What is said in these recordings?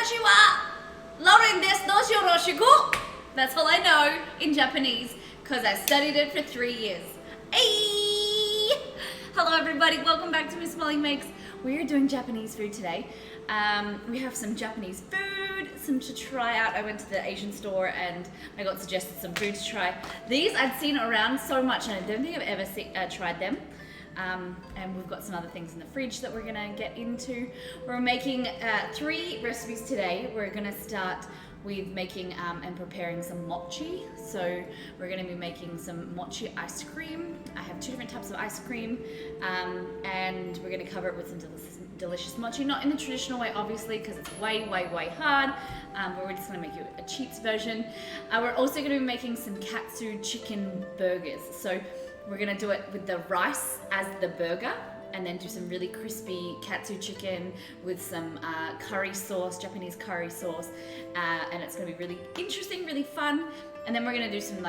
Watashi wa Lauren desu no yoroshiku. That's all I know in Japanese because I studied it for 3 years. Hey! Hello everybody, welcome back to Miss Molly Makes. We are doing Japanese food today. We have some Japanese food, some to try out. I went to the Asian store and I got suggested some food to try. These I'd seen around so much and I don't think I've ever tried them. And we've got some other things in the fridge that we're gonna get into. We're making 3 recipes today. We're gonna start with making and preparing some mochi. So we're gonna be making some mochi ice cream. I have 2 different types of ice cream, and we're gonna cover it with some delicious mochi. Not in the traditional way, obviously, because it's way hard, but we're just gonna make you a cheats version. We're also gonna be making some katsu chicken burgers. So we're gonna do it with the rice as the burger and then do some really crispy katsu chicken with some curry sauce, Japanese curry sauce. And it's gonna be really interesting, really fun. And then we're gonna do some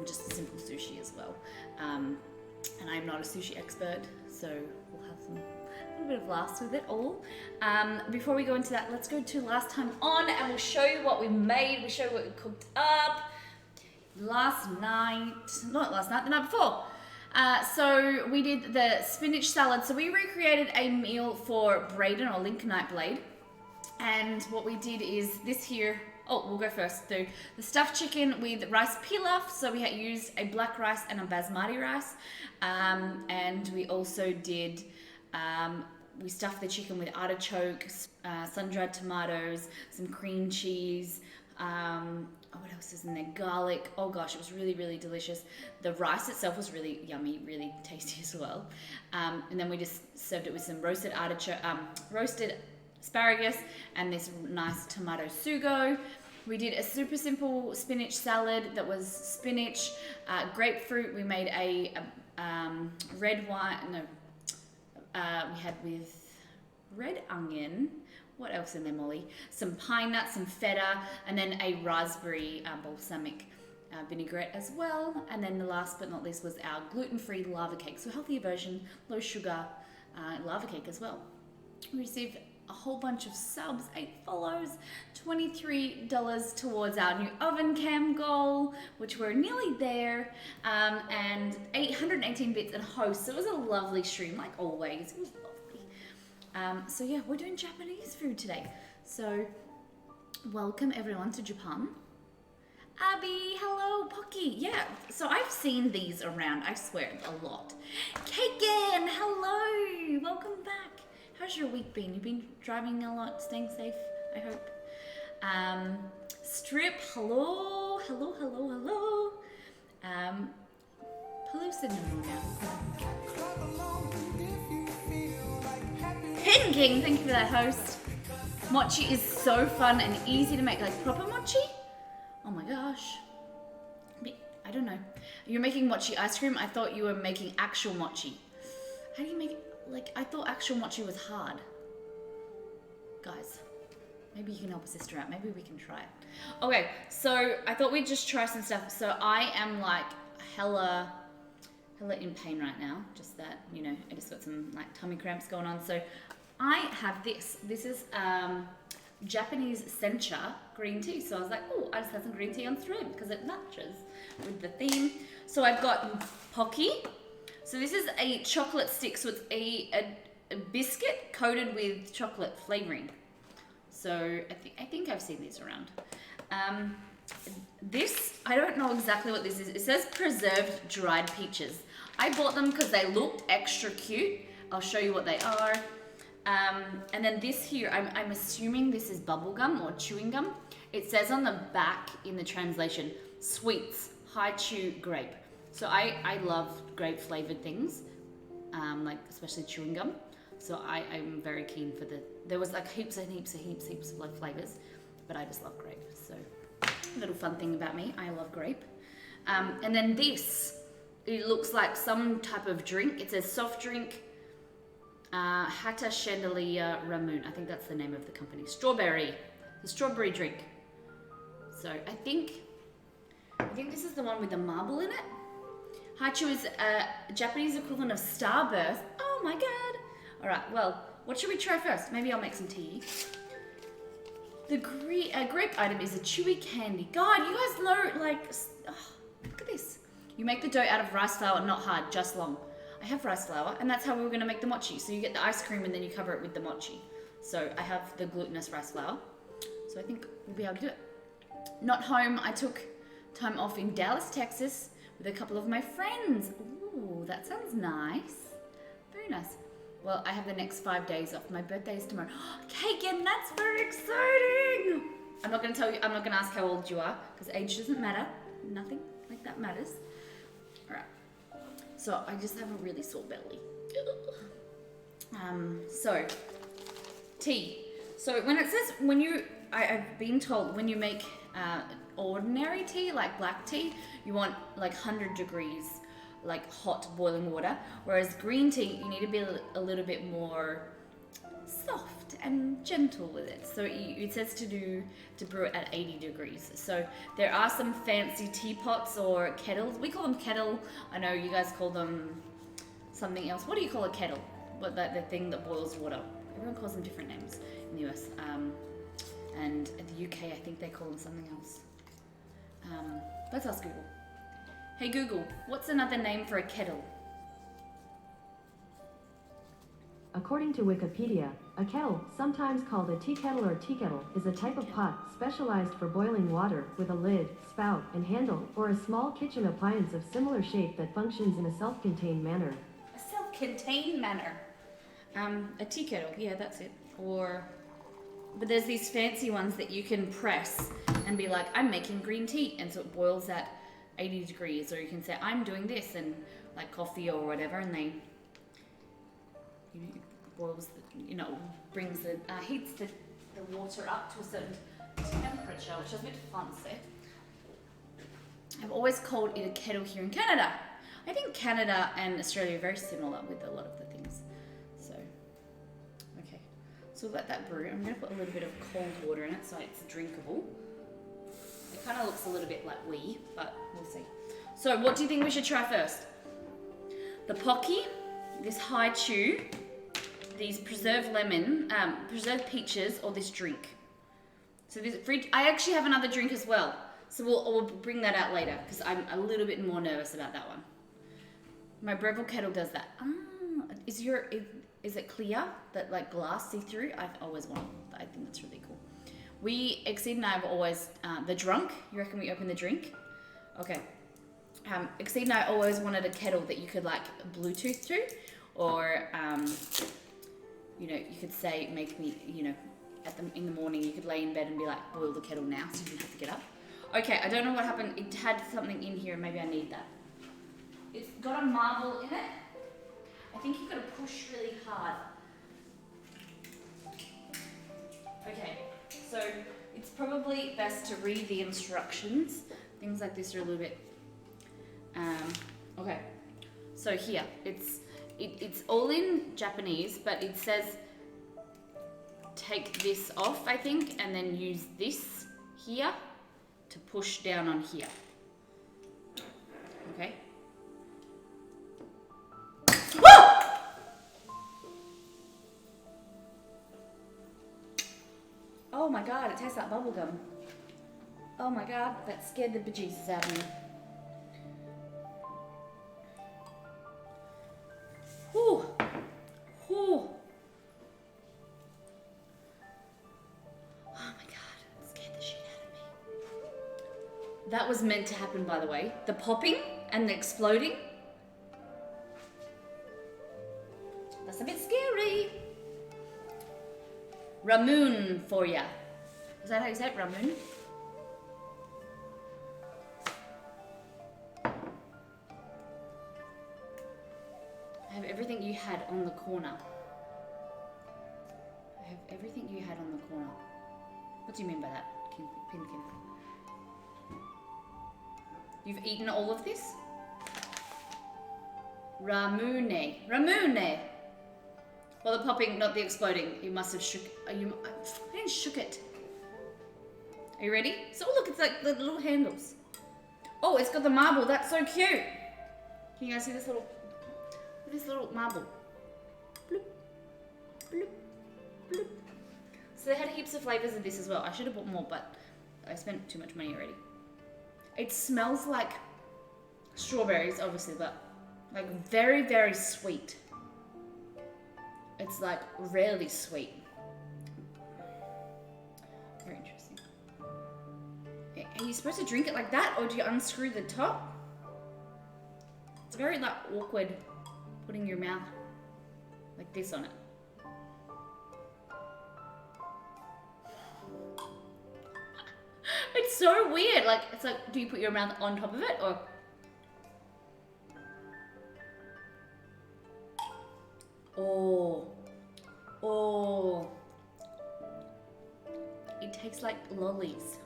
just simple sushi as well. And I'm not a sushi expert, so we'll have a little bit of laughs with it all. Before we go into that, let's go to last time on and we'll show you what we made. We'll show you what we cooked up the night before. So we did the spinach salad. So we recreated a meal for Braden or Link Nightblade. And what we did is this here. Oh, we'll go first. So the stuffed chicken with rice pilaf. So we had used a black rice and a basmati rice. And we also did, we stuffed the chicken with artichoke, sun-dried tomatoes, some cream cheese, what else is in there? Garlic. Oh gosh, it was really delicious. The rice itself was really yummy, really tasty as well. And then we just served it with some roasted artichoke, roasted asparagus, and this nice tomato sugo. We did a super simple spinach salad that was spinach, grapefruit. We made a red wine. No, we had with red onion. What else in there, Molly? Some pine nuts, some feta, and then a raspberry balsamic vinaigrette as well. And then the last but not least was our gluten-free lava cake. So healthier version, low sugar lava cake as well. We received a whole bunch of subs, 8 follows, $23 towards our new oven cam goal, which we're nearly there, and 818 bits and hosts. So it was a lovely stream, like always. It was lovely. So yeah, we're doing Japanese food today. So welcome everyone to Japan. Abby, hello, Pocky. Yeah, so I've seen these around, I swear, a lot. Kagan, hello, welcome back. How's your week been? You've been driving a lot, staying safe, I hope. Strip, hello. Pellucid Hidden King, thank you for that host. Mochi is so fun and easy to make, like proper mochi. Oh my gosh. I don't know. You're making mochi ice cream? I thought you were making actual mochi. How do you make it? Like, I thought actual mochi was hard. Guys, maybe you can help a sister out. Maybe we can try it. Okay, so I thought we'd just try some stuff. So I am like hella in pain right now. Just that, you know, I just got some like tummy cramps going on. So I have this. This is Japanese sencha green tea. So I was like, oh, I just had some green tea on stream because it matches with the theme. So I've got Pocky. So this is a chocolate stick. So it's a biscuit coated with chocolate flavoring. So I think I've seen these around. This, I don't know exactly what this is. It says preserved dried peaches. I bought them because they looked extra cute. I'll show you what they are. And then this here, I'm assuming this is bubble gum or chewing gum. It says on the back in the translation, sweets, high chew grape. So I love grape flavored things, like especially chewing gum. So I'm very keen for there was like heaps of like flavors, but I just love grape. So a little fun thing about me, I love grape. And then this, it looks like some type of drink. It says soft drink, Hatta Chandelier Ramoon. I think that's the name of the company. The strawberry drink. So I think this is the one with the marble in it. Haichu is a Japanese equivalent of Starburst. Oh my god. All right, well, what should we try first? Maybe I'll make some tea. The grape item is a chewy candy. God, you guys know, like, look at this. You make the dough out of rice flour, not hard, just long. I have rice flour, and that's how we were gonna make the mochi. So you get the ice cream and then you cover it with the mochi. So I have the glutinous rice flour. So I think we'll be able to do it. Not home, I took time off in Dallas, Texas with a couple of my friends. Ooh, that sounds nice. Very nice. Well, I have the next 5 days off. My birthday is tomorrow. Cake, and that's very exciting. I'm not gonna tell you, I'm not gonna ask how old you are, because age doesn't matter. Nothing like that matters. All right. So I just have a really sore belly. So tea. So when it says I've been told when you make ordinary tea, like black tea, you want like 100 degrees, like hot boiling water. Whereas green tea, you need to be a little bit more soft and gentle with it. So it says to brew it at 80 degrees. So there are some fancy teapots or kettles. We call them kettle. I know you guys call them something else. What do you call a kettle? What the thing that boils water? Everyone calls them different names in the US. And in the UK, I think they call them something else. Let's ask Google. Hey Google, what's another name for a kettle? According to Wikipedia, a kettle, sometimes called a tea kettle or tea kettle, is a type of pot specialized for boiling water with a lid, spout, and handle, or a small kitchen appliance of similar shape that functions in a self-contained manner. A self-contained manner. A tea kettle, yeah, that's it. But there's these fancy ones that you can press and be like, I'm making green tea, and so it boils at 80 degrees, or you can say, I'm doing this, and like coffee or whatever, and they boils, brings the, heats the water up to a certain temperature, which is a bit fancy. I've always called it a kettle here in Canada. I think Canada and Australia are very similar with a lot of the things. So, okay. So let that brew. I'm going to put a little bit of cold water in it so it's drinkable. It kind of looks a little bit like wee, but we'll see. So what do you think we should try first? The Pocky, this high chew, these preserved lemon, preserved peaches, or this drink. So this I actually have another drink as well. So we'll bring that out later because I'm a little bit more nervous about that one. My Breville kettle does that. Is it clear? That like glass see-through? I've always wanted. I think that's really cool. Exceed and I have always, the drunk. You reckon we open the drink? Okay. Exceed and I always wanted a kettle that you could like Bluetooth to, or you could say make me, in the morning you could lay in bed and be like, boil the kettle now, so you didn't have to get up. Okay, I don't know what happened. It had something in here, maybe I need that. It's got a marble in it. I think you've got to push really hard. Okay, so it's probably best to read the instructions. Things like this are a little bit, okay. So here, it's all in Japanese, but it says take this off, I think, and then use this here to push down on here. Okay. Oh my god, it tastes like bubblegum. Oh my god, that scared the bejesus out of me. Whew. Whew. Oh my god, it scared the shit out of me. That was meant to happen, by the way. The popping and the exploding. That's a bit scary. Ramoon for ya. Is that how you say it, Ramoon? I have everything you had on the corner. I have everything you had on the corner. What do you mean by that, Pinkin? You've eaten all of this? Ramune. Ramune! Well, the popping, not the exploding. You must have shook. I didn't shook it. Are you ready? So look, it's like the little handles. Oh, it's got the marble. That's so cute. Can you guys see this little marble? Bloop, bloop, bloop. So they had heaps of flavors of this as well. I should have bought more, but I spent too much money already. It smells like strawberries, obviously, but like very, very sweet. It's like rarely sweet. Very interesting. Are you supposed to drink it like that, or do you unscrew the top? It's very like awkward putting your mouth like this on it. It's so weird. Like, it's like, do you put your mouth on top of it, or? Oh. It tastes like lollies.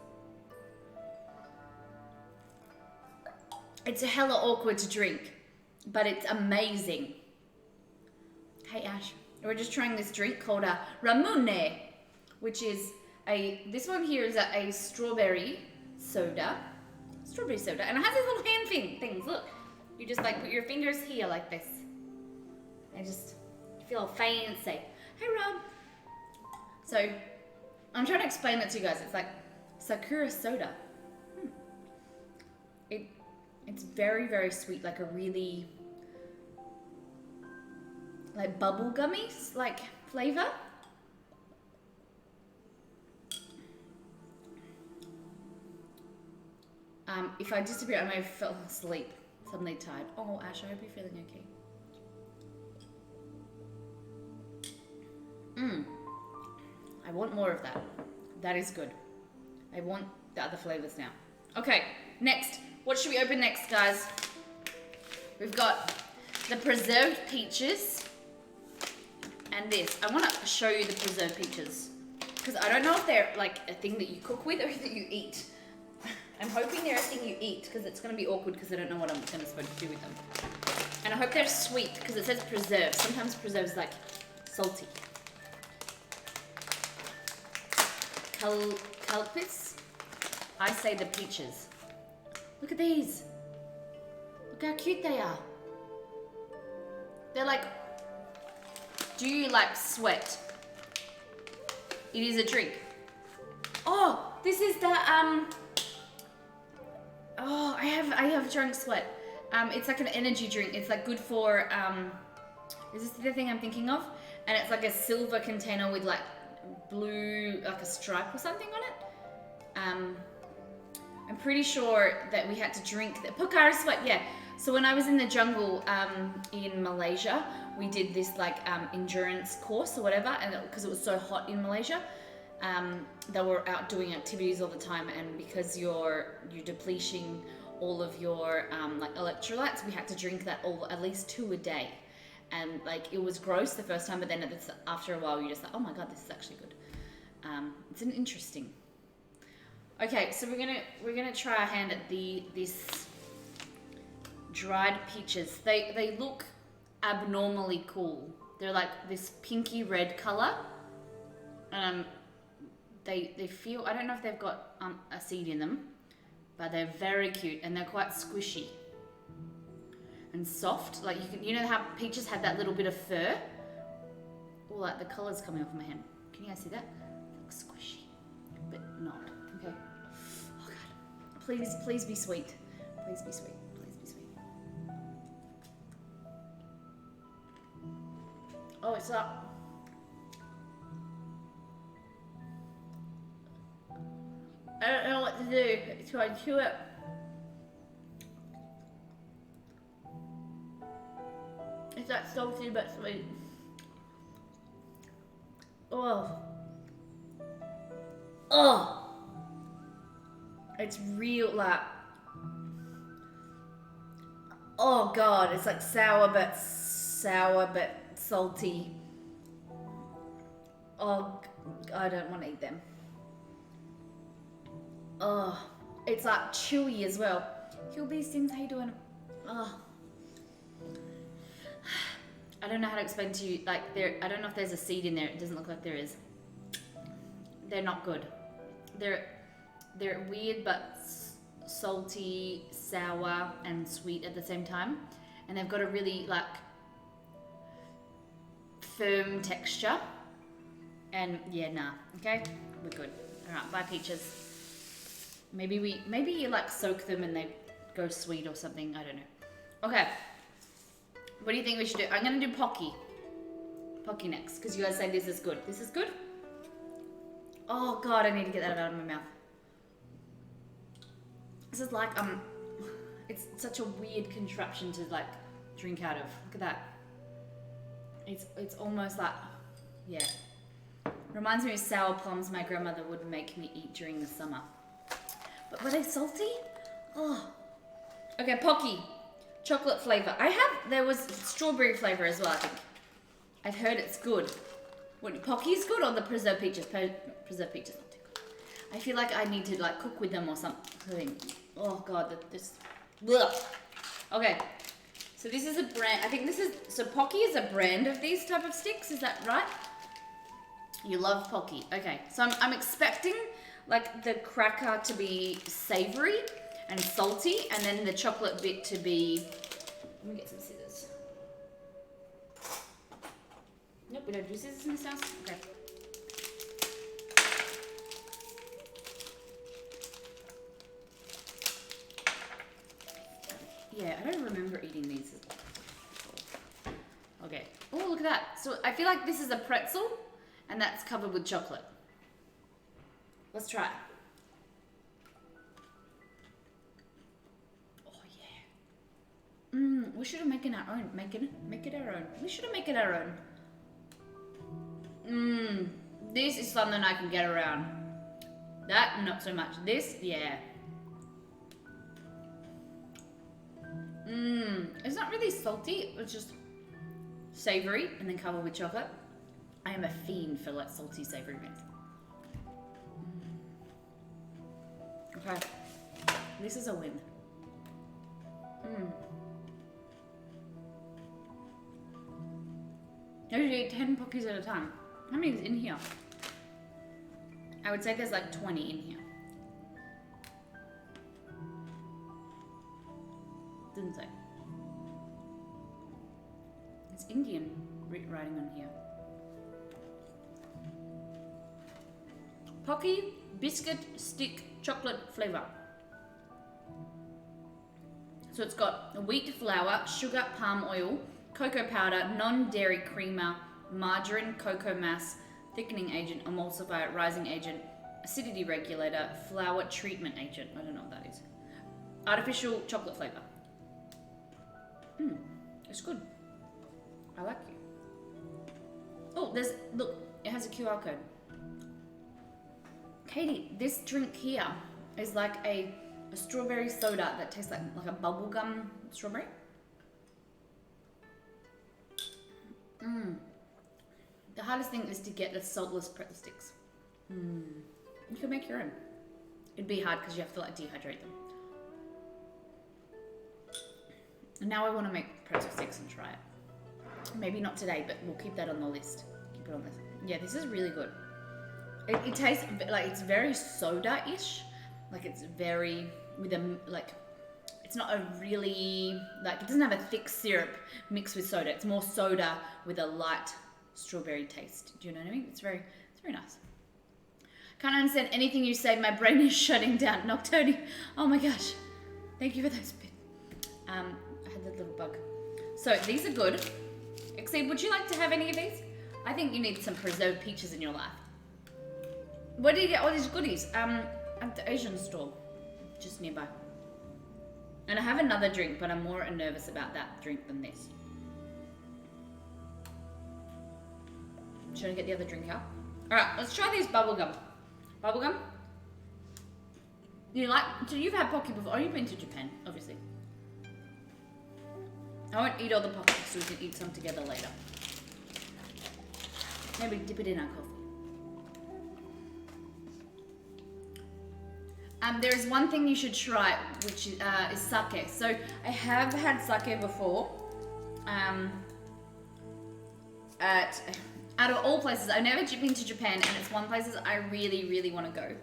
It's a hella awkward to drink, but it's amazing. Hey Ash, we're just trying this drink called a Ramune, which is this one here is a strawberry soda. And it has these little hand things. Look, you just like put your fingers here like this. I just feel fancy. Hey Rob. So I'm trying to explain it to you guys. It's like Sakura soda. It's very, very sweet, like a really like bubble gummy like flavor. If I disappear, I may have fell asleep, suddenly tired. Oh, Ash, I hope you're feeling okay. I want more of that. That is good. I want the other flavors now. Okay, next. What should we open next, guys? We've got the preserved peaches and this. I want to show you the preserved peaches because I don't know if they're like a thing that you cook with or that you eat. I'm hoping they're a thing you eat because it's going to be awkward because I don't know what I'm going to supposed to do with them. And I hope they're sweet because it says preserved. Sometimes preserved is like salty. Calpis. I say the peaches. Look at these. Look how cute they are. They're like, do you like sweat? It is a drink. Oh, this is the oh, I have drunk sweat. It's like an energy drink. It's like good for is this the thing I'm thinking of? And it's like a silver container with like blue, like a stripe or something on it. I'm pretty sure that we had to drink the Pocari Sweat, yeah. So when I was in the jungle in Malaysia, we did this like endurance course or whatever, and because it was so hot in Malaysia, they were out doing activities all the time, and because you're depleting all of your like electrolytes, we had to drink that at least 2 a day. And like it was gross the first time, but then after a while you're just like, oh my god, this is actually good. It's an interesting. Okay, so we're gonna try our hand at this dried peaches. They look abnormally cool. They're like this pinky red color. They feel, I don't know if they've got a seed in them, but they're very cute and they're quite squishy and soft. Like you know how peaches have that little bit of fur? Oh, like the color's coming off my hand. Can you guys see that? It looks squishy, but not. Okay. Oh god. Please be sweet. Please be sweet. Please be sweet. Oh, it's up. I don't know what to do. So I chew it. It's that salty but sweet. Oh. Oh. It's real like. Oh god, it's like sour but salty. Oh, I don't want to eat them. Oh, it's like chewy as well. Hill Bees Things, how you doing? Oh. I don't know how to explain to you, like I don't know if there's a seed in there. It doesn't look like there is. They're not good. They're weird but salty, sour and sweet at the same time. And they've got a really like firm texture. And yeah, nah. Okay, we're good. All right, bye peaches. Maybe you like soak them and they go sweet or something. I don't know. Okay. What do you think we should do? I'm gonna do Pocky. Pocky next, because you guys say this is good. This is good? Oh god, I need to get that out of my mouth. This is like, it's such a weird contraption to like drink out of. Look at that. It's almost like, yeah. Reminds me of sour plums my grandmother would make me eat during the summer. But were they salty? Oh. Okay, Pocky. Chocolate flavor. There was strawberry flavor as well, I think. I've heard it's good. What, Pocky's good or the preserved peaches? Preserved peaches not too good. I feel like I need to like cook with them or something. Oh god, this. Ugh. Okay. So this is a brand, I think so Pocky is a brand of these type of sticks, is that right? You love Pocky. Okay, so I'm expecting like the cracker to be savory and salty, and then the chocolate bit to be, let me get some scissors. Nope, we don't do scissors in this house. Okay. Yeah, I don't remember eating these. Okay. Oh, look at that. So I feel like this is a pretzel, and that's covered with chocolate. Let's try it. Oh yeah. We should have made our own. Make it our own. We should have made it our own. This is something I can get around. That, not so much. This, yeah. It's not really salty. It's just savory and then covered with chocolate. I am a fiend for like salty savory bits. Okay, this is a win. I usually eat 10 Pockies at a time. How many is in here? I would say there's like 20 in here. Didn't say. It's Indian writing on here. Pocky biscuit stick chocolate flavor. So it's got wheat flour, sugar, palm oil, cocoa powder, non-dairy creamer, margarine, cocoa mass, thickening agent, emulsifier, rising agent, acidity regulator, flour treatment agent. I don't know what that is. Artificial chocolate flavor. It's good. I like it. Oh, look, it has a QR code. Katie, this drink here is like a strawberry soda that tastes like a bubblegum strawberry. The hardest thing is to get the saltless pretzel sticks. You can make your own. It'd be hard because you have to like dehydrate them. And now I want to make pretzel sticks and try it. Maybe not today, but we'll keep that on the list. Keep it on this. Yeah, this is really good. It tastes like it's very soda-ish. Like it's very with a like. It's not a really like it doesn't have a thick syrup mixed with soda. It's more soda with a light strawberry taste. Do you know what I mean? It's very nice. Can't understand anything you say. My brain is shutting down. Nocturnal. Oh my gosh. Thank you for those bits. I had that little bug. So these are good. Exceed, would you like to have any of these? I think you need some preserved peaches in your life. Where do you get all these goodies? At the Asian store, just nearby. And I have another drink, but I'm more nervous about that drink than this. Should I get the other drink out? All right, let's try these bubblegum. Bubblegum? So you've had Pocky before. Oh, you've been to Japan, obviously. I won't eat all the Pocky so we can eat some together later. Maybe dip it in our coffee. There is one thing you should try, which is sake. So I have had sake before. Out of all places, I've never been to Japan, and it's one place I really, really want to go.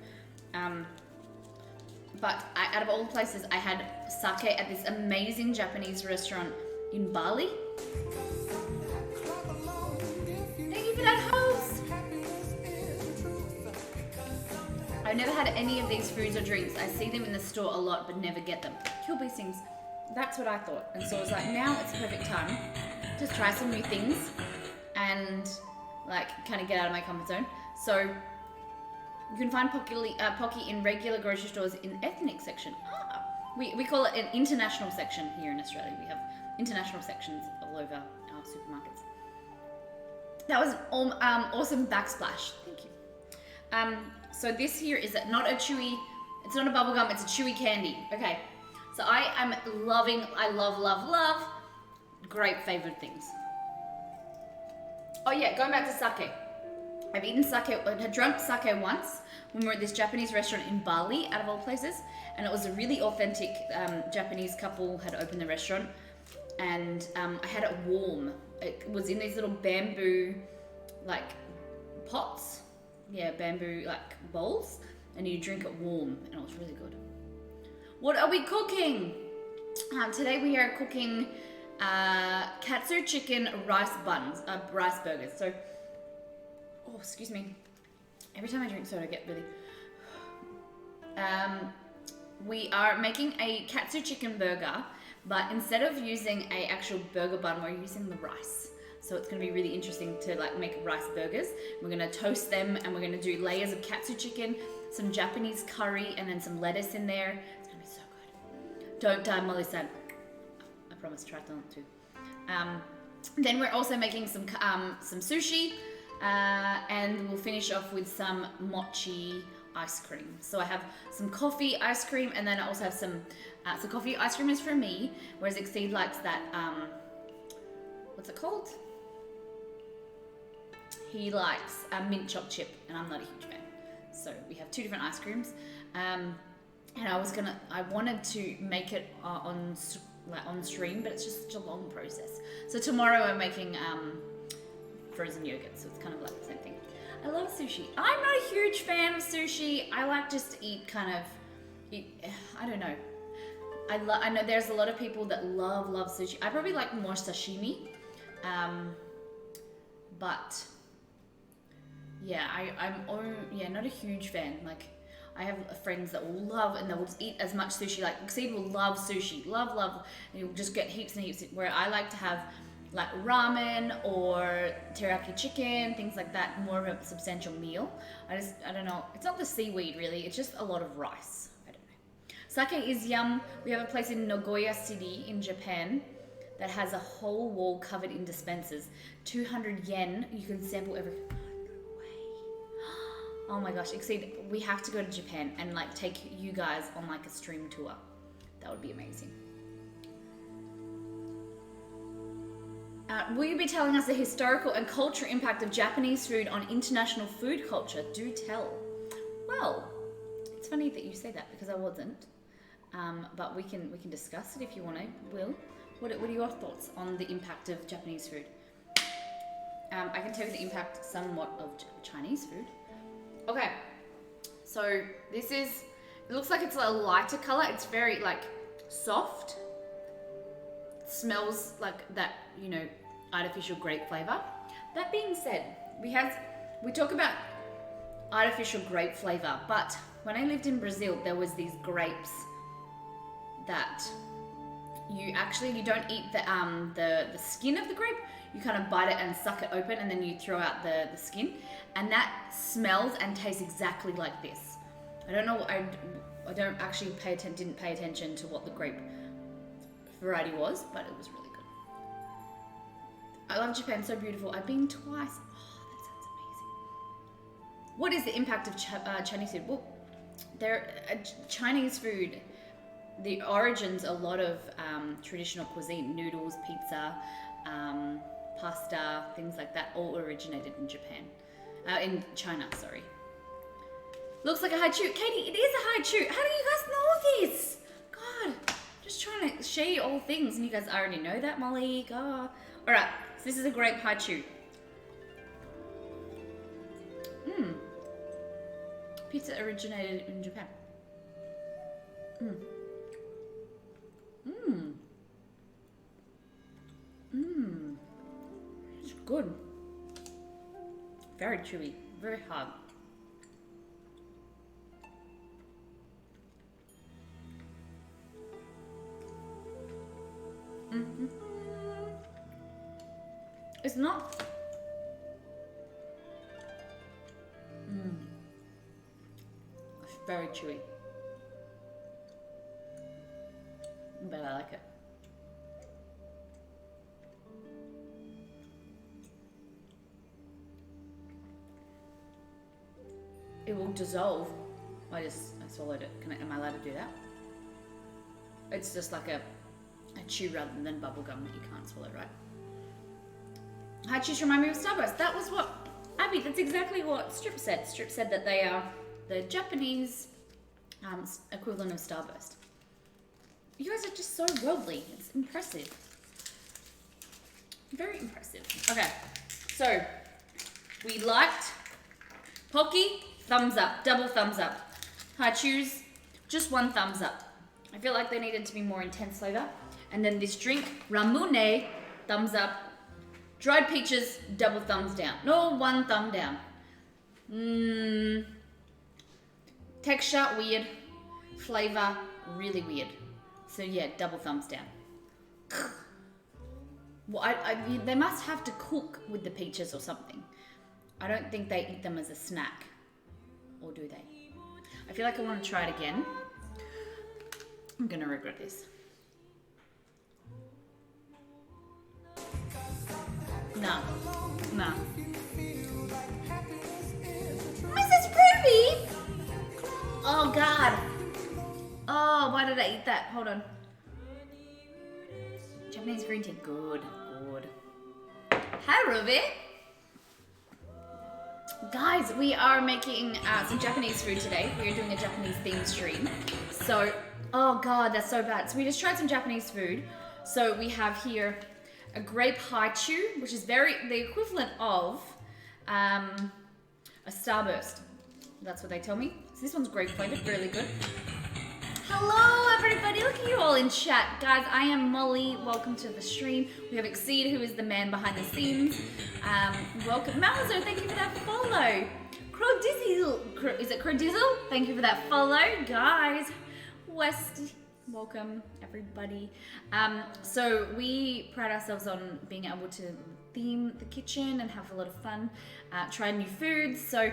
But out of all places, I had sake at this amazing Japanese restaurant in Bali. Thank you for that host. I've never had any of these foods or drinks. I see them in the store a lot, but never get them. Kill bee stings. That's what I thought. And so I was like, now it's the perfect time to try some new things and like kind of get out of my comfort zone. So you can find Pocky in regular grocery stores in ethnic section. We call it an international section here in Australia. We have international sections all over our supermarkets. That was an awesome backsplash. Thank you. So this here is not a chewy, it's not a bubble gum, it's a chewy candy. Okay, so I love grape flavored things. Oh yeah, going back to sake. I've eaten sake, I had drunk sake once when we were at this Japanese restaurant in Bali, out of all places, and it was a really authentic Japanese couple had opened the restaurant, and I had it warm. It was in these little bamboo like pots, yeah, bamboo like bowls, and you drink it warm, and it was really good. What are we cooking? Today we are cooking katsu chicken rice burgers. So, oh, excuse me. Every time I drink soda, I get really. We are making a katsu chicken burger, but instead of using a actual burger bun, we're using the rice. So it's going to be really interesting to like make rice burgers. We're going to toast them, and we're going to do layers of katsu chicken, some Japanese curry, and then some lettuce in there. It's going to be so good. Don't die, Molly-san. I promise, try not to. Then we're also making some sushi, and we'll finish off with some mochi ice cream. So I have some coffee ice cream, and then I also have some, so coffee ice cream is for me, whereas Exceed likes that, what's it called? He likes a mint chocolate chip, and I'm not a huge fan. So we have two different ice creams. And I wanted to make it on stream, but it's just such a long process. So tomorrow I'm making frozen yogurt, so it's kind of like the same thing. I love sushi. I'm not a huge fan of sushi. I like just to eat I don't know. I know there's a lot of people that love sushi. I probably like more sashimi. But yeah, I'm not a huge fan. Like, I have friends that will love, and they will just eat as much sushi. Like, Exceed will love sushi, love, and you'll just get heaps and heaps. Where I like to have like ramen or teriyaki chicken, things like that, more of a substantial meal. I don't know. It's not the seaweed really. It's just a lot of rice. I don't know. Sake is yum. We have a place in Nagoya City in Japan that has a whole wall covered in dispensers. 200 yen. You can sample every. Oh my gosh, Exceed, we have to go to Japan and like take you guys on like a stream tour. That would be amazing. Will you be telling us the historical and cultural impact of Japanese food on international food culture? Do tell. Well, it's funny that you say that because I wasn't. But we can discuss it if you want to. Will, what are your thoughts on the impact of Japanese food? I can tell you the impact somewhat of Chinese food. Okay, so this is, it looks like it's a lighter color. It's very like soft. It smells like that, you know, artificial grape flavor. That being said, we talk about artificial grape flavor, but when I lived in Brazil, there was these grapes that you don't eat the skin of the grape. You kind of bite it and suck it open, and then you throw out the skin, and that smells and tastes exactly like this. I don't know. I don't actually didn't pay attention to what the grape variety was, but it was really good. I love Japan. So beautiful. I've been twice. Oh, that sounds amazing. What is the impact of Chinese food? Well, Chinese food. The origins, a lot of traditional cuisine, noodles, pizza, pasta, things like that, all originated in Japan. In China, sorry. Looks like a haichu. Katie, it is a haichu. How do you guys know this? God, just trying to share you all things, and you guys already know that, Molly. God. All right, so this is a grape haichu. Pizza originated in Japan. It's good. Very chewy, very hard. It's not. It's very chewy. But I like it. It will dissolve. I swallowed it. Am I allowed to do that? It's just like a chew rather than bubble gum that you can't swallow, right? High chews remind me of Starburst. That was what, Abby, that's exactly what Strip said. Strip said that they are the Japanese equivalent of Starburst. You guys are just so worldly. It's impressive. Very impressive. Okay, so we liked Pocky, thumbs up, double thumbs up. High chews, just one thumbs up. I feel like they needed to be more intense flavor. And then this drink, Ramune, thumbs up. Dried peaches, double thumbs down. No, one thumb down. Texture, weird. Flavor, really weird. So yeah, double thumbs down. Well, they must have to cook with the peaches or something. I don't think they eat them as a snack. Or do they? I feel like I want to try it again. I'm gonna regret this. No. Mrs. Ruby! Oh God. Oh, why did I eat that? Hold on. Japanese green tea, good. Hi, Ruby. Guys, we are making some Japanese food today. We are doing a Japanese themed stream. So, oh God, that's so bad. So we just tried some Japanese food. So we have here a grape haichu, which is the equivalent of a Starburst. That's what they tell me. So this one's grape flavored, really good. Hello everybody, look at you all in chat. Guys, I am Molly, welcome to the stream. We have Exceed, who is the man behind the scenes. Welcome, Mauser, thank you for that follow. Crowdizzle, is it Crowdizzle? Thank you for that follow. Guys, West, welcome everybody. So we pride ourselves on being able to theme the kitchen and have a lot of fun, try new foods. So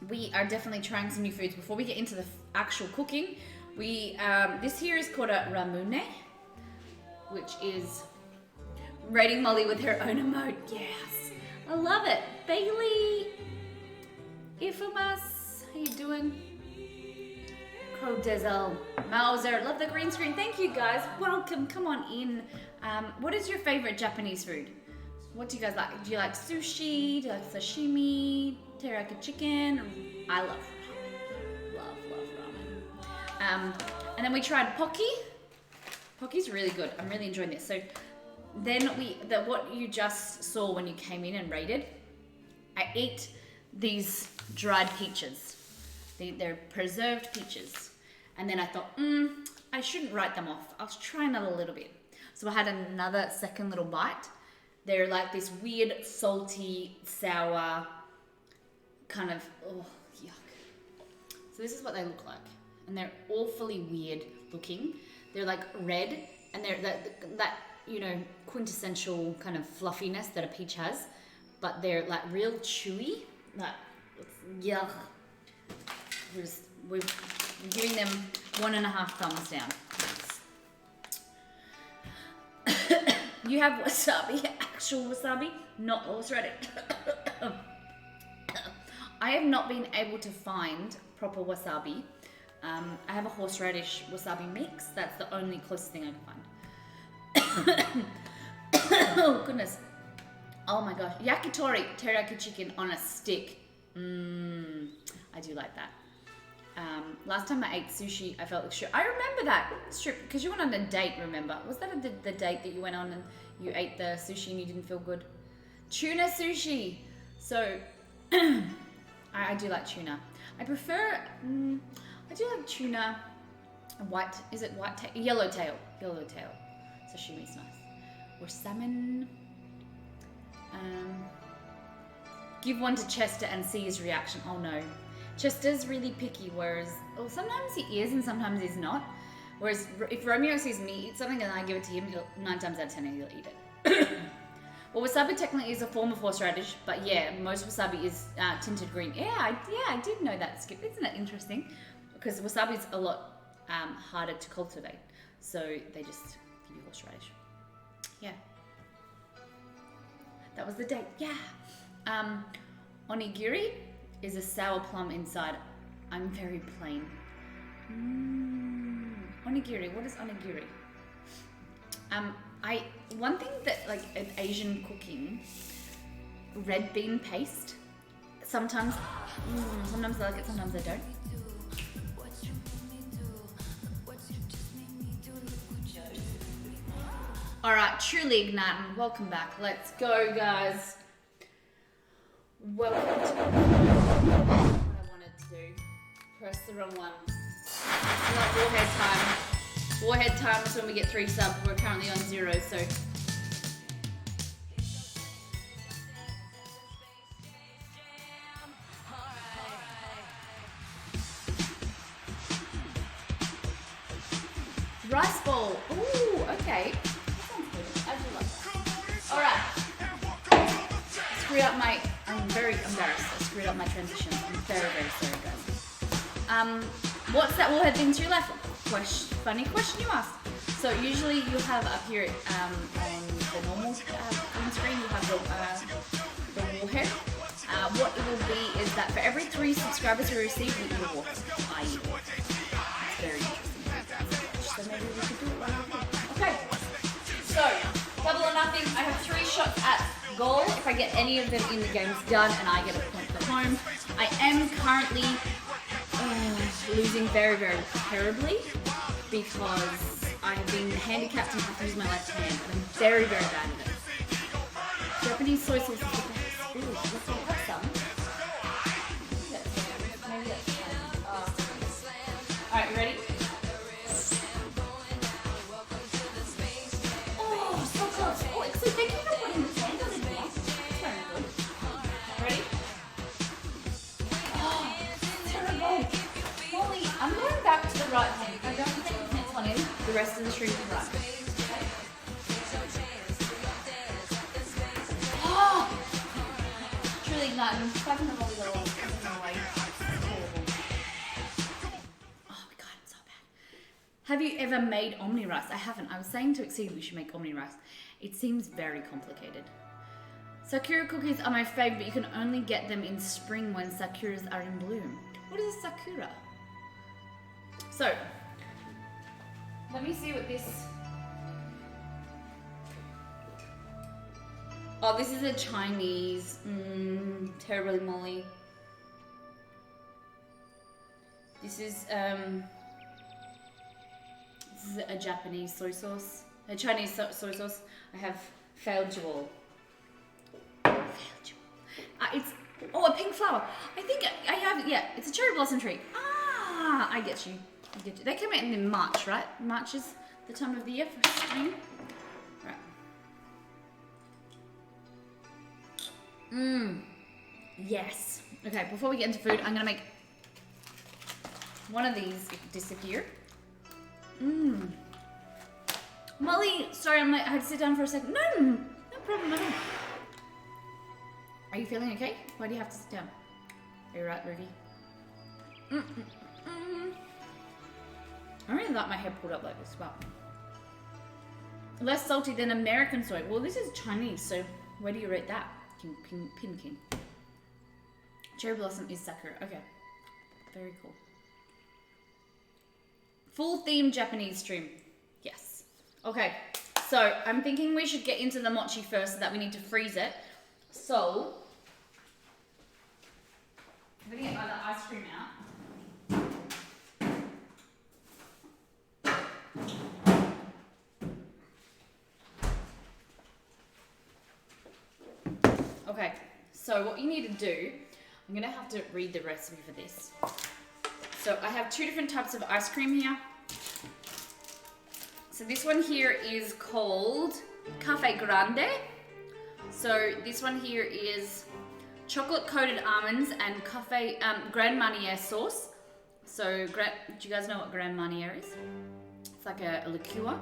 we are definitely trying some new foods. Before we get into the actual cooking, this here is called a ramune, which is rating Molly with her own emote. Yes, I love it. Bailey, Ifamas, how you doing? Crowdizzle, Mauser, love the green screen. Thank you guys. Welcome. Come on in. What is your favorite Japanese food? What do you guys like? Do you like sushi? Do you like sashimi? Teriyaki chicken? I love ramen. Love ramen. And then we tried Pocky. Pocky's really good. I'm really enjoying this. So then what you just saw when you came in and raided, I ate these dried peaches. They're preserved peaches. And then I thought, I shouldn't write them off. I'll try another little bit. So I had another second little bite. They're like this weird, salty, sour, kind of, oh, yuck. So this is what they look like. And they're awfully weird looking. They're like red, and they're that quintessential kind of fluffiness that a peach has, but they're like real chewy. Like, yuck. We're giving them 1.5 thumbs down. You have wasabi, actual wasabi, not horseradish. I have not been able to find proper wasabi. I have a horseradish wasabi mix. That's the only closest thing I can find. Oh, goodness. Oh my gosh. Yakitori, teriyaki chicken on a stick. I do like that. Last time I ate sushi, I felt like I remember that strip because you went on a date. Remember, was that the date that you went on and you ate the sushi and you didn't feel good? Tuna sushi. So I do like tuna. I prefer. I do like tuna. White. Is it white tail? Yellowtail. Yellowtail. Sashimi's nice. Or salmon. Give one to Chester and see his reaction. Oh no. Chester's really picky, whereas sometimes he is and sometimes he's not. Whereas if Romeo sees me eat something and I give it to him, 9 times out of 10 he'll eat it. Well, wasabi technically is a form of horseradish, but yeah, most wasabi is tinted green. Yeah, I did know that, Skip. Isn't it interesting? Because wasabi is a lot harder to cultivate, so they just give you horseradish. Yeah. That was the date. Yeah. Onigiri is a sour plum inside. I'm very plain. Onigiri. What is onigiri? One thing that like an Asian cooking, red bean paste. Sometimes I like it. Sometimes I don't. All right, truly igniting. Welcome back. Let's go, guys. Welcome to what I wanted to do. Press the wrong one. It's not Warhead time. Warhead time is when we get 3 subs. We're currently on 0, so. Rice bowl. Ooh, okay. Alright. I'm very embarrassed. I screwed up my transition. I'm very, very sorry, guys. What's that Warhead thing to your left? Funny question you asked. So usually you have up here on the normal screen, you have the Warhead. What it will be is that for every 3 subscribers we receive, we eat a Warhead. I eat a Warhead. It's very interesting. So maybe we could do it right after. Okay. So, double or nothing. I have 3 shots at goal. If I get any of them in, the game's done and I get a point for home. I am currently losing very, very terribly because I have been handicapped and have to use my left hand. And I'm very, very bad at it. Japanese soy sauce is the best. Ooh, let's have some. Maybe that's Alright, you ready? So thank you for putting the candle in here. It's very good. Ready? Oh, terrible. Molly, I'm going back to the right hand. I don't think the next one in. The rest of the string is right. Oh! Truly igniting. Back in the Molly little one. Oh my god, it's so bad. Have you ever made Omni rice? I haven't. I was saying to Exceed we should make Omni rice. It seems very complicated. Sakura cookies are my fave, but you can only get them in spring when sakuras are in bloom. What is a sakura? So, let me see what this... Oh, this is a Chinese. Terribly Molly. This is a Japanese soy sauce. A Chinese soy sauce. I have failed you all. It's a pink flower. I think I have. Yeah, it's a cherry blossom tree. Ah, I get you. They come out in March, right? March is the time of the year for spring. Right. Yes. Okay. Before we get into food, I'm gonna make one of these disappear. Molly, sorry, I had to sit down for a second. No problem at all. Are you feeling okay? Why do you have to sit down? Are you right, Ruby? I really like my hair pulled up like this, but less salty than American soy. Well, this is Chinese, so where do you rate that? Pin King. Cherry Blossom is Sakura. Okay, very cool. Full theme Japanese stream. Yes. Okay, so I'm thinking we should get into the mochi first so that we need to freeze it. So, I'm going to get my ice cream out. Okay, so what you need to do, I'm going to have to read the recipe for this. So I have 2 different types of ice cream here. So this one here is called Cafe Grande. So this one here is chocolate coated almonds and cafe Grand Marnier sauce. So do you guys know what Grand Marnier is? It's like a liqueur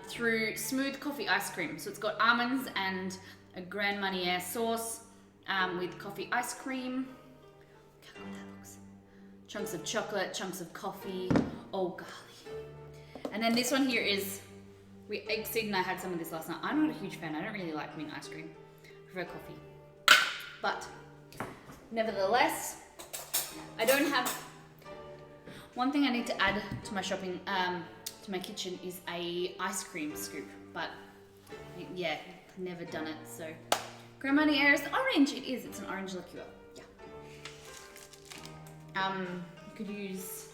through smooth coffee ice cream. So it's got almonds and a Grand Marnier sauce with coffee ice cream. Look how good that looks. Chunks of chocolate, chunks of coffee. Oh, golly. And then this one here is, Exceed and I had some of this last night. I'm not a huge fan. I don't really like mint ice cream. I prefer coffee. But nevertheless, I don't have... One thing I need to add to my shopping, to my kitchen is a ice cream scoop. But yeah, never done it. So Grand Marnier is orange. It is. It's an orange liqueur. Yeah. You could use...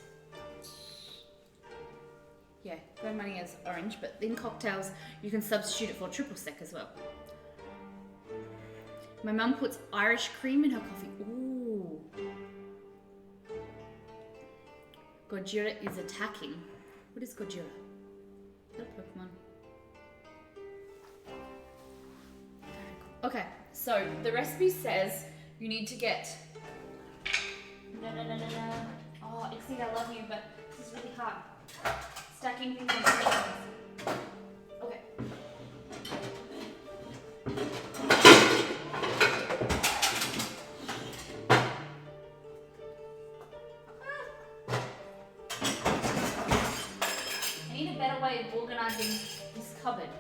Yeah, Grand Marnier is orange, but in cocktails, you can substitute it for triple sec as well. My mum puts Irish cream in her coffee. Ooh. Gojira is attacking. What is Gojira? Is that a Pokemon? Okay, so the recipe says you need to get... No. Oh, Exceed, I love you, but this is really hard. Stacking things on things. Okay. I need a better way of organizing this cupboard.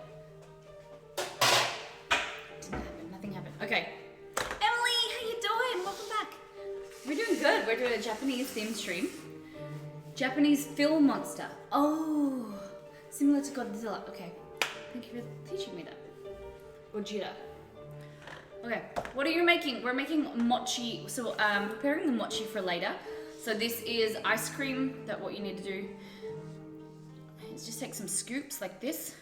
Didn't happen. Nothing happened. Okay. Emily, how you doing? Welcome back. We're doing good. We're doing a Japanese themed stream. Japanese film monster. Oh, similar to Godzilla. Okay, thank you for teaching me that. Gojira. Okay, what are you making? We're making mochi. So preparing the mochi for later. So this is ice cream. That what you need to do is just take some scoops like this.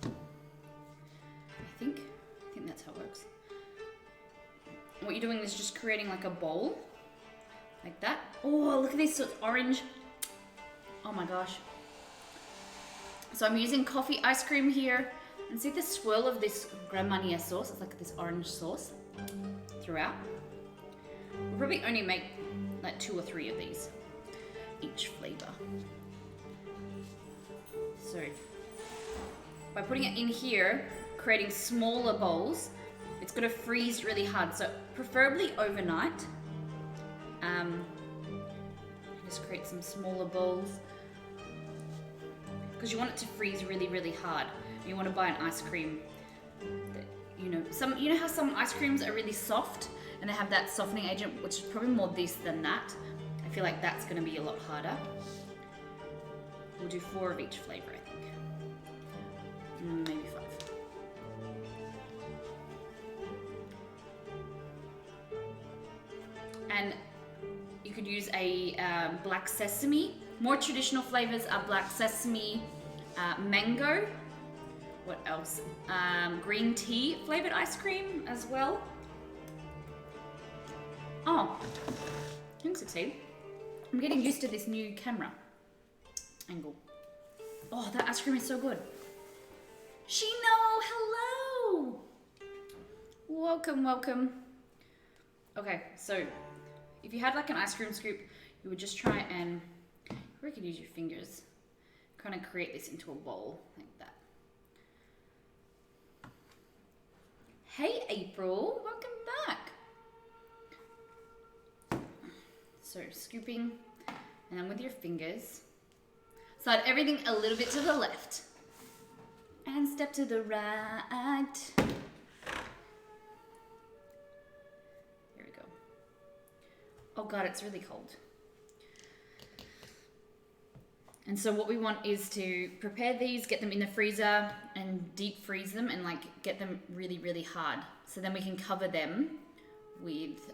I think that's how it works. What you're doing is just creating like a bowl. Like that. Oh, look at this, so it's orange. Oh my gosh. So I'm using coffee ice cream here. And see the swirl of this Grand Marnier sauce? It's like this orange sauce throughout. We'll probably only make like 2 or 3 of these, each flavor. So by putting it in here, creating smaller bowls, it's gonna freeze really hard. So preferably overnight. Just create some smaller bowls because you want it to freeze really, really hard. You want to buy an ice cream that, you know how some ice creams are really soft and they have that softening agent, which is probably more this than that. I feel like that's going to be a lot harder. We'll do 4 of each flavor, I think. Maybe 5. And you could use a black sesame. More traditional flavors are black sesame, mango. What else? Green tea flavored ice cream as well. Oh, thanks, Exceed. I'm getting used to this new camera angle. Oh, that ice cream is so good. Shino, hello. Welcome, welcome. Okay, so if you had like an ice cream scoop, you would just try and, you could use your fingers, kind of create this into a bowl like that. Hey April, welcome back. So scooping, and then with your fingers, slide everything a little bit to the left, and step to the right. Oh God, it's really cold. And so what we want is to prepare these, get them in the freezer and deep freeze them and like get them really, really hard. So then we can cover them with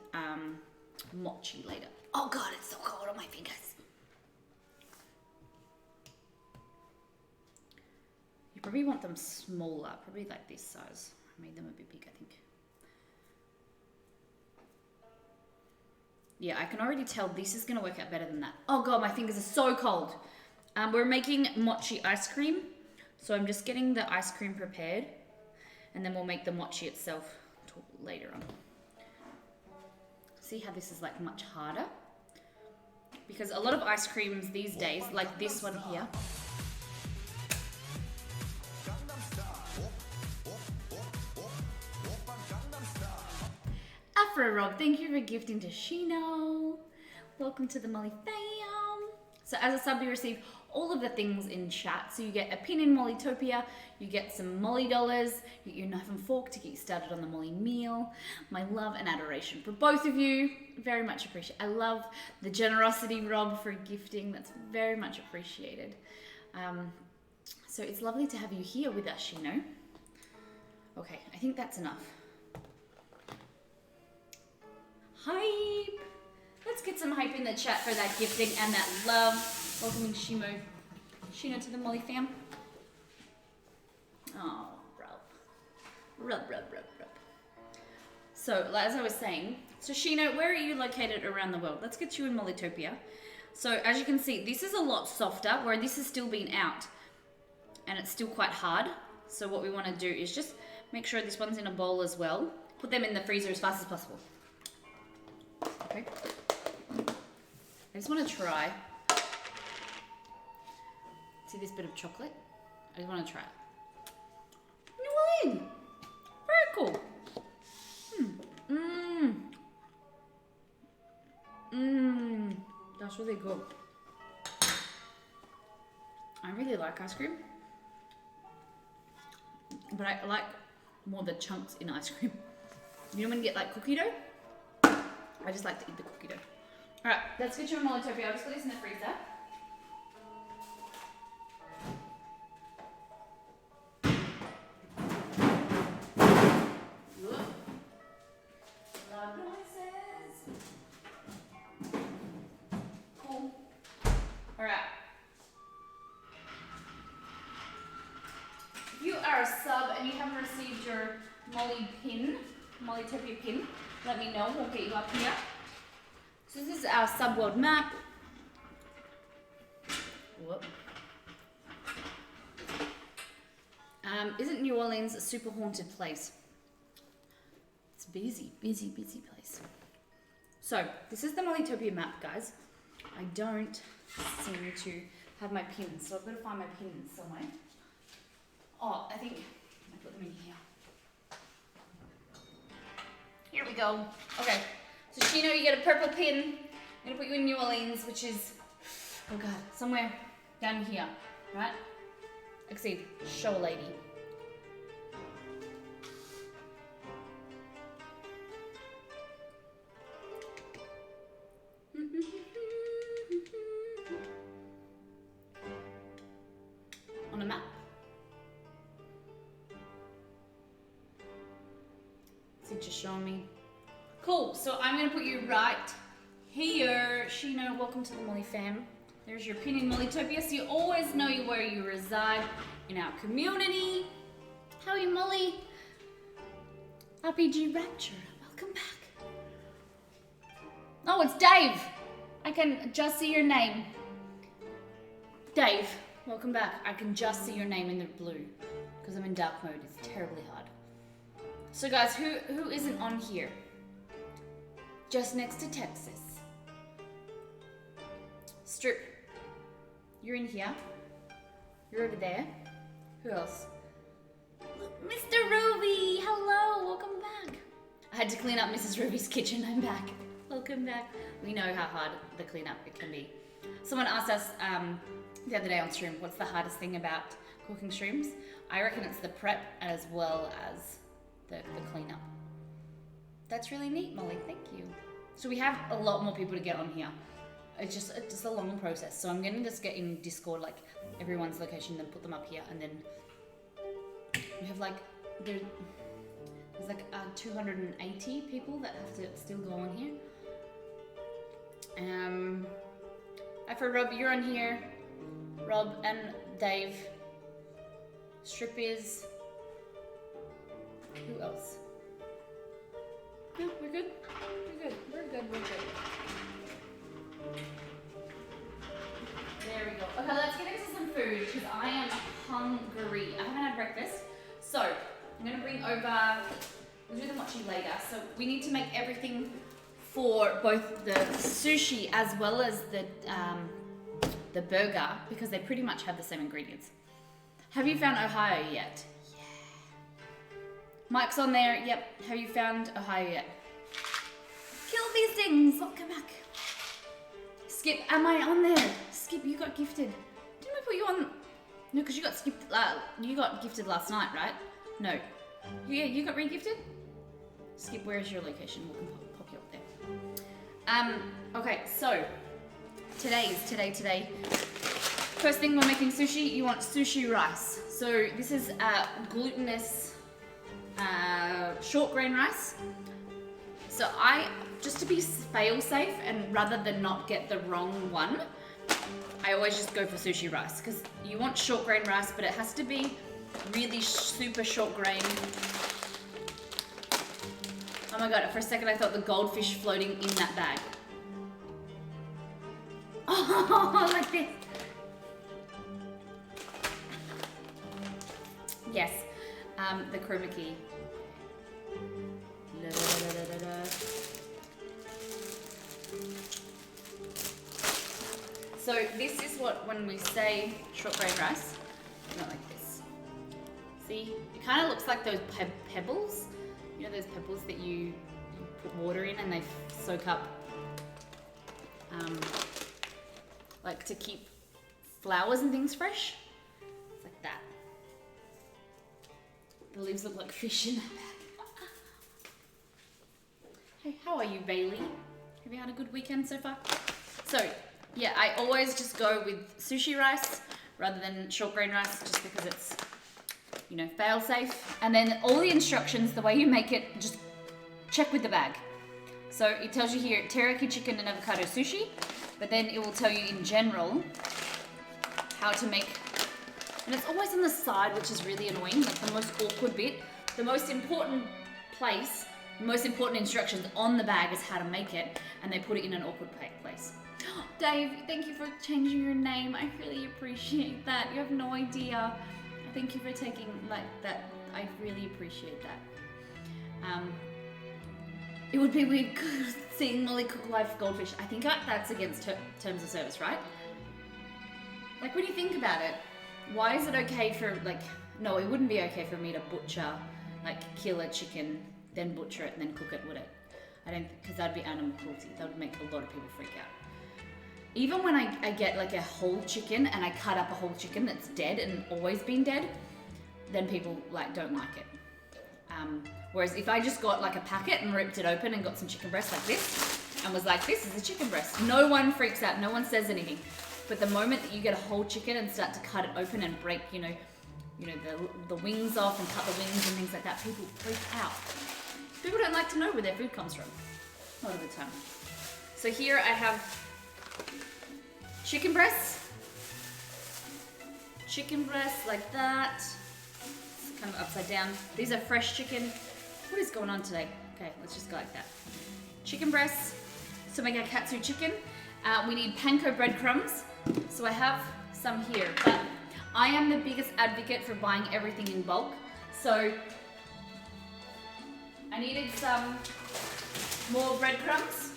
mochi later. Oh God, it's so cold on my fingers. You probably want them smaller, probably like this size. I made them a bit big, I think. Yeah, I can already tell this is gonna work out better than that. Oh God, my fingers are so cold. We're making mochi ice cream. So I'm just getting the ice cream prepared and then we'll make the mochi itself later on. See how this is like much harder? Because a lot of ice creams these days, like this one here, Afro Rob, thank you for gifting to Shino. Welcome to the Molly fam. So as a sub, you receive all of the things in chat. So you get a pin in Mollytopia, you get some Molly dollars, you get your knife and fork to get you started on the Molly meal. My love and adoration for both of you. Very much appreciated. I love the generosity, Rob, for gifting. That's very much appreciated. So it's lovely to have you here with us, Shino. Okay, I think that's enough. Hype! Let's get some hype in the chat for that gifting and that love. Welcoming Shino to the Molly fam. Oh, rub. So, as I was saying, so Shino, where are you located around the world? Let's get you in Mollytopia. So, as you can see, this is a lot softer, where this has still been out. And it's still quite hard. So what we want to do is just make sure this one's in a bowl as well. Put them in the freezer as fast as possible. Okay. I just want to try. See this bit of chocolate? I just want to try it. New Orleans! Very cool. That's really good. I really like ice cream. But I like more the chunks in ice cream. You know when you get like cookie dough? I just like to eat the cookie dough. Alright, let's get you a Mollytopia. I'll just put this in the freezer. Loud noises. Cool. Alright. If you are a sub and you haven't received your Mollytopia pin, let me know. We'll get you up here. So this is our subworld map. Whoop. Isn't New Orleans a super haunted place? It's a busy place. So this is the Mollytopia map, guys. I don't seem to have my pins, so I've got to find my pins somewhere. Oh, I think I put them in here. Here we go. Okay, so Shino, you get a purple pin. I'm gonna put you in New Orleans, which is, oh God, somewhere down here, right? Exceed, show lady. On a map. So just showing me. Cool, so I'm gonna put you right here. Shino, welcome to the Molly fam. There's your pin in Mollytopia, so you always know where you reside in our community. How are you, Molly? RPG Rapture, welcome back. Oh, it's Dave. I can just see your name. Dave, welcome back. I can just see your name in the blue because I'm in dark mode. It's terribly hard. So guys, who isn't on here? Just next to Texas. Strip. You're in here. You're over there. Who else? Look, Mr. Ruby! Hello, welcome back. I had to clean up Mrs. Ruby's kitchen. I'm back. Welcome back. We know how hard the cleanup it can be. Someone asked us the other day on stream, what's the hardest thing about cooking streams? I reckon it's the prep as well as the cleanup. That's really neat, Molly. Thank you. So we have a lot more people to get on here. It's just a long process. So I'm gonna just get in Discord like everyone's location, then put them up here, and then we have like there's like 280 people that have to still go on here. For Rob, you're on here. Rob and Dave. Strip is. Who else? No, we're good. We're good. There we go. Okay, let's get into some food because I am hungry. I haven't had breakfast. So, I'm going to bring over, we'll do the mochi later. So, we need to make everything for both the sushi as well as the burger because they pretty much have the same ingredients. Have you found Ohio yet? Yeah. Mike's on there. Yep. Have you found Ohio yet? Kill these things. Oh, come back. Skip, am I on there? Skip, you got gifted. Didn't we put you on? No, because you got skipped. You got gifted last night, right? No. Yeah, you got re-gifted? Skip, where is your location? We can pop you up there. Okay, so today. First thing, we're making sushi. You want sushi rice. So this is glutinous short grain rice. So just to be fail safe and rather than not get the wrong one, I always just go for sushi rice because you want short grain rice, but it has to be really super short grain. Oh my god, for a second I thought the goldfish floating in that bag. Oh, like this. Yes, the chroma key. La, da, da, da, da. So this is what, when we say short grain rice, not like this. See, it kind of looks like those pebbles. You know those pebbles that you put water in and they soak up, like to keep flowers and things fresh? It's like that. The leaves look like fish in that bag. Hey, how are you, Bailey? Have you had a good weekend so far? So, yeah, I always just go with sushi rice rather than short grain rice just because it's, you know, fail safe. And then all the instructions, the way you make it, just check with the bag. So it tells you here, teriyaki chicken and avocado sushi, but then it will tell you in general how to make, and it's always on the side, which is really annoying, like the most awkward bit. The most important place, the most important instructions on the bag is how to make it, and they put it in an awkward place. Dave, thank you for changing your name. I really appreciate that. You have no idea. Thank you for taking like that. I really appreciate that. It would be weird seeing Molly cook live goldfish. I think that's against terms of service, right? Like when you think about it, why is it okay for no, it wouldn't be okay for me to butcher, kill a chicken, then butcher it and then cook it, would it? I don't, because that'd be animal cruelty. That would make a lot of people freak out. Even when I get a whole chicken and I cut up a whole chicken that's dead and always been dead, then people don't like it. Whereas if I just got a packet and ripped it open and got some chicken breast like this and was like, this is a chicken breast, no one freaks out, no one says anything. But the moment that you get a whole chicken and start to cut it open and break, the wings off and cut the wings and things like that, people freak out. People don't like to know where their food comes from a lot of the time. So here I have chicken breasts like that. It's kind of upside down. These are fresh chicken. What is going on today? Okay, let's just go like that. Chicken breasts to make our katsu chicken. We need panko breadcrumbs. So I have some here, but I am the biggest advocate for buying everything in bulk. So I needed some more breadcrumbs.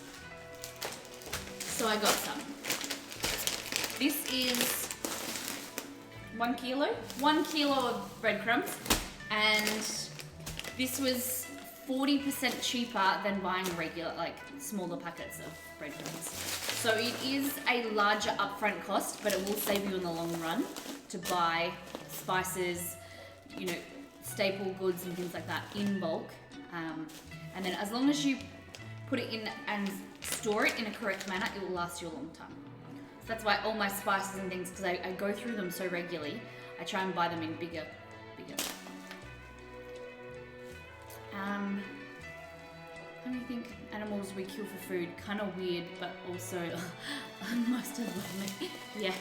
So I got some. This is 1 kilo. 1 kilo of breadcrumbs. And this was 40% cheaper than buying regular, smaller packets of breadcrumbs. So it is a larger upfront cost, but it will save you in the long run to buy spices, staple goods and things like that in bulk. And then as long as you put it in and store it in a correct manner, it will last you a long time. So that's why all my spices and things, because I go through them so regularly, I try and buy them in bigger. How do you think animals we kill for food? Kind of weird, but also most of them. Yeah.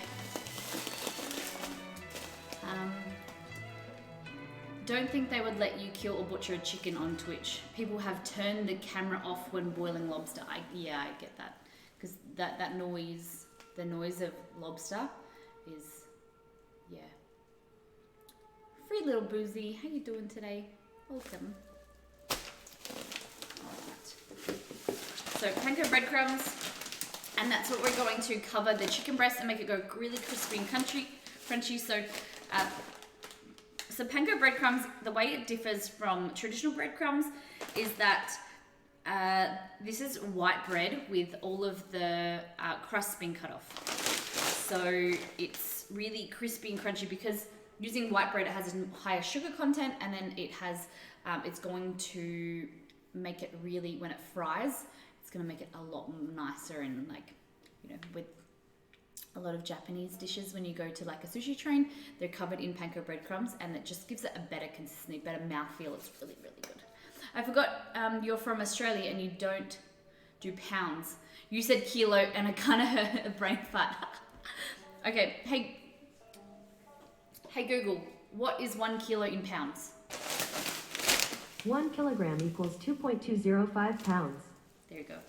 Don't think they would let you kill or butcher a chicken on Twitch. People have turned the camera off when boiling lobster. I get that. Because that noise, the noise of lobster is, yeah. Free little Boozy, how you doing today? Welcome. So panko breadcrumbs, and that's what we're going to cover the chicken breast and make it go really crispy and crunchy. So panko breadcrumbs, the way it differs from traditional breadcrumbs is that This is white bread with all of the crust being cut off. So it's really crispy and crunchy because using white bread, it has a higher sugar content, and then it has, it's going to make it really, when it fries, it's going to make it a lot nicer. And like, you know, with a lot of Japanese dishes, when you go to like a sushi train, they're covered in panko breadcrumbs, and it just gives it a better consistency, better mouthfeel. It's really, really good. I forgot you're from Australia and you don't do pounds. You said kilo and I kind of heard a brain fart. Okay, hey Google, what is 1 kilo in pounds? 1 kilogram equals 2.205 pounds. There you go.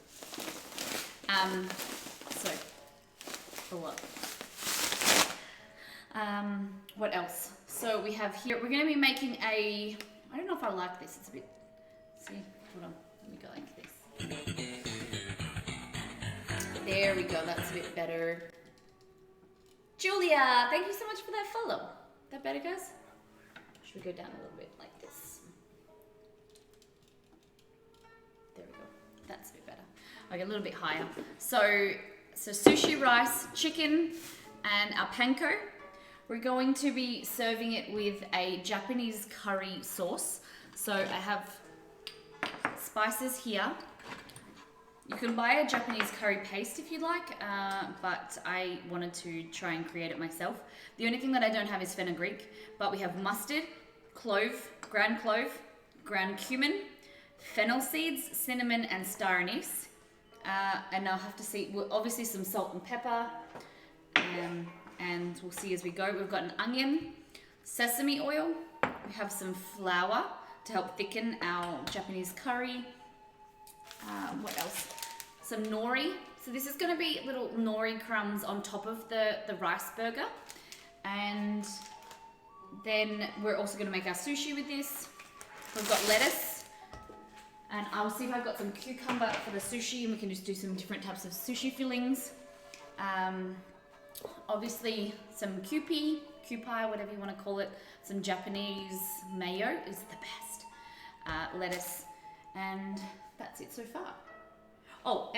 So, a lot. What else? So we have here, we're going to be making I don't know if I like this, it's a bit, see, hold on, let me go like this. There we go, that's a bit better. Julia, thank you so much for that follow. That better, guys? Should we go down a little bit like this? There we go, that's a bit better. Okay, a little bit higher. So sushi rice, chicken, and our panko. We're going to be serving it with a Japanese curry sauce. So I have spices here. You can buy a Japanese curry paste if you like, but I wanted to try and create it myself. The only thing that I don't have is fenugreek, but we have mustard, ground ground cumin, fennel seeds, cinnamon, and star anise. And I'll have to see, well, obviously some salt and pepper, and we'll see as we go. We've got an onion, sesame oil, we have some flour to help thicken our Japanese curry. What else? Some nori. So this is going to be little nori crumbs on top of the rice burger. And then we're also going to make our sushi with this. We've got lettuce. And I'll see if I've got some cucumber for the sushi, and we can just do some different types of sushi fillings. Obviously some kewpie, whatever you want to call it. Some Japanese mayo is the best. Lettuce, and that's it so far. Oh,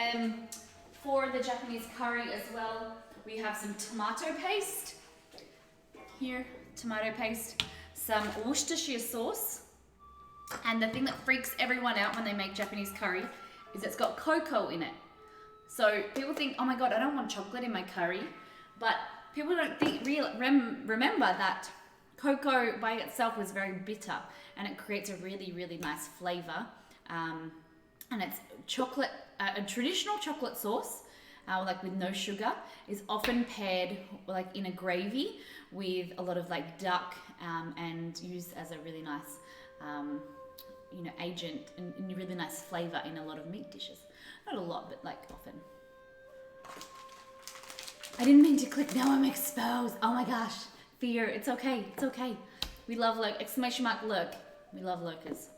for the Japanese curry as well, we have some tomato paste. Here, tomato paste. Some Worcestershire sauce. And the thing that freaks everyone out when they make Japanese curry is it's got cocoa in it. So people think, oh my god, I don't want chocolate in my curry. But people don't remember that cocoa by itself is very bitter, and it creates a really, really nice flavor. And it's chocolate, a traditional chocolate sauce, like with no sugar, is often paired like in a gravy with a lot of like duck, and used as a really nice, agent and really nice flavor in a lot of meat dishes. Not a lot, but like often. I didn't mean to click, now I'm exposed. Oh my gosh, fear, it's okay, it's okay. We love exclamation mark lurk. We love lurkers.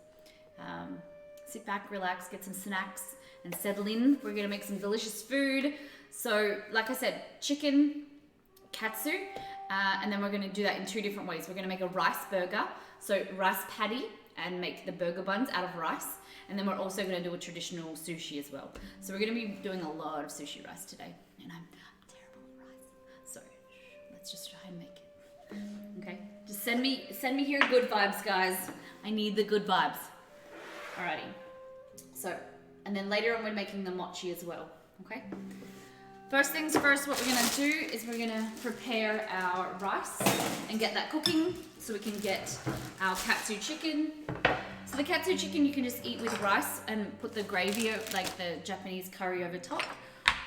Sit back, relax, get some snacks, and settle in. We're gonna make some delicious food. So, like I said, chicken, katsu, and then we're gonna do that in 2 different ways. We're gonna make a rice burger, so rice patty, and make the burger buns out of rice. And then we're also gonna do a traditional sushi as well. So we're gonna be doing a lot of sushi rice today. And I'm terrible at rice. So let's just try and make it. Okay, just send me your good vibes, guys. I need the good vibes. Alrighty. So, and then later on we're making the mochi as well. Okay. First things first, what we're gonna do is we're gonna prepare our rice and get that cooking so we can get our katsu chicken. So the katsu chicken you can just eat with rice and put the gravy, like the Japanese curry over top,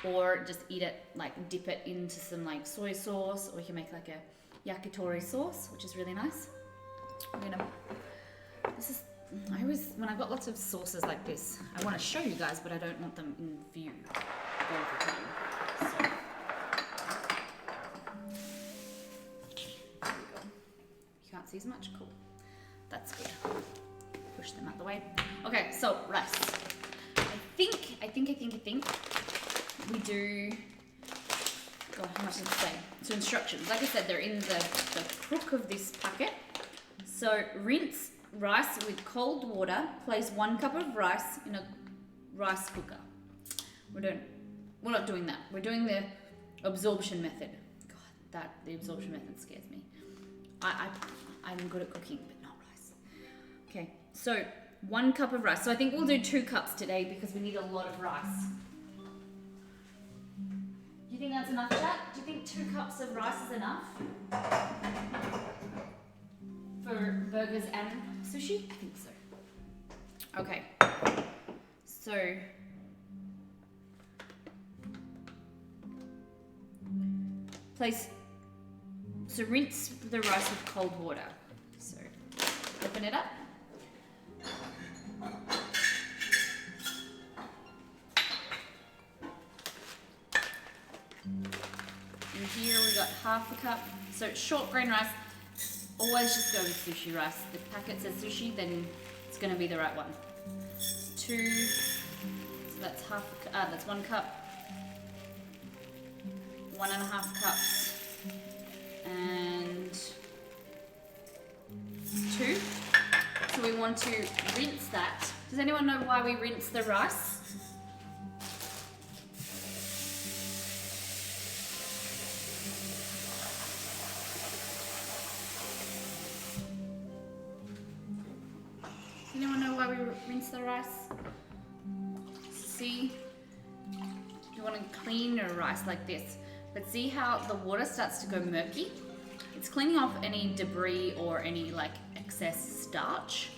or just eat it, like dip it into some like soy sauce, or you can make like a yakitori sauce, which is really nice. When I've got lots of sauces like this, I want to show you guys, but I don't want them in view all the time. So, there we go. You can't see as much, cool. That's good. Push them out the way. Okay, so rice. I think we do, God, how much does it say? So instructions, like I said, they're in the crook of this packet. So rinse rice with cold water. Place 1 cup of rice in a rice cooker. We're not doing that. We're doing the absorption method. God, the absorption method scares me. I'm good at cooking, but not rice. Okay, so 1 cup of rice. So I think we'll do 2 cups today because we need a lot of rice. Do you think that's enough, Jack? Do you think 2 cups of rice is enough for burgers and sushi? I think so. Okay, so rinse the rice with cold water. So open it up. And here we got 1/2 cup. So short grain rice, always just go with sushi rice. The packet says sushi, then it's going to be the right one. 2, so that's that's 1 cup. 1.5 cups. And 2. So we want to rinse that. Does anyone know why we rinse the rice? Anyone know why we rinse the rice? See, you want to clean your rice like this, but see how the water starts to go murky? It's cleaning off any debris or any like excess starch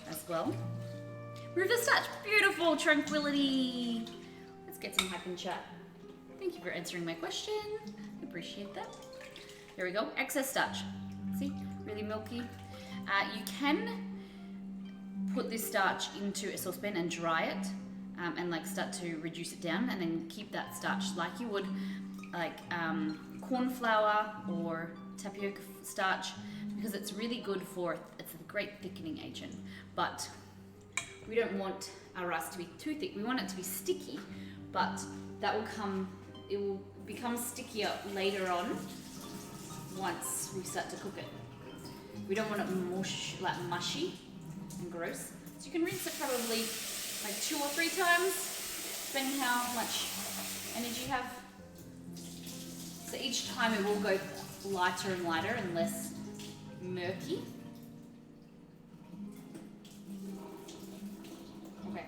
as well. Remove the starch. Beautiful, tranquility. Let's get some hype in chat. Thank you for answering my question. I appreciate that. There we go. Excess starch. See, really milky. You can put this starch into a saucepan and dry it, and like start to reduce it down, and then keep that starch like you would like corn flour or tapioca starch, because it's really good for, it's a great thickening agent, but we don't want our rice to be too thick. We want it to be sticky, but it will become stickier later on once we start to cook it. We don't want it mushy and gross. So you can rinse it probably like 2 or 3 times, depending how much energy you have. So each time it will go lighter and lighter and less murky. Okay,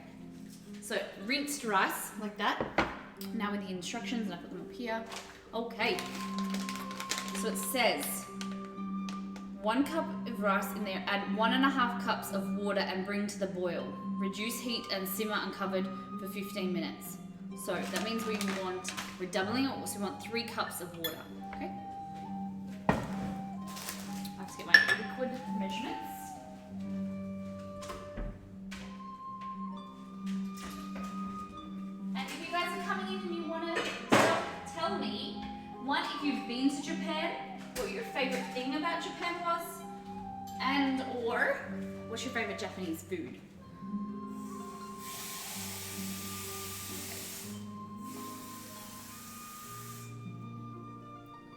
so rinsed rice like that. Now with the instructions, and I put them up here. Okay, so it says 1 cup of rice in there, add 1.5 cups of water and bring to the boil. Reduce heat and simmer uncovered for 15 minutes. So that means we're doubling it, so we want 3 cups of water, okay? I have to get my liquid measurements. And if you guys are coming in and you want to tell me, one, if you've been to Japan, what your favorite thing about Japan was, and or what's your favorite Japanese food?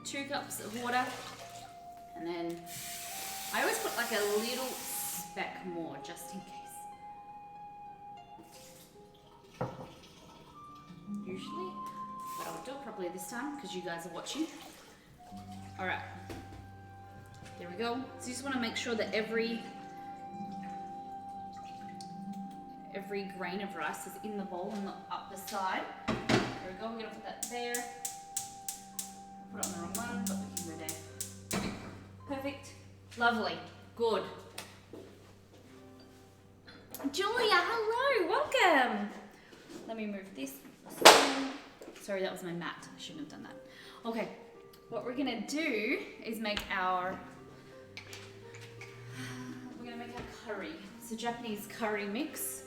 Okay. 2 cups of water, and then I always put like a little speck more just in case. Usually, but I'll do it properly this time because you guys are watching. All right, there we go. So you just want to make sure that every grain of rice is in the bowl and not up the side. There we go. We're gonna put that there. Put it on the wrong one, but we can go there. Perfect. Lovely. Good. Julia, hello. Welcome. Let me move this. Sorry, that was my mat. I shouldn't have done that. Okay. What we're gonna do is make our curry. It's a Japanese curry mix.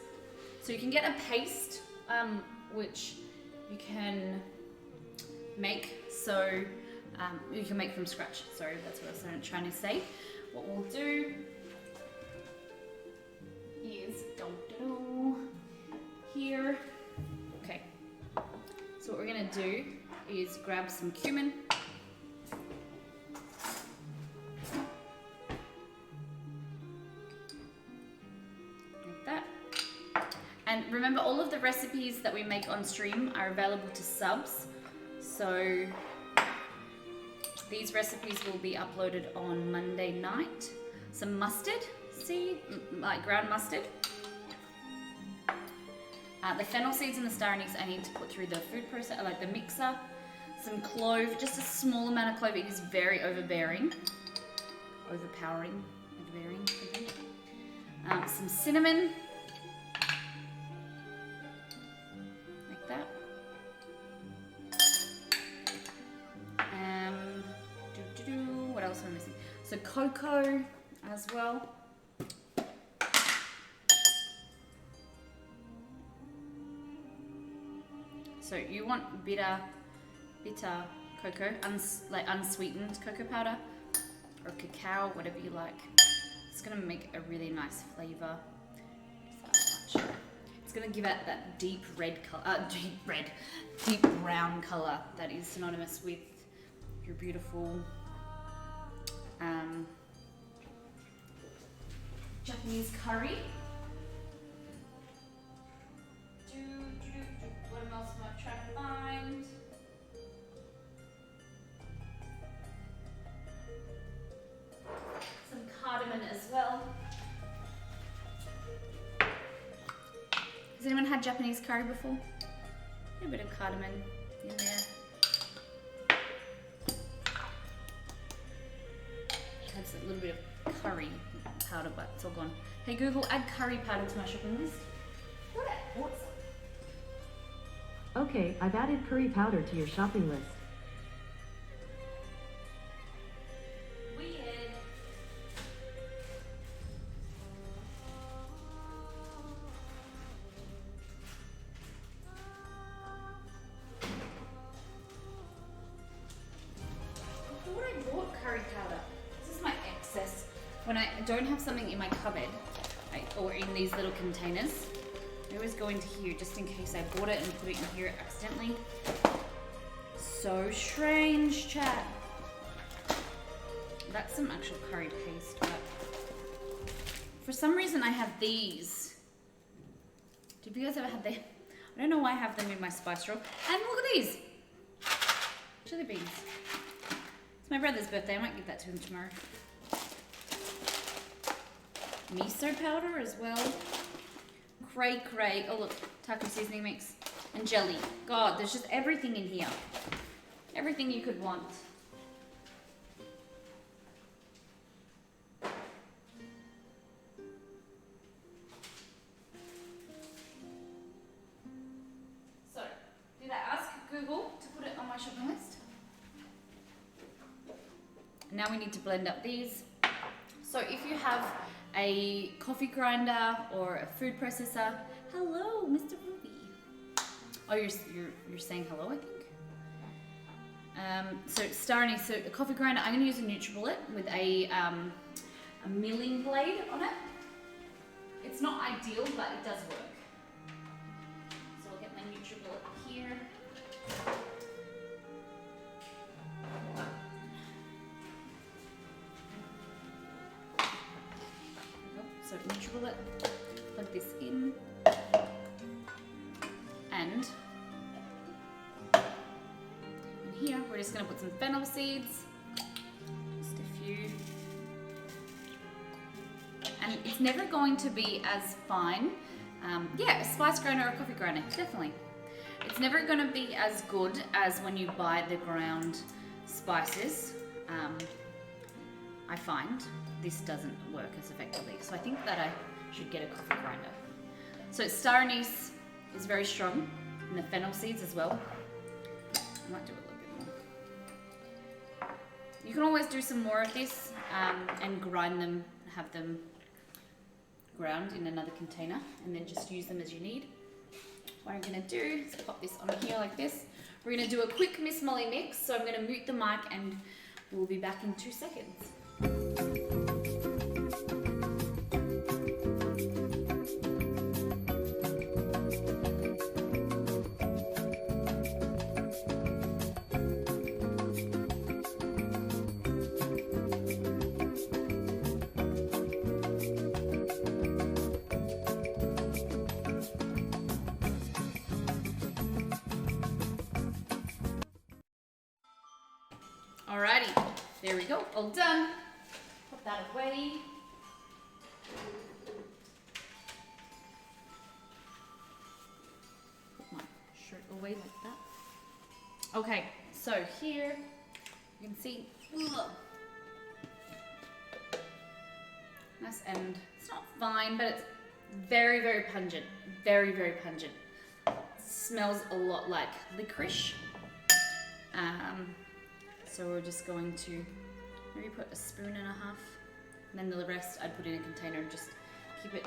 So you can get a paste, which you can make. So you can make from scratch. Sorry, that's what I was trying to say. What we'll do is here. Okay. So what we're gonna do is grab some cumin. Remember, all of the recipes that we make on stream are available to subs. So these recipes will be uploaded on Monday night. Some mustard seed, like ground mustard. The fennel seeds and the star anise I need to put through the food processor, like the mixer. Some clove, just a small amount of clove. It is very overbearing. Overpowering. Overbearing, I think. Some cinnamon. Like that. What else am I missing? So cocoa as well. So you want bitter cocoa, like unsweetened cocoa powder or cacao, whatever you like. It's gonna make a really nice flavor. It's gonna give it that deep red color, deep brown color that is synonymous with your beautiful Japanese curry. What else am I trying to find? Some cardamom as well. Has anyone had Japanese curry before? A bit of cardamom in there. Adds a little bit of curry powder, but it's all gone. Hey Google, add curry powder to my shopping list. What's Okay, I've added curry powder to your shopping list. weird? I thought I bought curry powder. This is my excess. When I don't have something in my cupboard, or in these little containers, I always go into here just in case I bought it and put it in here accidentally. So strange, chat. That's some actual curry paste, but for some reason I have these. Did you guys ever have them? I don't know why I have them in my spice drawer. And look at these. Chili beans. It's my brother's birthday. I might give that to him tomorrow. Miso powder as well. Cray. Oh look, taco seasoning mix and jelly. God, there's just everything in here. Everything you could want. So, did I ask Google to put it on my shopping list? Now we need to blend up these. So if you have a coffee grinder or a food processor, hello, Mr. Ruby. Oh, you're saying hello, I think. So star anise, so a coffee grinder. I'm going to use a NutriBullet with a milling blade on it. It's not ideal, but it does work. So I'll get my NutriBullet here. So NutriBullet, plug this in, and in here we're just going to put some fennel seeds, just a few, and it's never going to be as fine, yeah, a spice grinder or a coffee grinder, definitely. It's never going to be as good as when you buy the ground spices, I find. This doesn't work as effectively. So I think that I should get a coffee grinder. So star anise is very strong, and the fennel seeds as well. I might do a little bit more. You can always do some more of this and grind them, have them ground in another container, and then just use them as you need. What I'm gonna do is pop this on here like this. We're gonna do a quick Miss Molly mix, so I'm gonna mute the mic and we'll be back in 2 seconds. Alrighty, there we go, all done. Put that away. Put my shirt away like that. Okay, so here you can see, ugh. Nice, and it's not fine, but it's very, very pungent. Very, very pungent. Smells a lot like licorice. So we're just going to maybe put a spoon and a half, and then the rest I'd put in a container and just keep it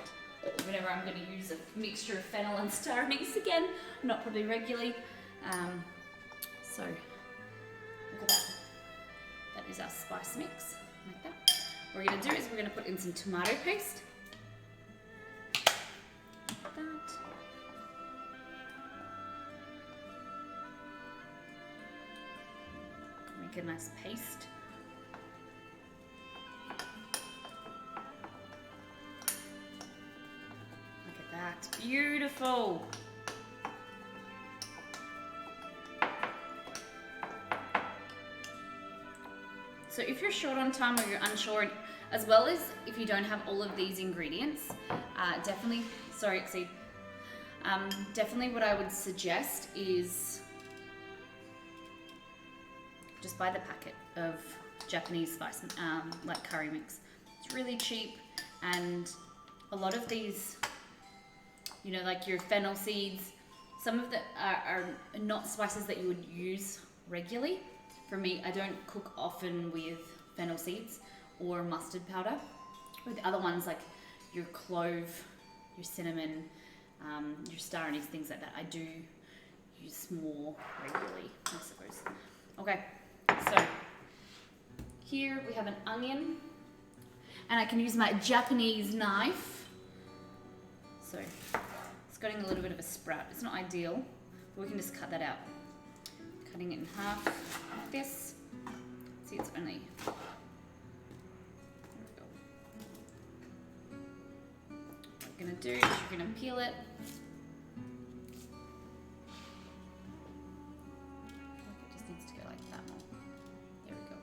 whenever I'm going to use a mixture of fennel and star anise again, not probably regularly. So look at that. That is our spice mix, like that. What we're going to do is we're going to put in some tomato paste. Like that. Make a nice paste. Look at that. Beautiful. So if you're short on time or you're unsure, as well as if you don't have all of these ingredients, definitely what I would suggest is just buy the packet of Japanese spice, like curry mix. It's really cheap, and a lot of these, you know, like your fennel seeds, some of them are not spices that you would use regularly. For me, I don't cook often with fennel seeds or mustard powder. With other ones like your clove, your cinnamon, your star anise, things like that, I do use more regularly, I suppose. Okay, so here we have an onion, and I can use my Japanese knife. So it's getting a little bit of a sprout. It's not ideal, but we can just cut that out. Cutting it in half like this. See, it's only, there we go. What we're gonna do is you're gonna peel it. It just needs to go like that. There we go.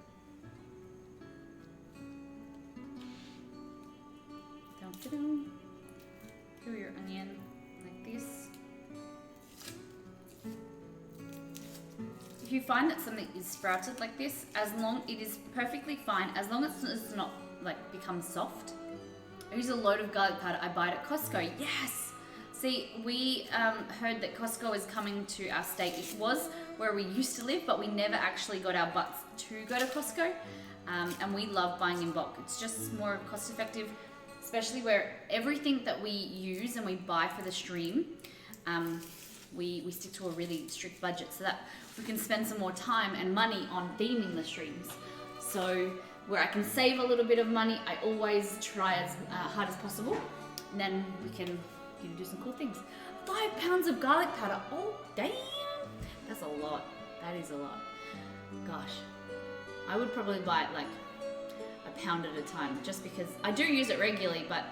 Dum-da-dum. Peel your onion like this. If you find that something is sprouted like this, it is perfectly fine as long as it's not like become soft. I use a load of garlic powder. I buy it at Costco. Yes. See, we heard that Costco is coming to our state. It was where we used to live, but we never actually got our butts to go to Costco. And we love buying in bulk. It's just more cost effective, especially where everything that we use and we buy for the stream, we stick to a really strict budget so that we can spend some more time and money on theming the streams. So where I can save a little bit of money, I always try as hard as possible, and then we can do some cool things. 5 pounds of garlic powder. Oh damn, that's a lot. That is a lot. Gosh, I would probably buy it like a pound at a time, just because I do use it regularly. But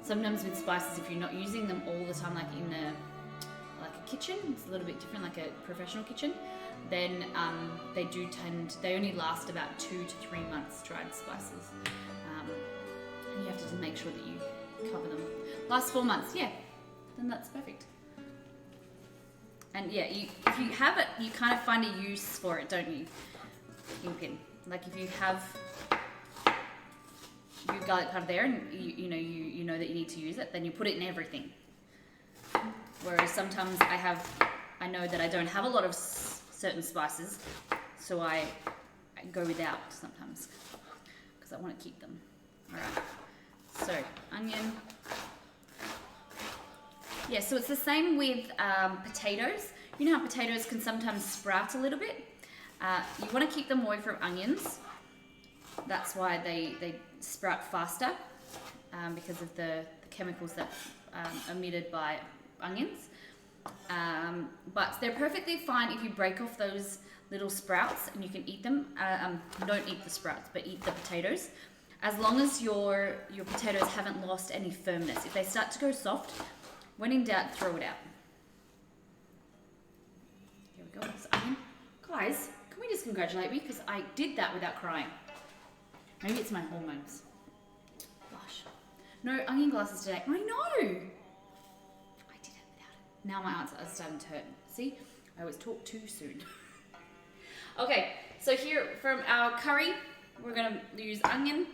sometimes with spices, if you're not using them all the time, like in a kitchen, it's a little bit different, like a professional kitchen, then they only last about 2 to 3 months, dried spices. And you have to just make sure that you cover them. Last 4 months, yeah, then that's perfect. And yeah, if you have it, you kind of find a use for it, don't you? Kingpin. Like if you have your garlic powder there and you know that you need to use it, then you put it in everything. Whereas sometimes I know that I don't have a lot of certain spices, so I go without sometimes because I want to keep them. All right, so onion. Yeah, so it's the same with potatoes. You know how potatoes can sometimes sprout a little bit? You want to keep them away from onions. That's why they sprout faster because of the chemicals that are emitted by onions. But they're perfectly fine if you break off those little sprouts and you can eat them. Don't eat the sprouts, but eat the potatoes. As long as your potatoes haven't lost any firmness. If they start to go soft, when in doubt, throw it out. Here we go, this onion. Guys, can we just congratulate me because I did that without crying. Maybe it's my hormones. Gosh. No onion glasses today. I know. I did it without it. Now my eyes are starting to hurt. See? I always talk too soon. Okay, so here from our curry, we're going to use onion.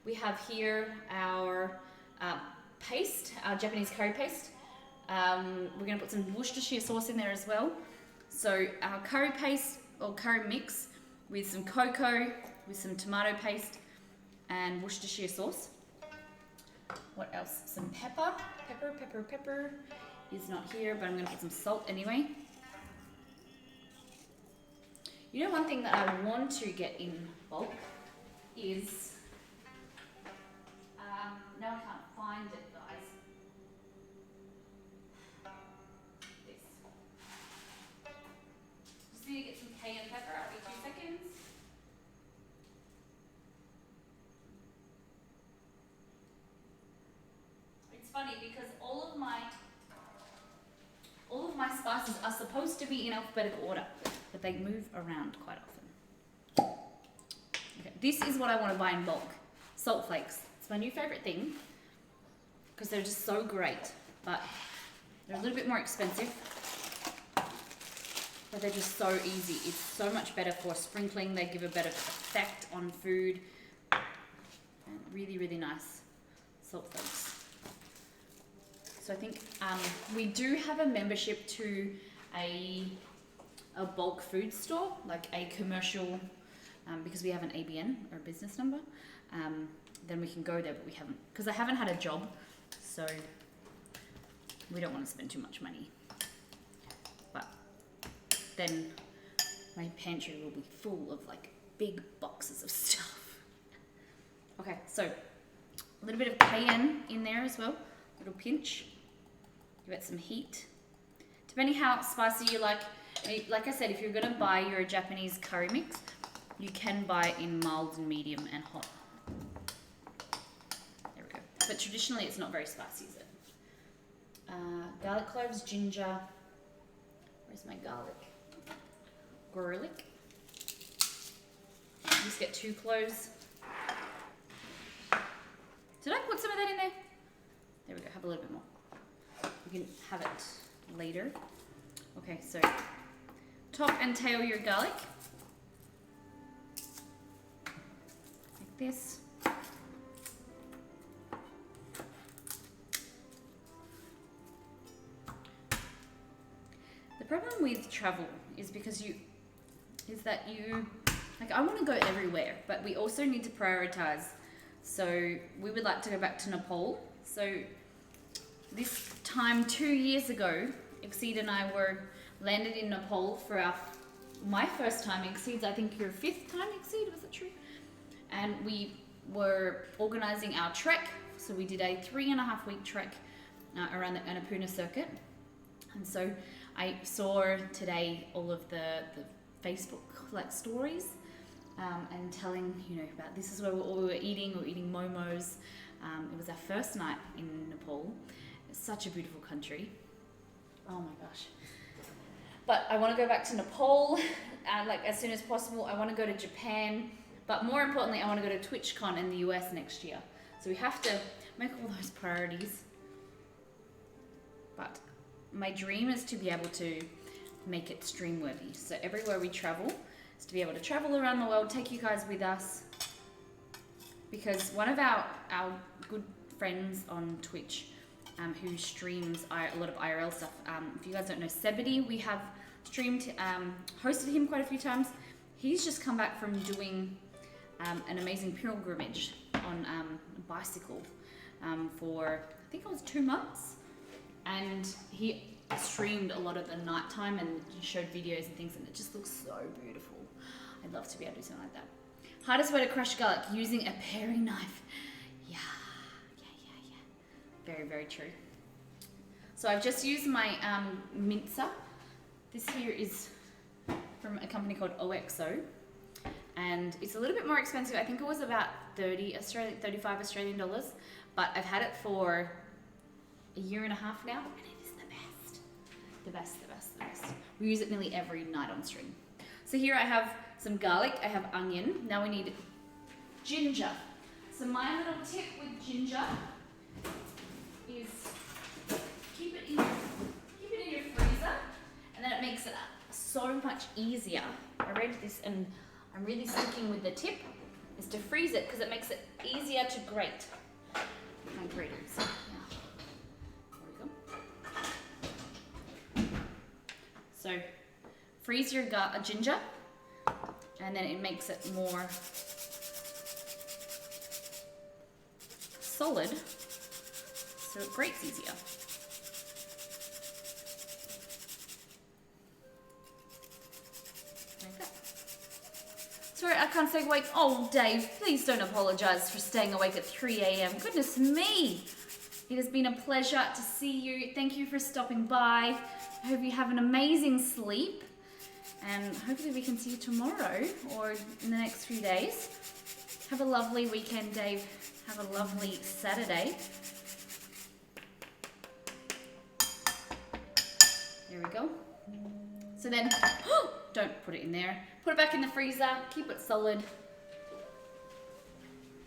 We have here our paste, our Japanese curry paste. We're going to put some Worcestershire sauce in there as well. So our curry paste or curry mix with some cocoa, with some tomato paste and Worcestershire sauce. What else? Some pepper. Pepper is not here, but I'm going to put some salt anyway. You know, one thing that I want to get in bulk is, now I can't find it, guys. This. Just need to get some cayenne pepper. I'll be 2 seconds. It's funny because all of my spices are supposed to be in alphabetical order, but they move around quite often. Okay, this is what I want to buy in bulk. Salt flakes. It's my new favorite thing because they're just so great, but they're a little bit more expensive, but they're just so easy. It's so much better for sprinkling. They give a better effect on food. And really, really nice salt flakes. So I think we do have a membership to a bulk food store, like a commercial, because we have an ABN or a business number. Then we can go there, but we haven't, because I haven't had a job, so we don't want to spend too much money. But then my pantry will be full of like big boxes of stuff. Okay, so a little bit of cayenne in there as well, a little pinch. Give it some heat. Depending how spicy you like. Like I said, if you're going to buy your Japanese curry mix, you can buy in mild and medium and hot. There we go. But traditionally it's not very spicy, is it? Garlic cloves, ginger. Where's my garlic? Garlic. Just get 2 cloves. Did I put some of that in there? There we go, have a little bit more. You can have it later. Okay, so top and tail your garlic. Like this. The problem with travel is that you, like, I want to go everywhere, but we also need to prioritize. So we would like to go back to Nepal. So this time 2 years ago, Exceed and I were landed in Nepal for my first time. Exceed's, I think, your 5th time, Exceed, was it true? And we were organizing our trek. So we did a 3.5 week trek around the Annapurna circuit. And so I saw today all of the Facebook like stories and telling, you know, about this is where we were eating. We were eating momos. It was our first night in Nepal. It's such a beautiful country. Oh my gosh. But I want to go back to Nepal like as soon as possible. I want to go to Japan. But more importantly, I want to go to TwitchCon in the US next year. So we have to make all those priorities. But my dream is to be able to make it stream worthy. So everywhere we travel is to be able to travel around the world, take you guys with us. Because one of our good friends on Twitch who streams a lot of IRL stuff, if you guys don't know Sebedy, we have streamed, hosted him quite a few times. He's just come back from doing an amazing pilgrimage on a bicycle for, I think it was 2 months. And he streamed a lot of the nighttime and showed videos and things, and it just looks so beautiful. I'd love to be able to do something like that. Hardest way to crush garlic, using a paring knife. Yeah. Very, very true. So I've just used my mincer. This here is from a company called OXO. And it's a little bit more expensive. I think it was about 35 Australian dollars. But I've had it for a 1.5 years now, and it is the best. The best. We use it nearly every night on stream. So here I have some garlic, I have onion. Now we need ginger. So my little tip with ginger is keep it in your freezer, and then it makes it so much easier. I read this and I'm really sticking with the tip, is to freeze it because it makes it easier to grate. My graters. Yeah. There we go. So freeze your ginger, and then it makes it more solid, so it grates easier. Like that. Sorry, I can't stay awake. Oh, Dave, please don't apologize for staying awake at 3 a.m. Goodness me. It has been a pleasure to see you. Thank you for stopping by. I hope you have an amazing sleep. And hopefully we can see you tomorrow or in the next few days. Have a lovely weekend, Dave. Have a lovely Saturday. There we go. So then, don't put it in there. Put it back in the freezer. Keep it solid.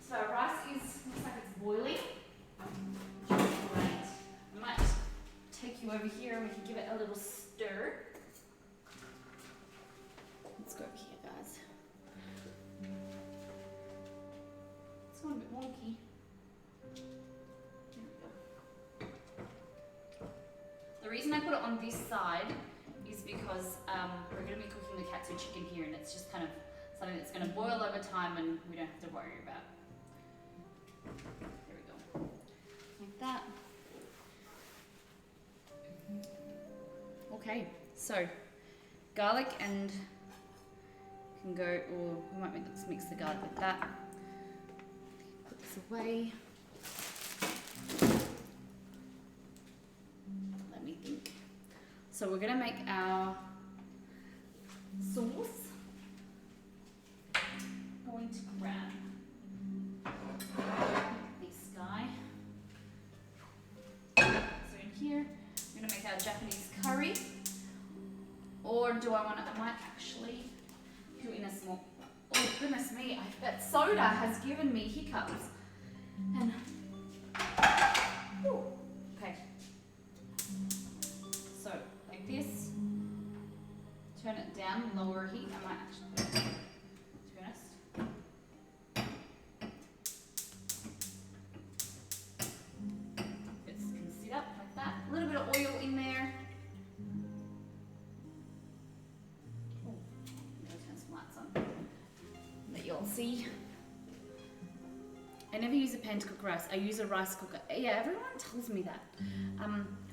So our rice looks like it's boiling. Great. I might take you over here and we can give it a little stir. Let's go over here, guys. It's going a bit wonky. There we go. The reason I put it on this side is because we're going to be cooking the katsu chicken here, and it's just kind of something that's going to boil over time and we don't have to worry about. There we go. Like that. Okay, so garlic, and can go, or we might mix the garlic with that. Put this away. Let me think. So we're gonna make our sauce. I'm going to grab this guy. So in here, we're gonna make our Japanese curry. Or do I might actually do it in a small, oh goodness me, that soda has given me hiccups. And, ooh, okay. So, like this, turn it down, lower heat. I might actually, to be honest. It can sit up like that. A little bit of oil in there. You'll see. I never use a pan to cook rice. I use a rice cooker. Yeah, everyone tells me that.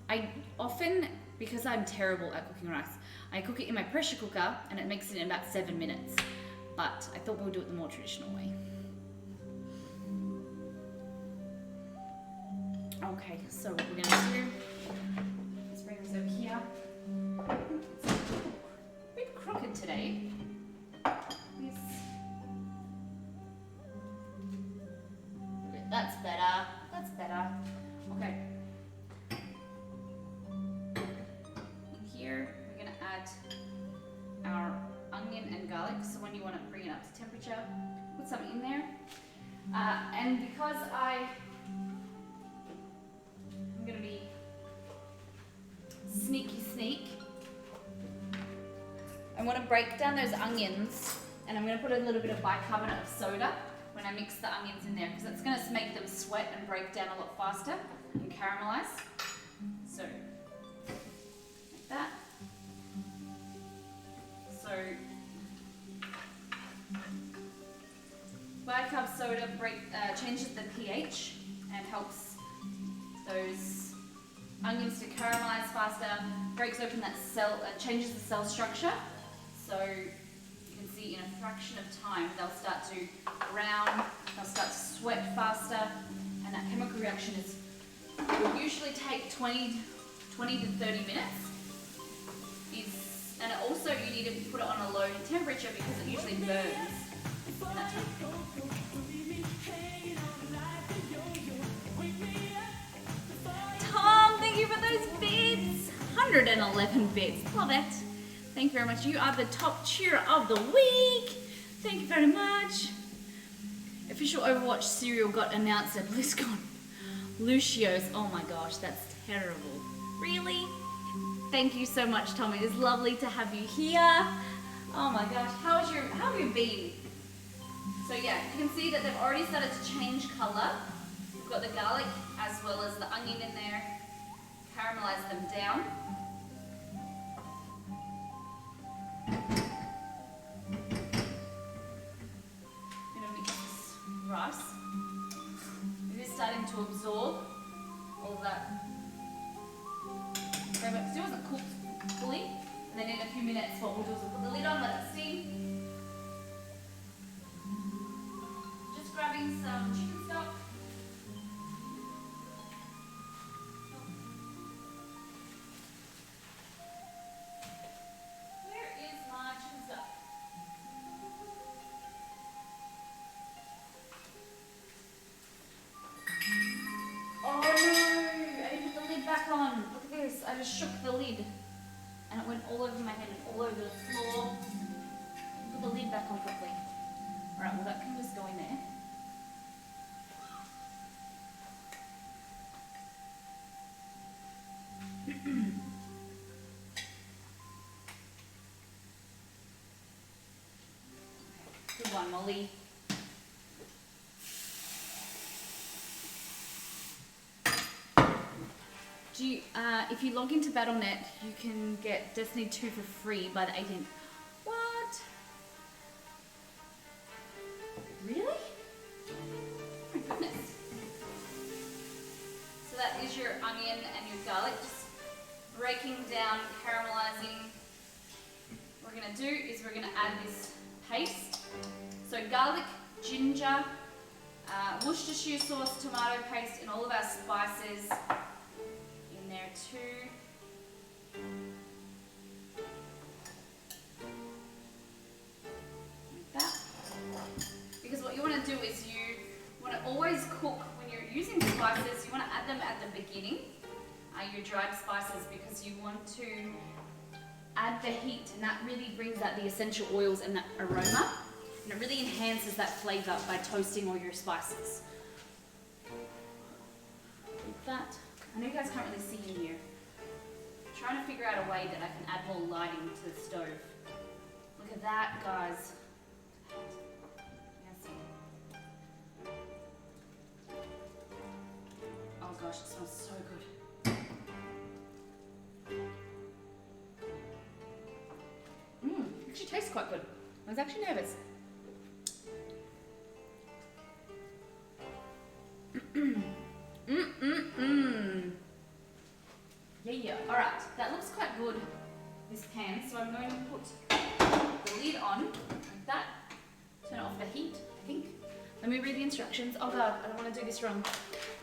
I often, because I'm terrible at cooking rice, I cook it in my pressure cooker and it makes it in about 7 minutes. But I thought we'll do it the more traditional way. Okay, so what we're gonna do, let's bring this over here. It's a bit crooked today. That's better. That's better. Okay. In here, we're going to add our onion and garlic. So when you want to bring it up to temperature, put some in there. And because I'm going to be sneak, I want to break down those onions, and I'm going to put a little bit of bicarbonate of soda when I mix the onions in there, because it's going to make them sweat and break down a lot faster and caramelize. So, like that. So, bicarb soda changes the pH and helps those onions to caramelize faster, breaks open that cell, changes the cell structure. So, in a fraction of time, they'll start to brown, they'll start to sweat faster, and that chemical reaction will usually take 20 to 30 minutes. And also you need to put it on a low temperature because it usually burns in that time. Tom, thank you for those bits. 111 bits, love it. Thank you very much. You are the top cheerer of the week. Thank you very much. Official Overwatch cereal got announced at BlizzCon. Lucio's. Oh my gosh, that's terrible. Really? Thank you so much, Tommy. It's lovely to have you here. Oh my gosh, how have you been? So yeah, you can see that they've already started to change colour. We've got the garlic as well as the onion in there. Caramelize them down. I'm gonna mix this rice. It is starting to absorb all that. It still wasn't cooked fully. And then in a few minutes, what we'll do is we'll put the lid on, let it steam. Just grabbing some chicken stock. Where is my chicken stock? Oh no! I didn't put the lid back on. Look at this. I just shook the lid. And it went all over my hand and all over the floor. Put the lid back on quickly. Alright, well that can just go in there. Good one, Molly. Do you, if you log into Battle.net, you can get Destiny 2 for free by the 18th. What? Really? Oh my goodness. So that is your onion and your garlic, just breaking down, caramelizing. What we're gonna do is we're gonna add this paste. So garlic, ginger, Worcestershire sauce, tomato paste, and all of our spices there too. Like that. Because what you want to do is you want to always cook when you're using spices, you want to add them at the beginning, your dried spices, because you want to add the heat, and that really brings out the essential oils and that aroma, and it really enhances that flavour by toasting all your spices. Like that. I know you guys can't really see in here. I'm trying to figure out a way that I can add more lighting to the stove. Look at that, guys. Yes. Oh gosh, it smells so good. Actually tastes quite good. I was actually nervous. Yeah. Alright, that looks quite good, this pan. So I'm going to put the lid on, like that. Turn off the heat, I think. Let me read the instructions. Oh god, I don't want to do this wrong.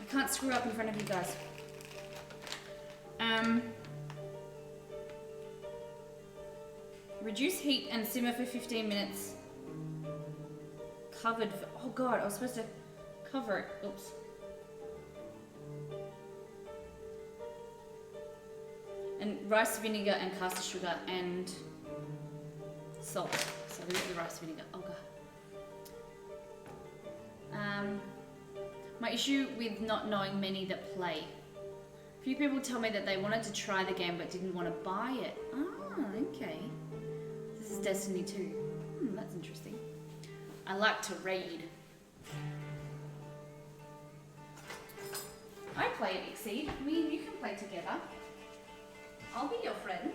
I can't screw up in front of you guys. Reduce heat and simmer for 15 minutes. Covered for, oh god, I was supposed to cover it. Oops. And rice vinegar and caster sugar and salt. So we got the rice vinegar. Oh god. My issue with not knowing many that play. A few people tell me that they wanted to try the game but didn't want to buy it. Ah, okay. This is Destiny 2. That's interesting. I like to raid. I play at Exceed. Me and you can play together. I'll be your friend.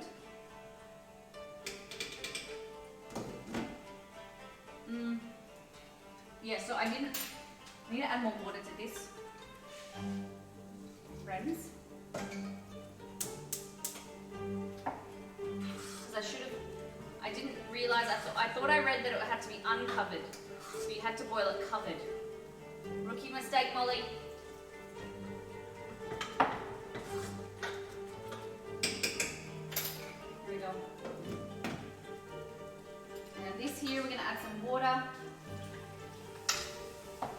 Yeah, so I need to add more water to this. Friends. Because I didn't realise, I thought I read that it had to be uncovered. So you had to boil it covered. Rookie mistake, Molly. Here we go. And then this here, we're going to add some water. Like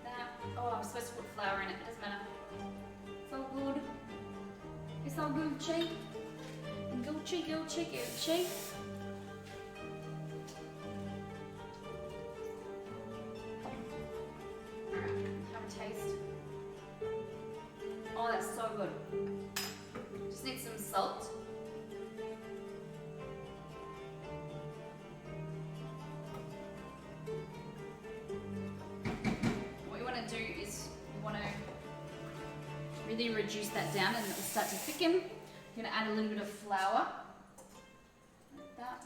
that. Oh, I'm supposed to put flour in it. It doesn't matter. It's all good. It's all so Gucci. Gucci, Gucci, Gucci. Have a taste. Oh, that's so good. Just need some salt. What you want to do is you want to really reduce that down and it will start to thicken. You're going to add a little bit of flour. Like that.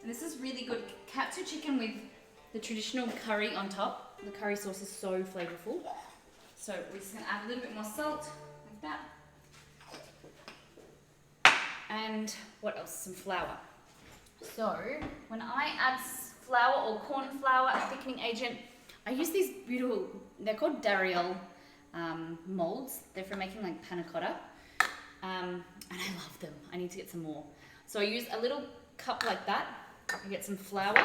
And this is really good. Katsu chicken with the traditional curry on top. The curry sauce is so flavorful. So we're just going to add a little bit more salt, like that. And what else? Some flour. So when I add flour or corn flour, a thickening agent, I use these beautiful, they're called Dariel molds. They're for making like panna cotta. And I love them. I need to get some more. So I use a little cup like that. I get some flour.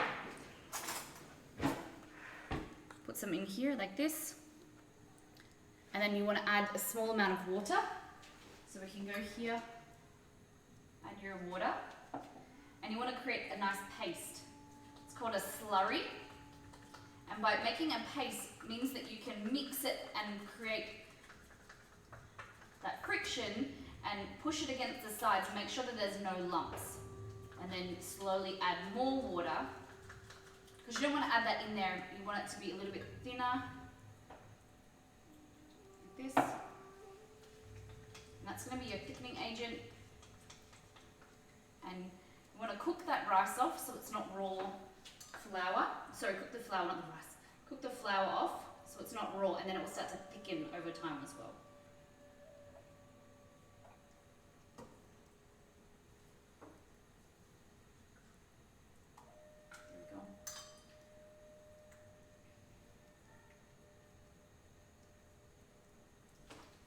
Put some in here like this. And then you want to add a small amount of water. So we can go here, add your water. And you want to create a nice paste. It's called a slurry. And by making a paste means that you can mix it and create that friction and push it against the sides and make sure that there's no lumps. And then slowly add more water. Because you don't want to add that in there, you want it to be a little bit thinner. Like this. And that's going to be your thickening agent. And you want to cook that rice off so it's not raw flour. Sorry, cook the flour, not the rice. Cook the flour off so it's not raw, and then it will start to thicken over time as well.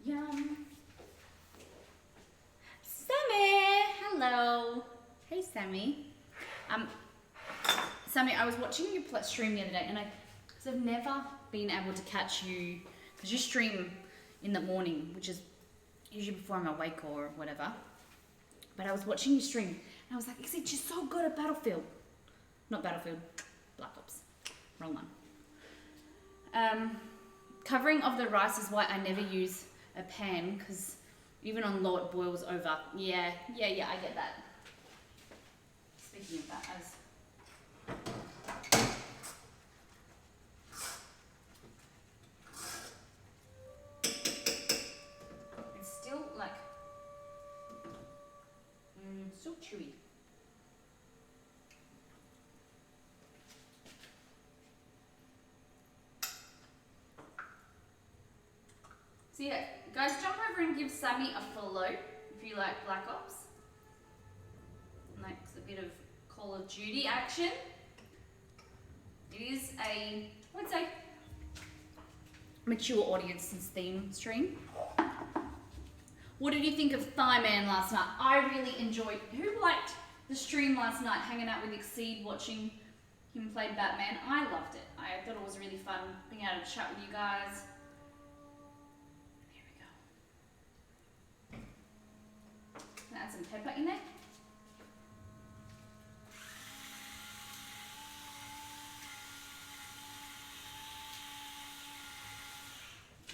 Yum. Sammy, hello. Hey, Sammy. Sammy, I was watching you stream the other day, and because I've never been able to catch you, because you stream in the morning, which is usually before I'm awake or whatever. But I was watching you stream, and I was like, Exceed, she's so good at Battlefield. Not Battlefield, Black Ops. Wrong one. Covering of the rice is why I never use a pan, because even on low it boils over. Yeah, I get that. Speaking of that, it's still like so chewy. So yeah, guys, jump over and give Sammy a follow if you like Black Ops. Like a bit of Call of Duty action. It is a, I would say, mature audience's theme stream. What did you think of Thigh Man last night? I really enjoyed. Who liked the stream last night, hanging out with Exceed, watching him play Batman? I loved it. I thought it was really fun being able to chat with you guys. There we go. Add some pepper in there.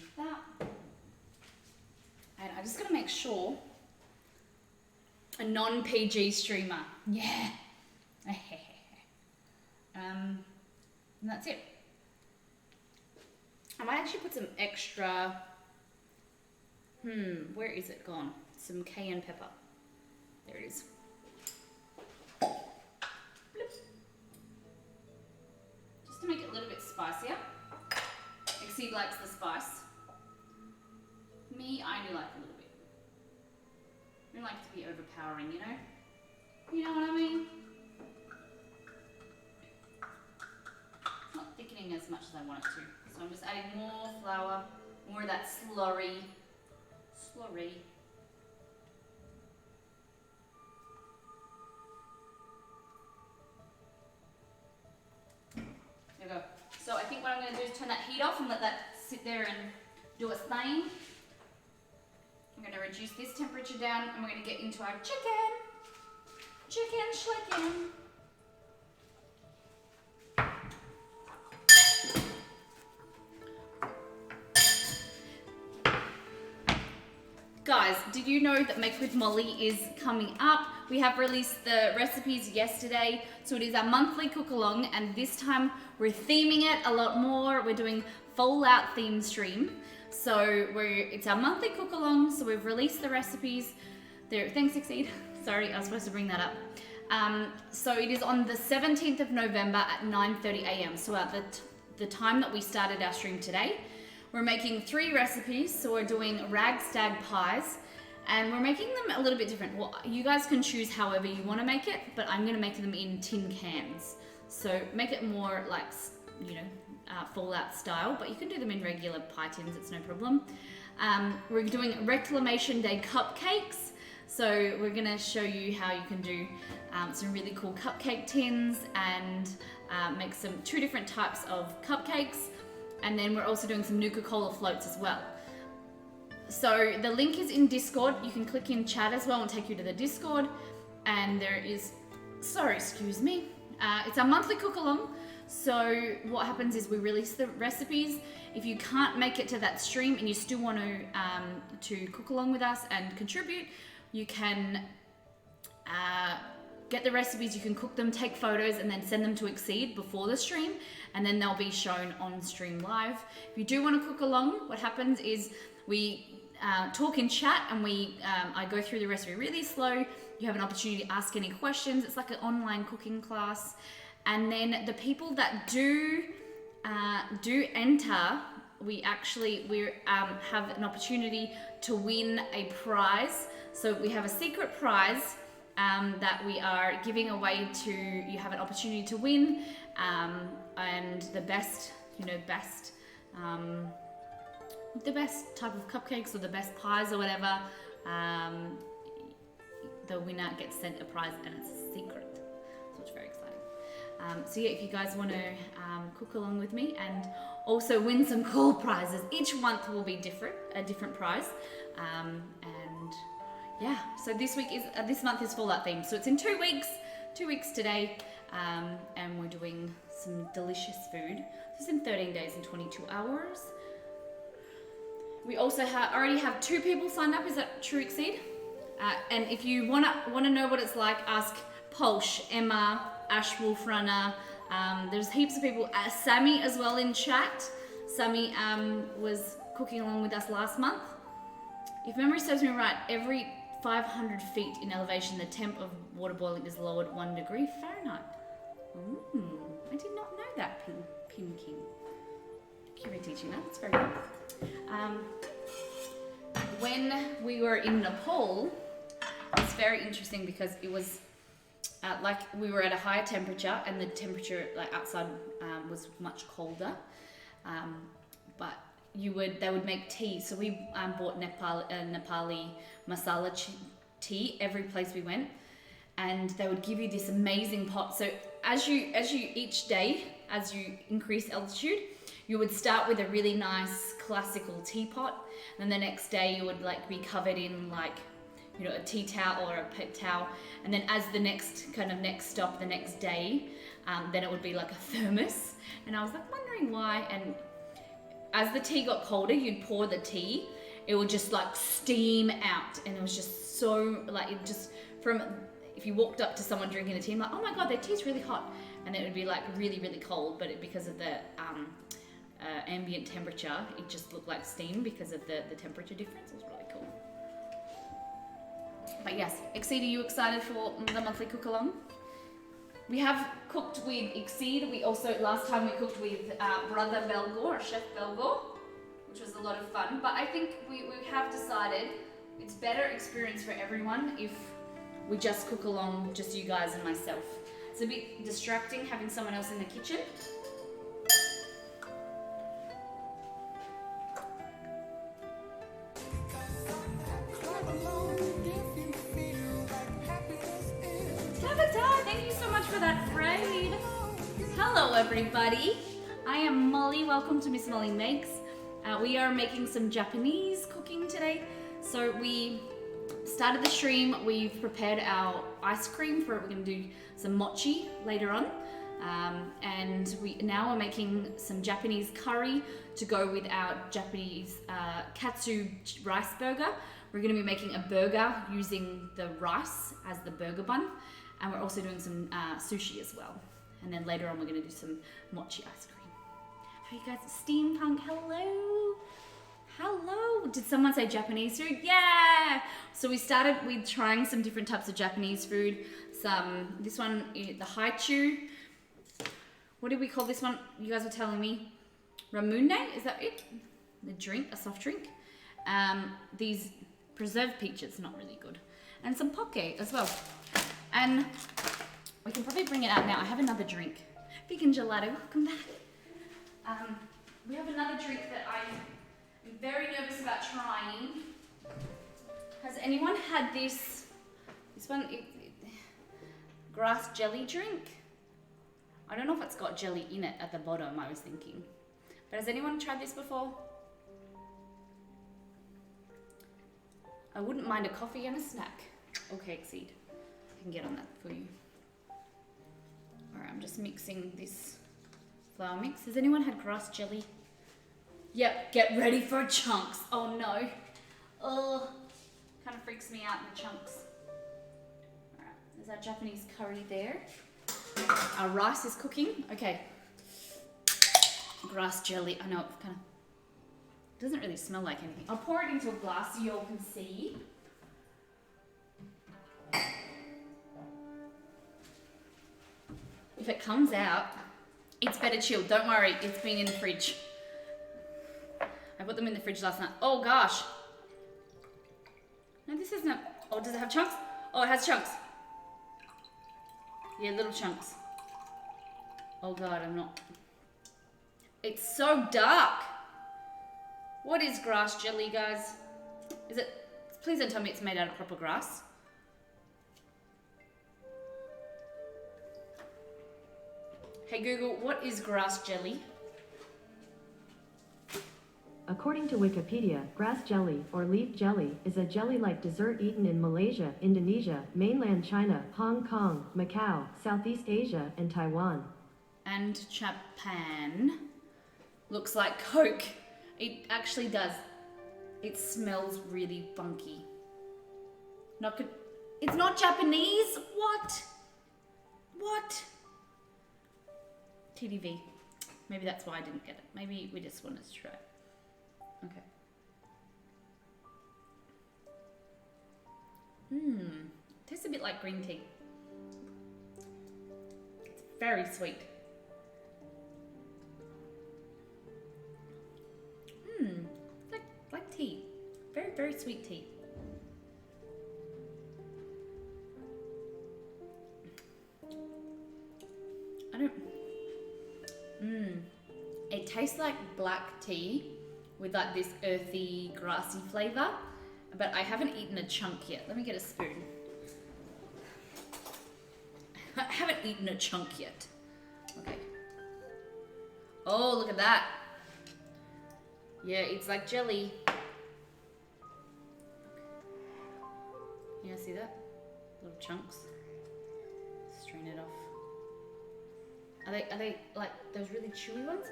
Like that. And I just gotta make sure a non-PG streamer. Yeah. And that's it. I might actually put some extra, where is it gone? Some cayenne pepper. There it is. Bloop. Just to make it a little bit spicier. Exceed likes the spice. Me, I do like a little bit. I don't like it to be overpowering, you know? You know what I mean? It's not thickening as much as I want it to. So I'm just adding more flour, more of that slurry. Slurry. There we go. So I think what I'm going to do is turn that heat off and let that sit there and do its thing. I'm We're gonna reduce this temperature down and we're gonna get into our chicken schlicken. Guys, did you know that Make with Molly is coming up? We have released the recipes yesterday, so it is our monthly cook along, and this time we're theming it a lot more. We're doing Fallout theme stream. So it's our monthly cook along, so we've released the recipes. There, thanks Exceed. Sorry, I was supposed to bring that up. So it is on the 17th of November at 9:30 a.m. So at the time that we started our stream today, we're making 3 recipes. So we're doing rag stag pies, and we're making them a little bit different. Well, you guys can choose however you want to make it, but I'm going to make them in tin cans. So make it more like, you know, Fallout style, but you can do them in regular pie tins, it's no problem. We're doing Reclamation Day cupcakes. So we're gonna show you how you can do some really cool cupcake tins and make 2 different types of cupcakes. And then we're also doing some Nuka-Cola floats as well. So the link is in Discord. You can click in chat as well and take you to the Discord. And there is, sorry, excuse me. It's our monthly cook along. So what happens is we release the recipes. If you can't make it to that stream and you still want to cook along with us and contribute, you can get the recipes, you can cook them, take photos, and then send them to Exceed before the stream, and then they'll be shown on stream live. If you do want to cook along, what happens is we talk in chat, and I go through the recipe really slow. You have an opportunity to ask any questions. It's like an online cooking class. And then the people that do enter, we have an opportunity to win a prize. So we have a secret prize that we are giving away to, you have an opportunity to win, and the best type of cupcakes or the best pies or whatever, the winner gets sent a prize, and it's a secret. So it's very exciting. So yeah, if you guys want to cook along with me and also win some cool prizes, each month will be a different prize. And yeah, so this month is Fallout themed. So it's in 2 weeks today, and we're doing some delicious food. This is in 13 days and 22 hours. We also already have 2 people signed up. Is that true, Exceed? And if you wanna know what it's like, ask Polsh, Emma, Ash Wolfrunner. There's heaps of people. Sammy as well in chat. Sammy was cooking along with us last month. If memory serves me right, every 500 feet in elevation, the temp of water boiling is lowered 1 degree Fahrenheit. I did not know that, Pin King. You're teaching that, that's very good. When we were in Nepal, it's very interesting because it was like we were at a higher temperature, and the temperature like outside was much colder. But they would make tea. So we bought Nepali masala tea every place we went, and they would give you this amazing pot. So as you each day, as you increase altitude, you would start with a really nice classical teapot, and then the next day you would like be covered in like, you know, a tea towel or a pet towel, and then as the next stop, the next day, then it would be like a thermos. And I was like wondering why. And as the tea got colder, you'd pour the tea, it would just like steam out, and it was just so like, it just, from, if you walked up to someone drinking a tea, I'm like, oh my god, their tea's really hot, and then it would be like really, really cold, but because of the ambient temperature, it just looked like steam because of the temperature difference. It was really cool. But yes, Exceed, are you excited for the monthly cook along? We have cooked with Exceed. We also, last time we cooked with Brother Belgor, Chef Belgor, which was a lot of fun. But I think we have decided it's better experience for everyone if we just cook along, just you guys and myself. It's a bit distracting having someone else in the kitchen. Thank you so much for that raid. Hello everybody, I am Molly. Welcome to Miss Molly Makes. We are making some Japanese cooking today. So we started the stream. We've prepared our ice cream for it. We're going to do some mochi later on. And we now are making some Japanese curry to go with our Japanese katsu rice burger. We're going to be making a burger using the rice as the burger bun. And we're also doing some sushi as well. And then later on we're going to do some mochi ice cream. How are you guys? Steampunk, hello. Hello. Did someone say Japanese food? Yeah. So we started with trying some different types of Japanese food. This one, the haichu. What did we call this one? You guys were telling me. Ramune, is that it? The drink, a soft drink. These preserved peaches, not really good. And some poke as well. And we can probably bring it out now. I have another drink. Vegan Gelato, welcome back. We have another drink that I'm very nervous about trying. Has anyone had this one, grass jelly drink? I don't know if it's got jelly in it at the bottom, I was thinking. But has anyone tried this before? I wouldn't mind a coffee and a snack. Okay, Exceed. I can get on that for you. Alright, I'm just mixing this flour mix. Has anyone had grass jelly? Yep, get ready for chunks. Oh no. Oh, kind of freaks me out, the chunks. Alright, there's our Japanese curry there. Our rice is cooking. Okay. Grass jelly. I know it kind of doesn't really smell like anything. I'll pour it into a glass so you all can see. If it comes out, it's better chilled. Don't worry, it's been in the fridge. I put them in the fridge last night. Oh gosh. No, this isn't. Oh, does it have chunks? Oh, it has chunks. Yeah, little chunks. Oh god, I'm not. It's so dark. What is grass jelly, guys? Is it? Please don't tell me it's made out of proper grass. Hey Google, what is grass jelly? According to Wikipedia, grass jelly, or leaf jelly, is a jelly-like dessert eaten in Malaysia, Indonesia, mainland China, Hong Kong, Macau, Southeast Asia, and Taiwan. And Japan. Looks like Coke. It actually does. It smells really funky. Not good. It's not Japanese? What? What? TDV. Maybe that's why I didn't get it. Maybe we just wanted to try it. Okay. Tastes a bit like green tea. It's very sweet. Like tea. Very, very sweet tea. I don't... It tastes like black tea with like this earthy, grassy flavor, but I haven't eaten a chunk yet. Let me get a spoon. I haven't eaten a chunk yet. Okay. Oh, look at that. Yeah, it's like jelly. You guys see that? Little chunks. Strain it off. Are they like those really chewy ones?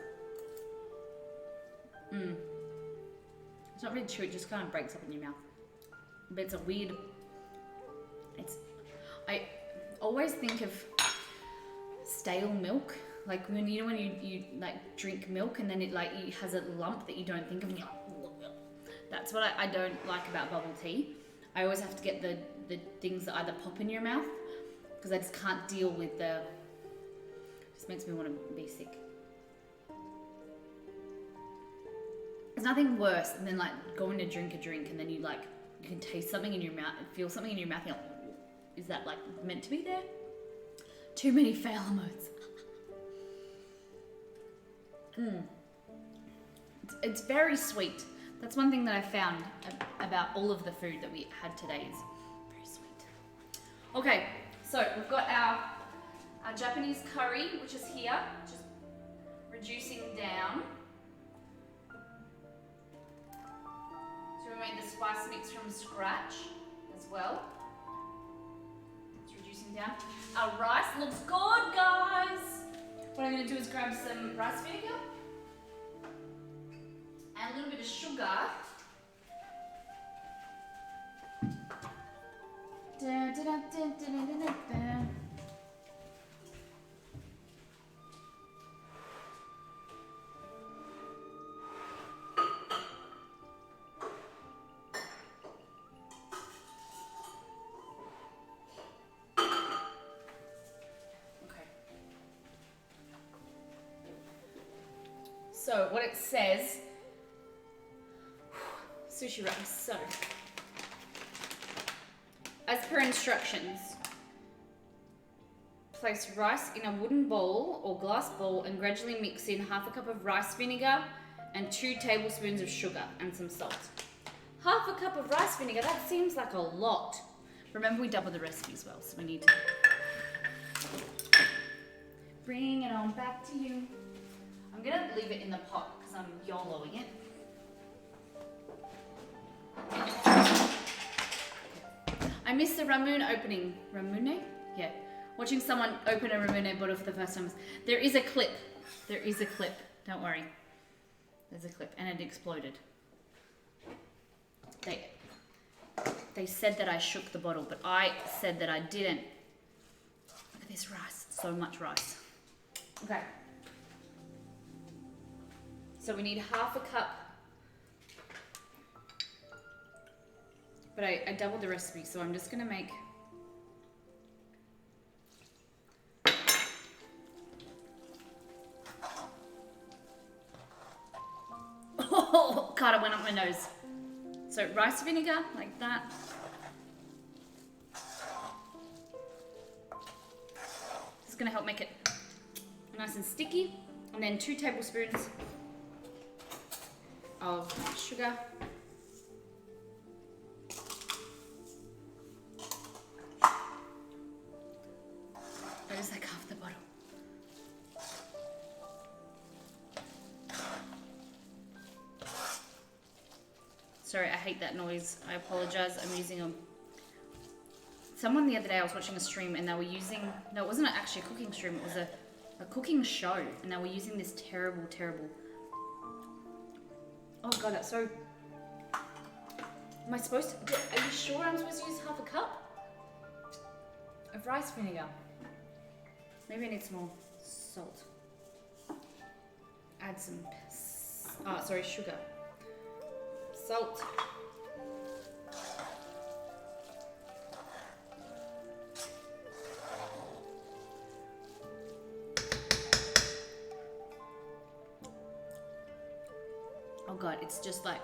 It's not really chewy, it just kind of breaks up in your mouth. But it's a weird... I always think of stale milk. Like when you like drink milk and then it has a lump that you don't think of. And you're like, that's what I don't like about bubble tea. I always have to get the things that either pop in your mouth because I just can't deal with the... It just makes me want to be sick. There's nothing worse than like going to drink a drink and then you can taste something in your mouth and feel something in your mouth and you're like, is that like meant to be there? Too many fail modes. It's very sweet. That's one thing that I found about all of the food that we had today is very sweet. Okay, so we've got our Japanese curry, which is here, just reducing down. So So we made the spice mix from scratch as well. It's reducing down. Our rice looks good, guys. What I'm going to do is grab some rice vinegar and a little bit of sugar. Da, da, da, da, da, da, da, da. So what it says, sushi rice, so, as per instructions, place rice in a wooden bowl or glass bowl and gradually mix in half a cup of rice vinegar and 2 tablespoons of sugar and some salt. Half a cup of rice vinegar, that seems like a lot. Remember, we doubled the recipe as well, so we need to bring it on back to you. I'm gonna leave it in the pot because I'm YOLOing it. I missed the Ramune opening. Ramune? Yeah. Watching someone open a Ramune bottle for the first time. There is a clip. There is a clip. Don't worry. There's a clip. And it exploded. They said that I shook the bottle, but I said that I didn't. Look at this rice. So much rice. Okay. So we need half a cup, but I doubled the recipe, so I'm just gonna make oh God, it went up my nose. So rice vinegar, like that. This is gonna help make it nice and sticky. And then 2 tablespoons of sugar. That is like half the bottle. Sorry, I hate that noise. I apologize. I'm using a... Someone the other day, I was watching a stream and they were using... No, it wasn't actually a cooking stream. It was a cooking show. And they were using this terrible... Oh God, that's so... Am I supposed to... Are you sure I'm supposed to use half a cup of rice vinegar? Maybe I need some more salt. Add some... sugar. Salt. Oh God, it's just like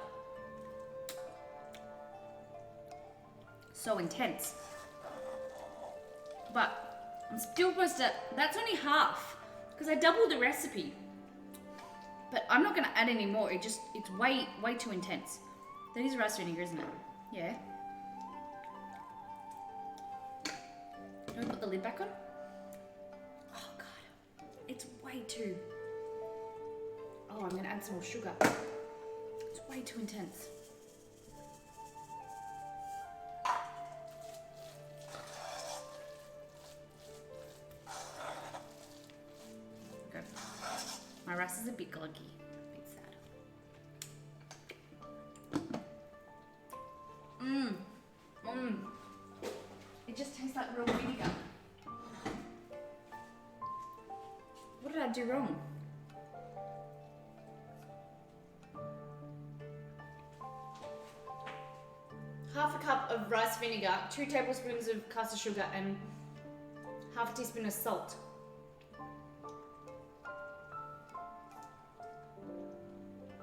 so intense. But I'm still supposed to, that's only half because I doubled the recipe. But I'm not gonna add any more. It's way too intense. That is rice vinegar, isn't it? Yeah. Do I put the lid back on? Oh God, it's way too. Oh, I'm gonna add some more sugar. It's way too intense. Okay. My rice is a bit gluggy. A bit sad. It just tastes like real vinegar. What did I do wrong? Half a cup of rice vinegar, 2 tablespoons of caster sugar, and half a teaspoon of salt.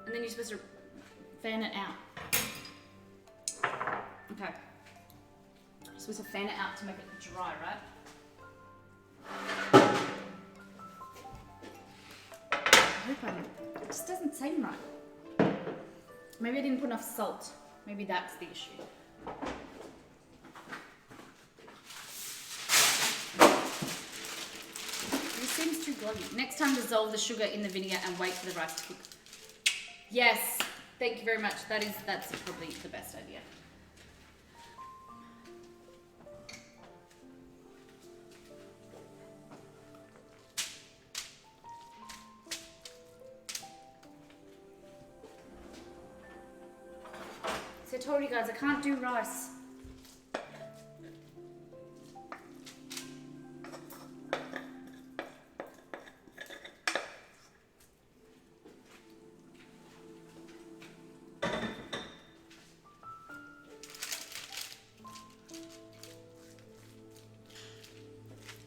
And then you're supposed to fan it out. Okay. You're supposed to fan it out to make it dry, right? I hope it just doesn't seem right. Maybe I didn't put enough salt. Maybe that's the issue. This seems too gloggy. Next time, dissolve the sugar in the vinegar and wait for the rice to cook. Yes, Thank you very much. That's probably the best idea. So I told you guys I can't do rice.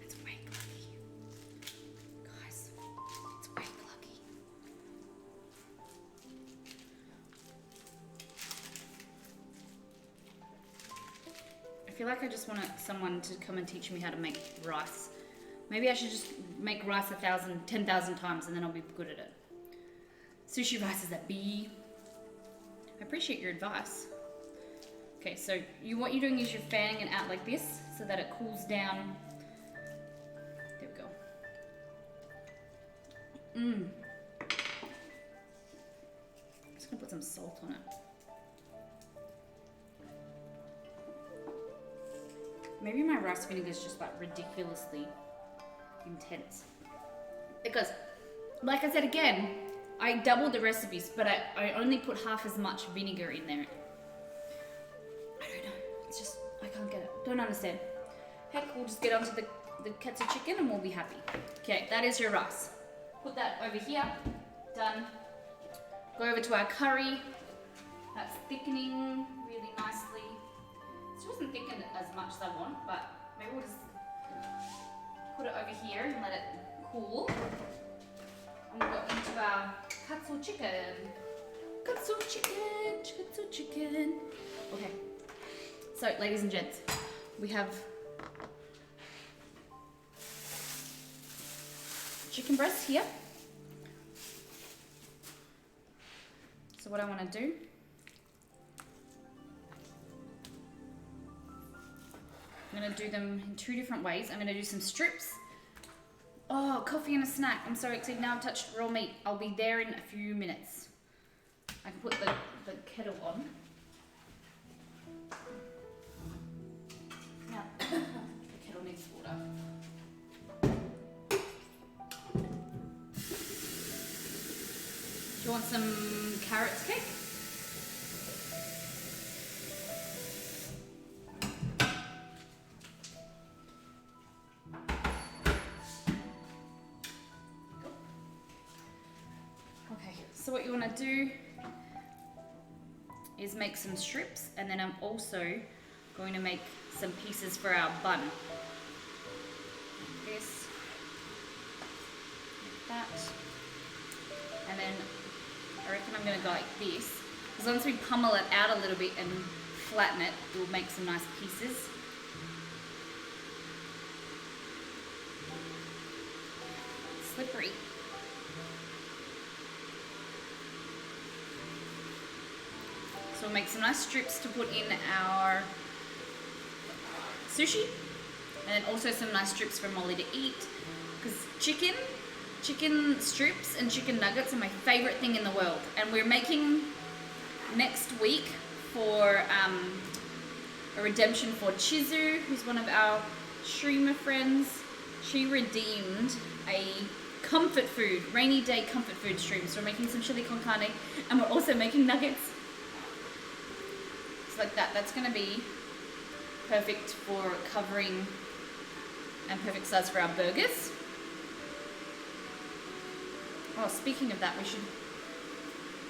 It's way clucky. Guys, it's way clucky. I feel like I just want someone to come and teach me how to make rice. Maybe I should just make rice 10,000 times and then I'll be good at it. Sushi rice is a B. I appreciate your advice. Okay, so what you're doing is you're fanning it out like this so that it cools down. There we go. I'm just gonna put some salt on it. Maybe my rice vinegar is just like ridiculously intense. Because, like I said again, I doubled the recipes, but I only put half as much vinegar in there. I don't know. It's just, I can't get it. Don't understand. Heck, we'll just get onto the katsu chicken and we'll be happy. Okay, that is your rice. Put that over here. Done. Go over to our curry. That's thickening really nicely. It wasn't thickened as much as I want, but maybe we'll just put it over here and let it cool. And we'll go into our katsu chicken. Katsu chicken, katsu chicken. Okay. So, ladies and gents, we have chicken breast here. So what I want to do, I'm going to do them in two different ways. I'm going to do some strips. Oh, coffee and a snack. I'm so excited. Now I've touched raw meat. I'll be there in a few minutes. I can put the kettle on. Now, the kettle needs water. Do you want some carrots cake? Okay, so what you want to do is make some strips, and then I'm also going to make some pieces for our bun. Like this, like that, and then I reckon I'm going to go like this, because once we pummel it out a little bit and flatten it, we'll make some nice pieces. Slippery. So we'll make some nice strips to put in our sushi, and then also some nice strips for Molly to eat, because chicken strips and chicken nuggets are my favorite thing in the world. And we're making next week for a redemption for Chizu, who's one of our streamer friends. She redeemed a comfort food, rainy day comfort food stream. So we're making some chili con carne, and we're also making nuggets. It's like that. That's going to be perfect for covering and perfect size for our burgers. Oh, speaking of that, we should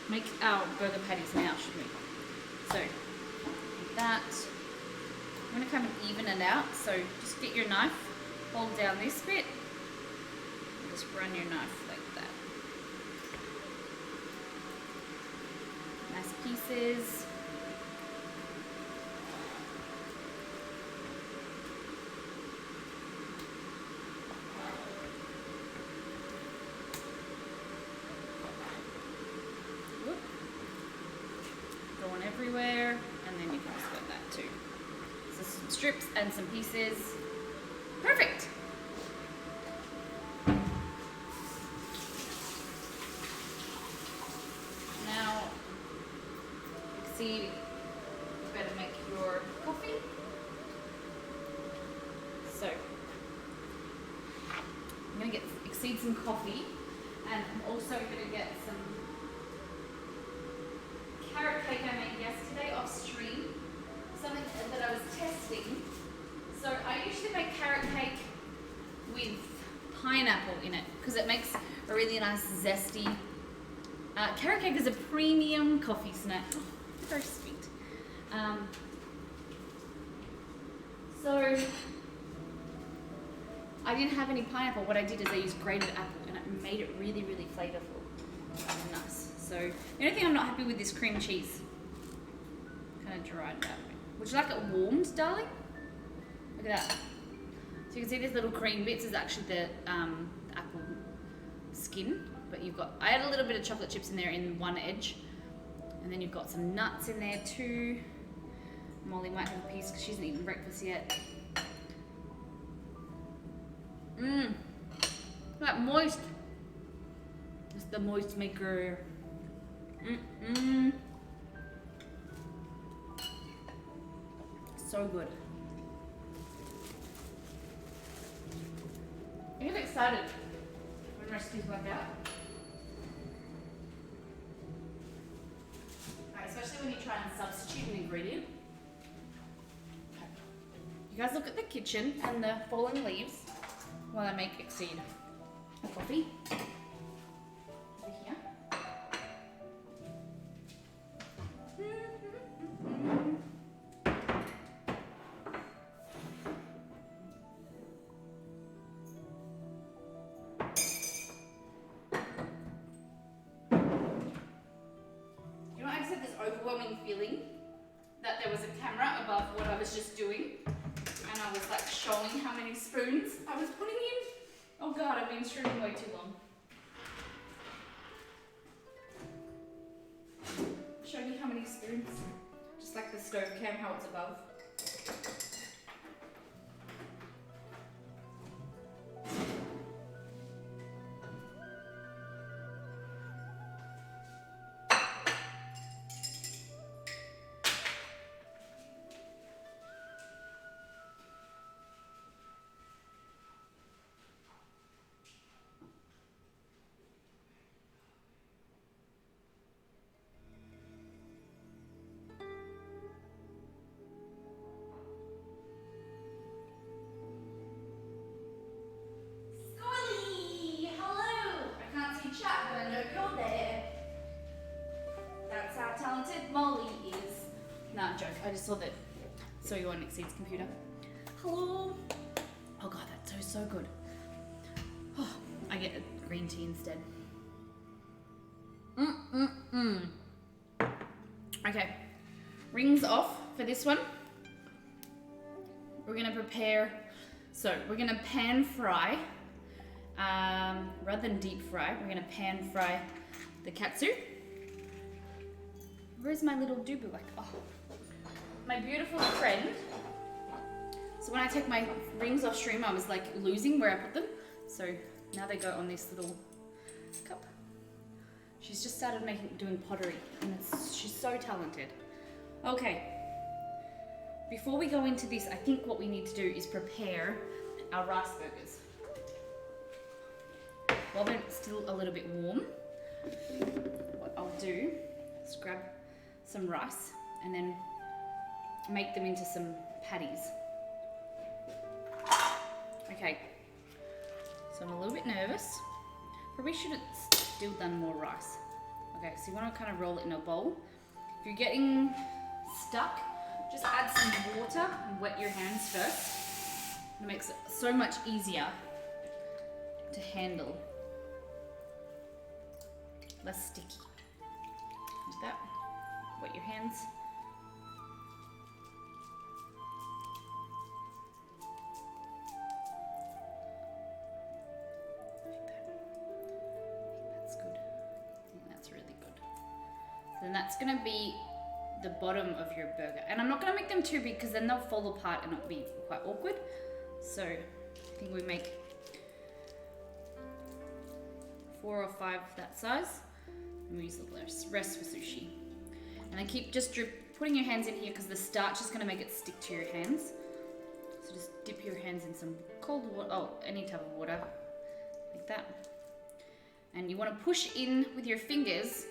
make our burger patties now, shouldn't we? So, like that. I'm going to come and even it out. So, just get your knife, hold down this bit, and just run your knife like that. Nice pieces. Everywhere, and then you can just get that too. So some strips and some pieces. Perfect. Now need some coffee, and I'm also gonna get some carrot cake I made yesterday off stream, something that I was testing. So I usually make carrot cake with pineapple in it because it makes a really nice zesty. Carrot cake is a premium coffee snack. Oh, very sweet. So I didn't have any pineapple. What I did is I used grated apple and it made it really, really flavorful and nice. So the only thing I'm not happy with is cream cheese. Kind of dried that. Would you like it warmed, darling? Look at that. So you can see these little cream bits is actually the apple skin, but you've got, I add a little bit of chocolate chips in there in one edge, and then you've got some nuts in there too. Molly might have a piece because she hasn't eaten breakfast yet. Mmm, that moist. It's the moist maker. So good. I get excited when recipes work out. Right, especially when you try and substitute an ingredient. Okay. You guys look at the kitchen and the fallen leaves while I make Exceed a coffee. Over here. Overwhelming feeling that there was a camera above what I was just doing, and I was like showing how many spoons I was putting in. Oh god, I've been streaming way too long. Showing you how many spoons, just like the stove cam, how it's above. Molly is. Nah, joke. I just saw you on Exceed's computer. Hello. Oh god, that's so good. Oh, I get a green tea instead. Okay, rings off for this one. We're gonna prepare. So we're gonna pan fry. Rather than deep fry, we're gonna pan fry the katsu. Where's my little dubu? Like, oh, my beautiful friend. So when I take my rings off stream, I was like losing where I put them. So now they go on this little cup. She's just started doing pottery, and she's so talented. Okay. Before we go into this, I think what we need to do is prepare our rice burgers. While they're still a little bit warm, what I'll do is grab some rice and then make them into some patties. Okay, so I'm a little bit nervous. Probably should have still done more rice. Okay, so you want to kind of roll it in a bowl. If you're getting stuck, just add some water and wet your hands first. It makes it so much easier to handle. Less sticky. Like that. Wet your hands. That's good. I think that's really good. So then that's going to be the bottom of your burger. And I'm not going to make them too big because then they'll fall apart and it'll be quite awkward. So I think we make 4 or 5 that size. And we use the rest for sushi. And then keep just putting your hands in here because the starch is going to make it stick to your hands. So just dip your hands in some cold water, any type of water, like that. And you want to push in with your fingers,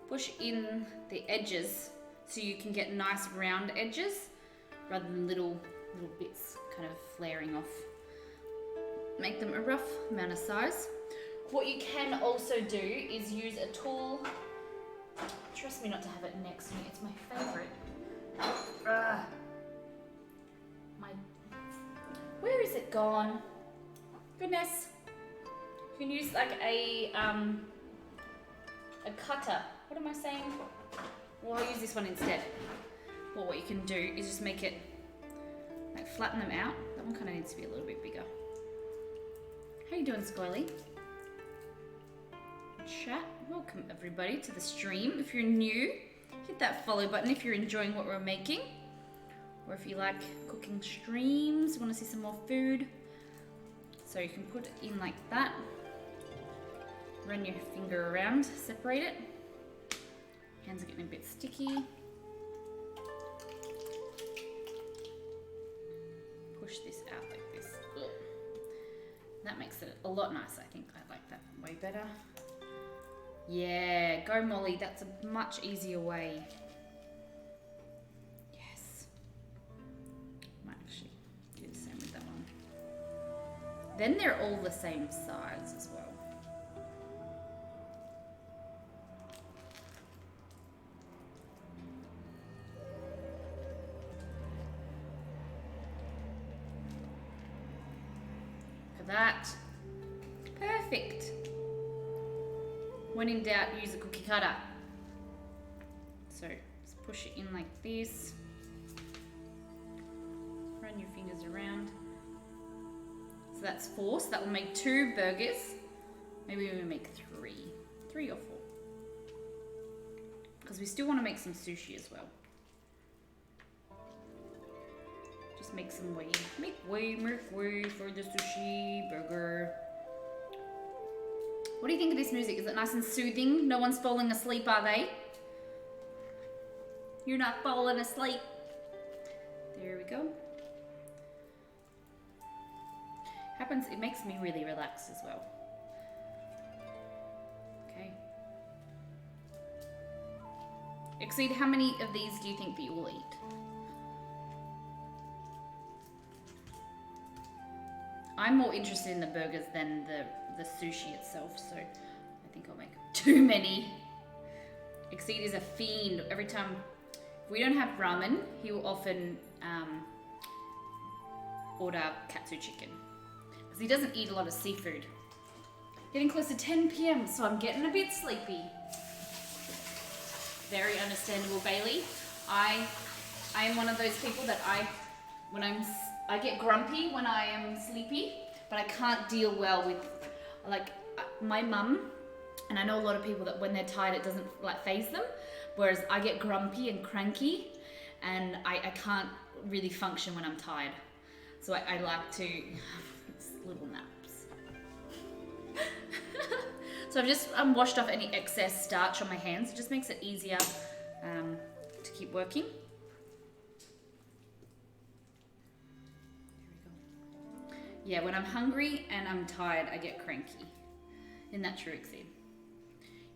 push in the edges so you can get nice round edges rather than little bits kind of flaring off. Make them a rough amount of size. What you can also do is use a tool. Trust me not to have it next to me, it's my favorite. Where is it gone? Goodness. You can use like a cutter. What am I saying? Well, I'll use this one instead. Well, what you can do is just make it, like flatten them out. That one kind of needs to be a little bit bigger. How you doing, Squirrely? Chat. Welcome everybody to the stream. If you're new, hit that follow button if you're enjoying what we're making. Or if you like cooking streams, want to see some more food. So you can put it in like that. Run your finger around, separate it. Hands are getting a bit sticky. Push this out like this. Ugh. That makes it a lot nicer. I think I like that way better. Yeah, go Molly, that's a much easier way. Yes. Might actually do the same with that one. Then they're all the same size as well. That. Perfect. When in doubt, use a cookie cutter. So just push it in like this. Run your fingers around. So that's 4. So that will make 2 burgers. Maybe we make 3. 3 or 4. Because we still want to make some sushi as well. Just make some way. Make way for the sushi burger. What do you think of this music? Is it nice and soothing? No one's falling asleep, are they? You're not falling asleep. There we go. Happens, it makes me really relaxed as well. Okay. Exceed, how many of these do you think that you will eat? I'm more interested in the burgers than the sushi itself, so I think I'll make too many. Exceed is a fiend. Every time, if we don't have ramen, he will often order katsu chicken. Because he doesn't eat a lot of seafood. Getting close to 10 p.m, so I'm getting a bit sleepy. Very understandable, Bailey. I am one of those people that I get grumpy when I am sleepy, but I can't deal well with, like, my mum, and I know a lot of people that when they're tired it doesn't like faze them, whereas I get grumpy and cranky and I can't really function when I'm tired. So I like to have little naps. So I've just washed off any excess starch on my hands. It just makes it easier to keep working. Yeah, when I'm hungry and I'm tired, I get cranky. Isn't that true, Exceed?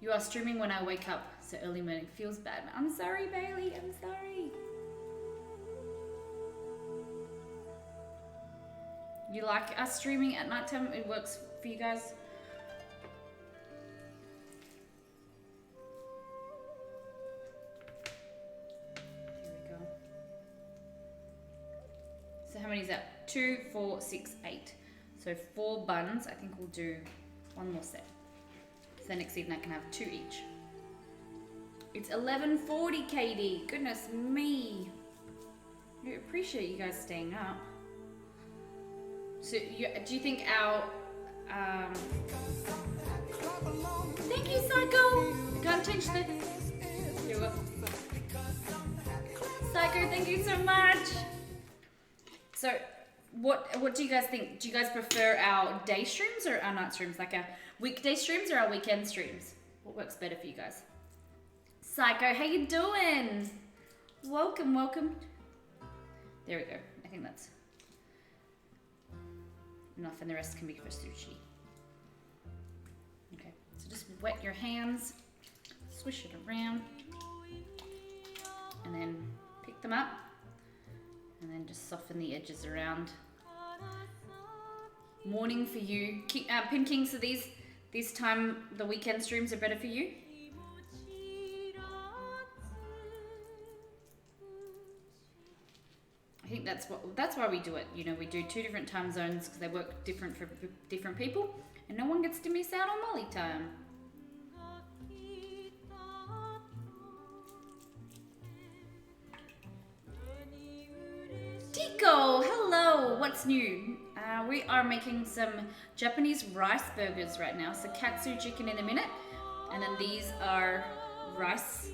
You are streaming when I wake up, so early morning feels bad. I'm sorry, Bailey, I'm sorry. You like us streaming at nighttime? It works for you guys? Here we go. So how many is that? 2, 4, 6, 8. So 4 buns. I think we'll do one more set. So then Exceed and I can have 2 each. It's 11:40, Katie. Goodness me. I appreciate you guys staying up. So do you think our thank you, Psycho. Can't change the. Here we go. Psycho, thank you so much. So. What do you guys think? Do you guys prefer our day streams or our night streams? Like our weekday streams or our weekend streams? What works better for you guys? Psycho, how you doing? Welcome, welcome. There we go. I think that's enough and the rest can be for sushi. wet your hands, swish it around, and then pick them up, and then just soften the edges around. Morning for you, Pin King, so this time the weekend streams are better for you? I think that's why we do it. You know, we do 2 different time zones because they work different for different people, and no one gets to miss out on Molly time. Tico, hello. What's new? We are making some Japanese rice burgers right now. So katsu chicken in a minute, and then these are rice,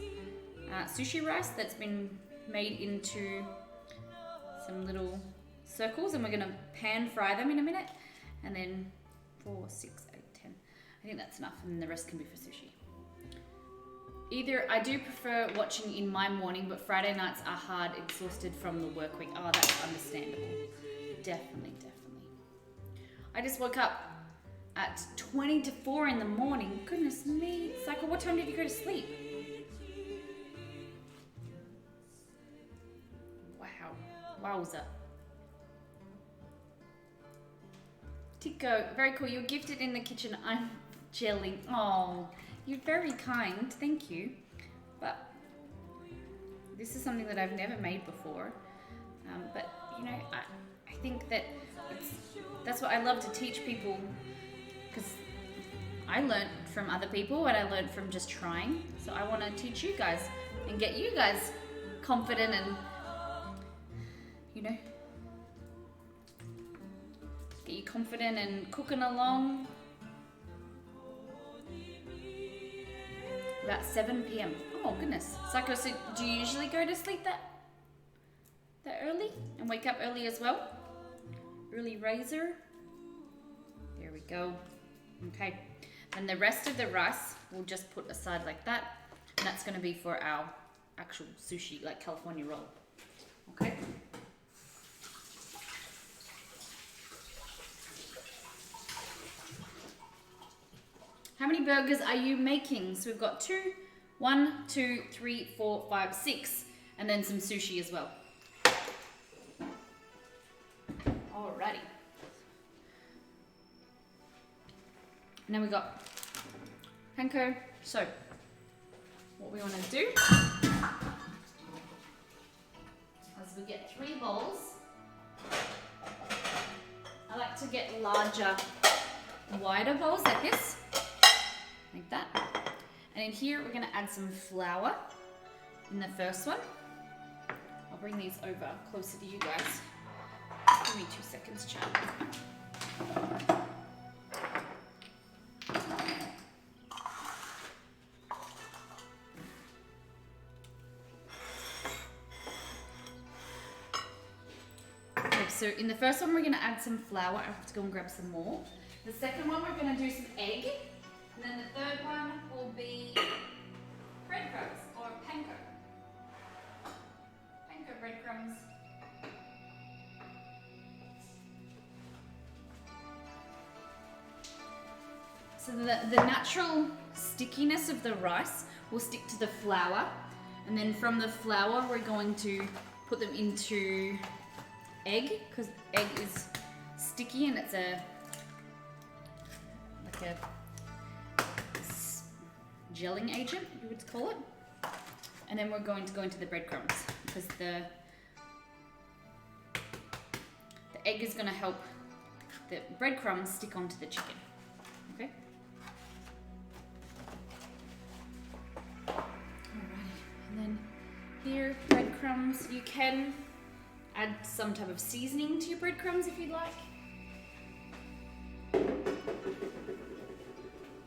sushi rice that's been made into some little circles, and we're gonna pan fry them in a minute, and then 4, 6, 8, 10. I think that's enough, and then the rest can be for sushi. I do prefer watching in my morning, but Friday nights are hard, exhausted from the work week. Oh, that's understandable. Definitely. I just woke up at 20 to 4 in the morning. Goodness me. Psycho, what time did you go to sleep? Wowza. Tico, very cool. You're gifted in the kitchen. I'm gelling. Oh, you're very kind. Thank you. But this is something that I've never made before. But, you know, I think that that's what I love to teach people, because I learned from other people and I learned from just trying. So I want to teach you guys and get you guys confident and, you know, get you confident and cooking along. About 7 p.m. Oh goodness. Psycho, so do you usually go to sleep that early and wake up early as well? Early riser. There we go. Okay. And the rest of the rice we'll just put aside like that. And that's going to be for our actual sushi, like California roll. Okay. How many burgers are you making? So we've got 2, 1, 2, 3, 4, 5, 6, and then some sushi as well. Alrighty. And then we got panko. So what we want to do is we get 3 bowls. I like to get larger, wider bowls like this. Like that. And in here we're going to add some flour in the first one. I'll bring these over closer to you guys. Give me 2 seconds, chat. Okay, so in the first one we're going to add some flour. I have to go and grab some more. The second one we're going to do some egg. And then the third one will be breadcrumbs or panko. Panko breadcrumbs. So the natural stickiness of the rice will stick to the flour. And then from the flour we're going to put them into egg, because egg is sticky and it's like a gelling agent, you would call it. And then we're going to go into the breadcrumbs, because the egg is going to help the breadcrumbs stick onto the chicken. Okay? Alrighty. And then here, breadcrumbs. You can add some type of seasoning to your breadcrumbs if you'd like.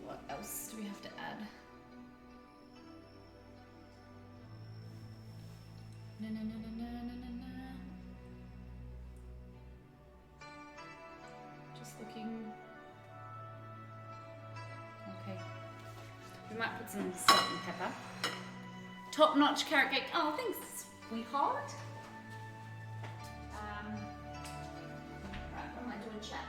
What else do we have to add? No. Just looking. Okay. We might put some salt and pepper. Top-notch carrot cake. Oh, thanks, sweetheart. Right, what am I doing, chat?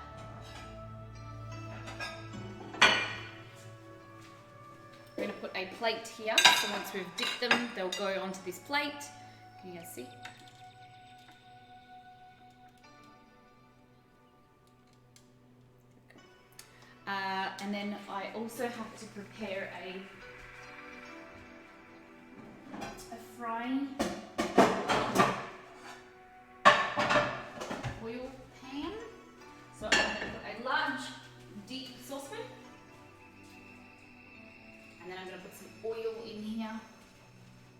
We're going to put a plate here. So once we've dipped them, they'll go onto this plate. Can you guys see? And then I also have to prepare a frying oil pan. So I'm going to put a large, deep saucepan. And then I'm going to put some oil in here.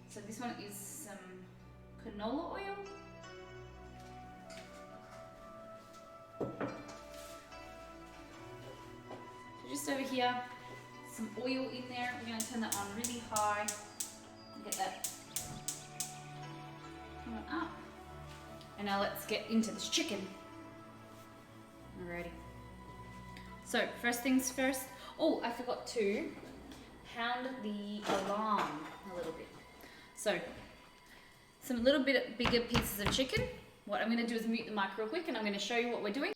So this one is some canola oil. So just over here, some oil in there. We're going to turn that on really high. Get that coming up. And now let's get into this chicken. Alrighty. So first things first. Oh, I forgot to pound the alarm a little bit. So some little bit bigger pieces of chicken. What I'm going to do is mute the mic real quick and I'm going to show you what we're doing.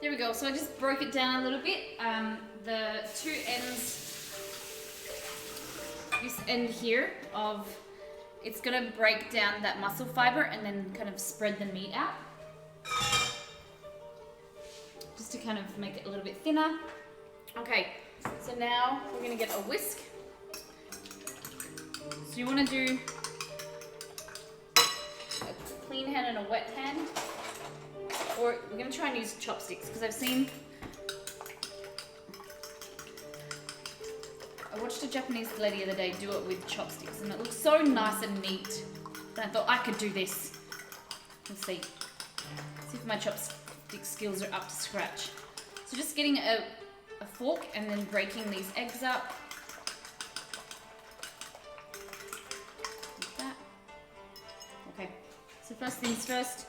There we go. So I just broke it down a little bit. The two ends, this end here of, it's gonna break down that muscle fiber and then kind of spread the meat out. Just to kind of make it a little bit thinner. Okay, so now we're gonna get a whisk. So you wanna do a clean hand and a wet hand. Or we're going to try and use chopsticks because I watched a Japanese lady the other day do it with chopsticks and it looks so nice and neat. And I thought I could do this. Let's see. See if my chopstick skills are up to scratch. So just getting a fork and then breaking these eggs up. Like that. Okay. So first things first,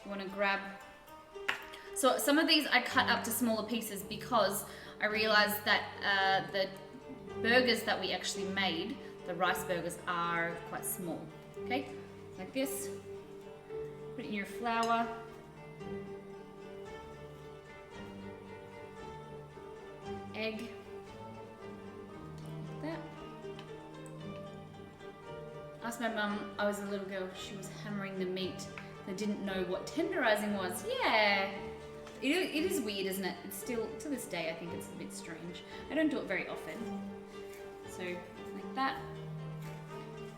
you want to grab. So some of these I cut up to smaller pieces because I realized that the burgers that we actually made, the rice burgers, are quite small. Okay, like this. Put it in your flour. Egg. Like that. Asked my mum, I was a little girl, she was hammering the meat. I didn't know what tenderizing was. Yeah. It is weird, isn't it? It's still, to this day, I think it's a bit strange. I don't do it very often. So, like that.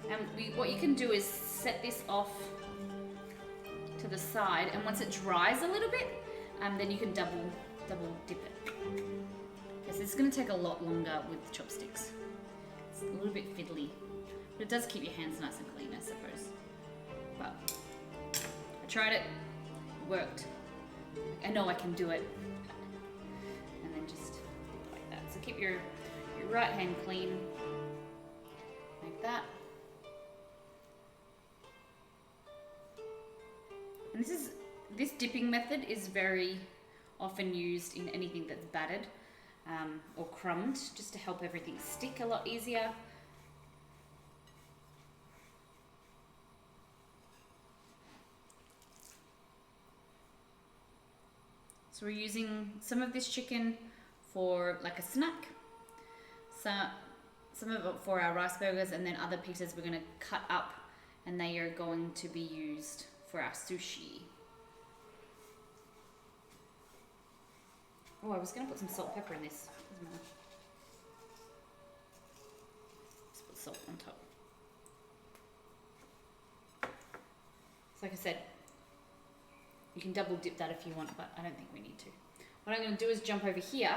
And what you can do is set this off to the side, and once it dries a little bit, then you can double dip it. Okay, This is going to take a lot longer with the chopsticks. It's a little bit fiddly, but it does keep your hands nice and clean, I suppose. But I tried it, it worked. I know I can do it. And then just like that. So keep your right hand clean, like that. And this dipping method is very often used in anything that's battered or crumbed, just to help everything stick a lot easier. So we're using some of this chicken for like a snack, some of it for our rice burgers, and then other pieces we're going to cut up and they are going to be used for our sushi. Oh, I was going to put some salt and pepper in this. Doesn't matter. Just put salt on top. So like I said, you can double dip that if you want, but I don't think we need to. What I'm going to do is jump over here.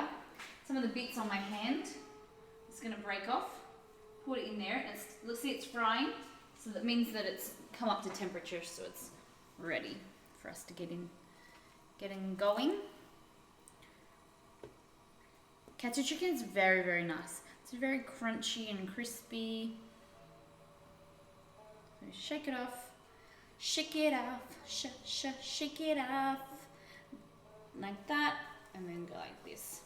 Some of the bits on my hand, it's going to break off. Put it in there. And let's see, it's frying. So that means that it's come up to temperature, so it's ready for us to getting going. Katsu chicken is very, very nice. It's very crunchy and crispy. So shake it off. Shake it off. Shake it off. Like that. And then go like this.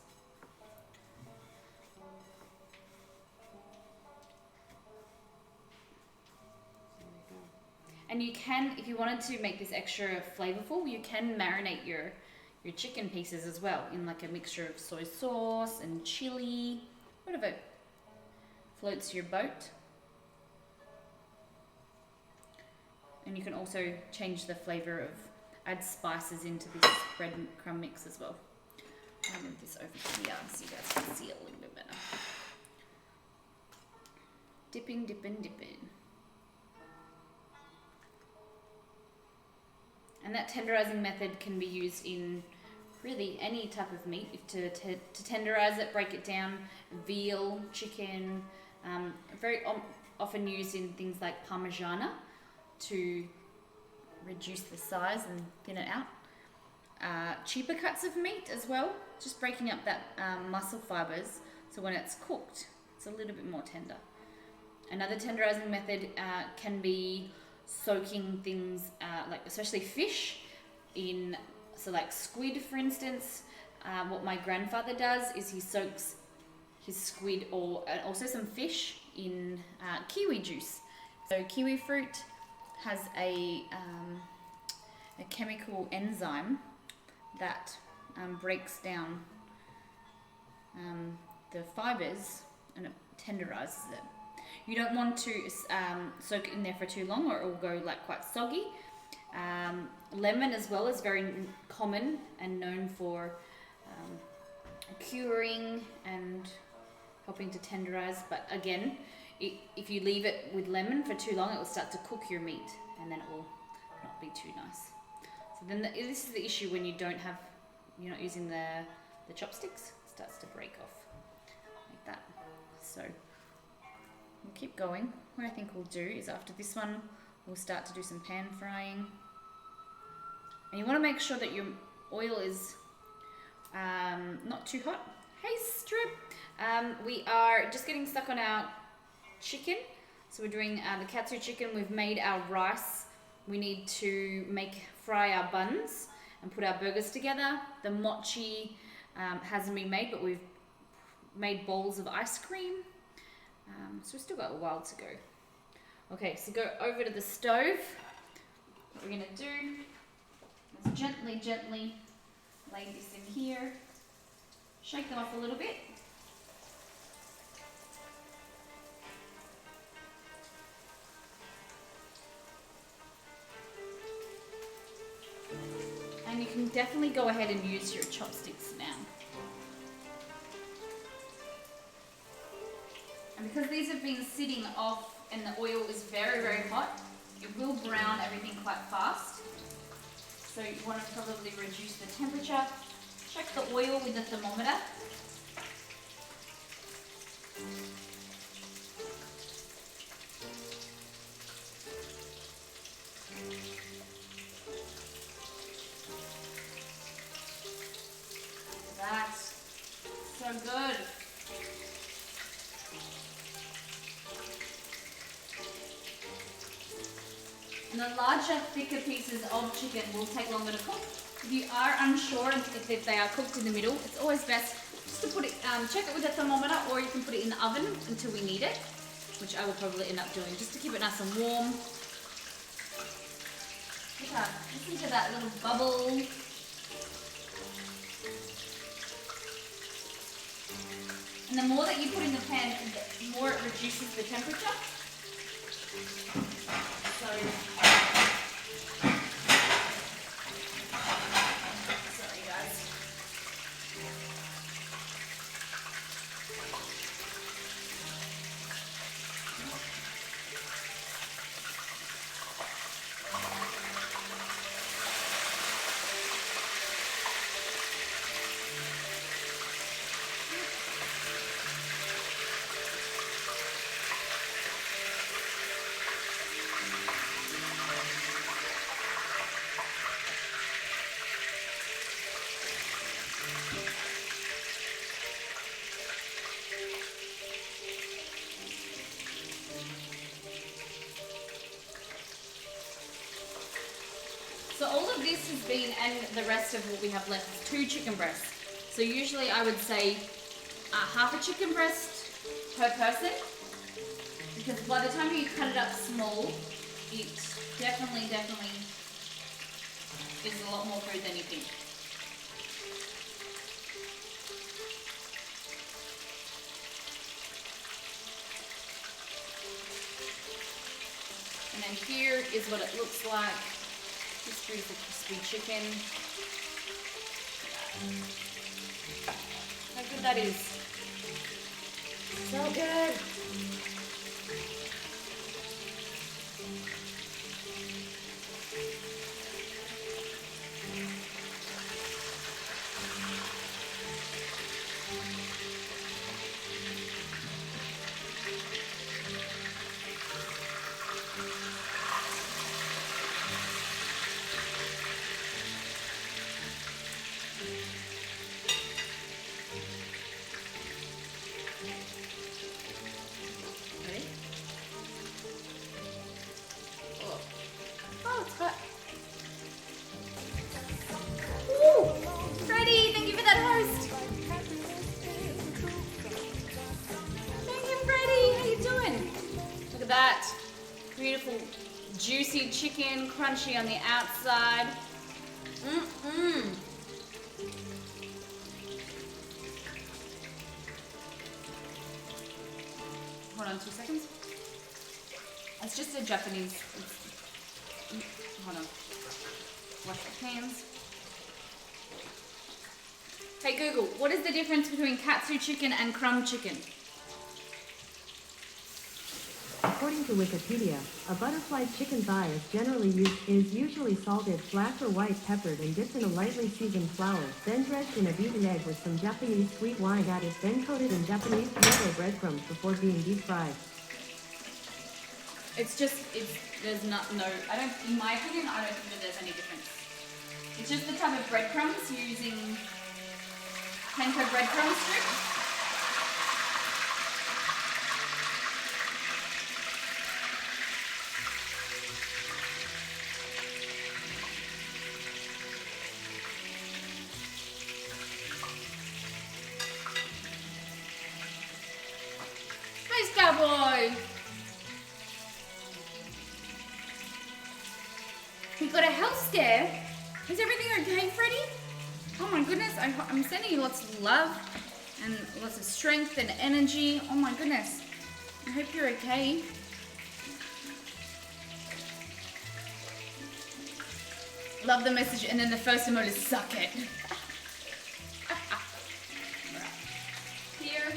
And you can, if you wanted to make this extra flavorful, you can marinate your chicken pieces as well in like a mixture of soy sauce and chili, whatever floats your boat. And you can also change the flavor add spices into this bread and crumb mix as well. I'll move this over here so you guys can see it a little bit better. Dipping, dipping, dipping. And that tenderizing method can be used in really any type of meat. If to tenderize it, break it down, veal, chicken, very often used in things like Parmigiana to reduce the size and thin it out. Cheaper cuts of meat as well, just breaking up that muscle fibers, so when it's cooked, it's a little bit more tender. Another tenderizing method can be soaking things like especially fish in, so like squid for instance. What my grandfather does is he soaks his squid or also some fish in kiwi juice. So kiwi fruit has a chemical enzyme that breaks down the fibers and it tenderizes it. You don't want to soak it in there for too long or it will go like quite soggy. Lemon as well is very common and known for curing and helping to tenderize. But again, if you leave it with lemon for too long, it will start to cook your meat and then it will not be too nice. So then this is the issue when you're not using the chopsticks, it starts to break off like that. So we'll keep going. What I think we'll do is after this one, we'll start to do some pan frying. And you want to make sure that your oil is not too hot. Hey Strip! We are just getting stuck on our chicken. So we're doing the katsu chicken. We've made our rice. We need to fry our buns and put our burgers together. The mochi hasn't been made, but we've made bowls of ice cream. So we've still got a while to go. Okay, so go over to the stove. What we're gonna do is gently lay this in here. Shake them off a little bit. And you can definitely go ahead and use your chopsticks now. And because these have been sitting off and the oil is very, very hot, it will brown everything quite fast. So you want to probably reduce the temperature. Check the oil with the thermometer. That's so good. And the larger, thicker pieces of chicken will take longer to cook. If you are unsure if they are cooked in the middle, it's always best just to put it, check it with a thermometer, or you can put it in the oven until we need it, which I will probably end up doing just to keep it nice and warm. Listen to that little bubble. And the more that you put in the pan, the more it reduces the temperature. Sorry guys. So all of this has been, and the rest of what we have left is 2 chicken breasts. So usually I would say half a chicken breast per person, because by the time you cut it up small, it definitely is a lot more food than you think. And then here is what it looks like. This is the crispy chicken. How good that is. So good. Ready? Oh, it's hot. Ooh, Freddie, thank you for that host. Thank you, Freddie. How you doing? Look at that. Beautiful, juicy chicken, crunchy on the outside. Hold on 2 seconds. It's just a Japanese. Hold on. Wash my hands. Hey Google, what is the difference between katsu chicken and crumb chicken? According to Wikipedia, a butterfly chicken thigh is usually salted, black or white peppered and dipped in a lightly seasoned flour, then dredged in a beaten egg with some Japanese sweet wine added, then coated in Japanese tomato breadcrumbs before being deep fried. There's no, in my opinion, I don't think that there's any difference. It's just the type of breadcrumbs using panko breadcrumb strips. Space Cowboy! You got a health scare? Is everything okay, Freddie? Oh my goodness, I'm sending you lots of love and lots of strength and energy. Oh my goodness. I hope you're okay. Love the message, and then the first emote is suck it. Here.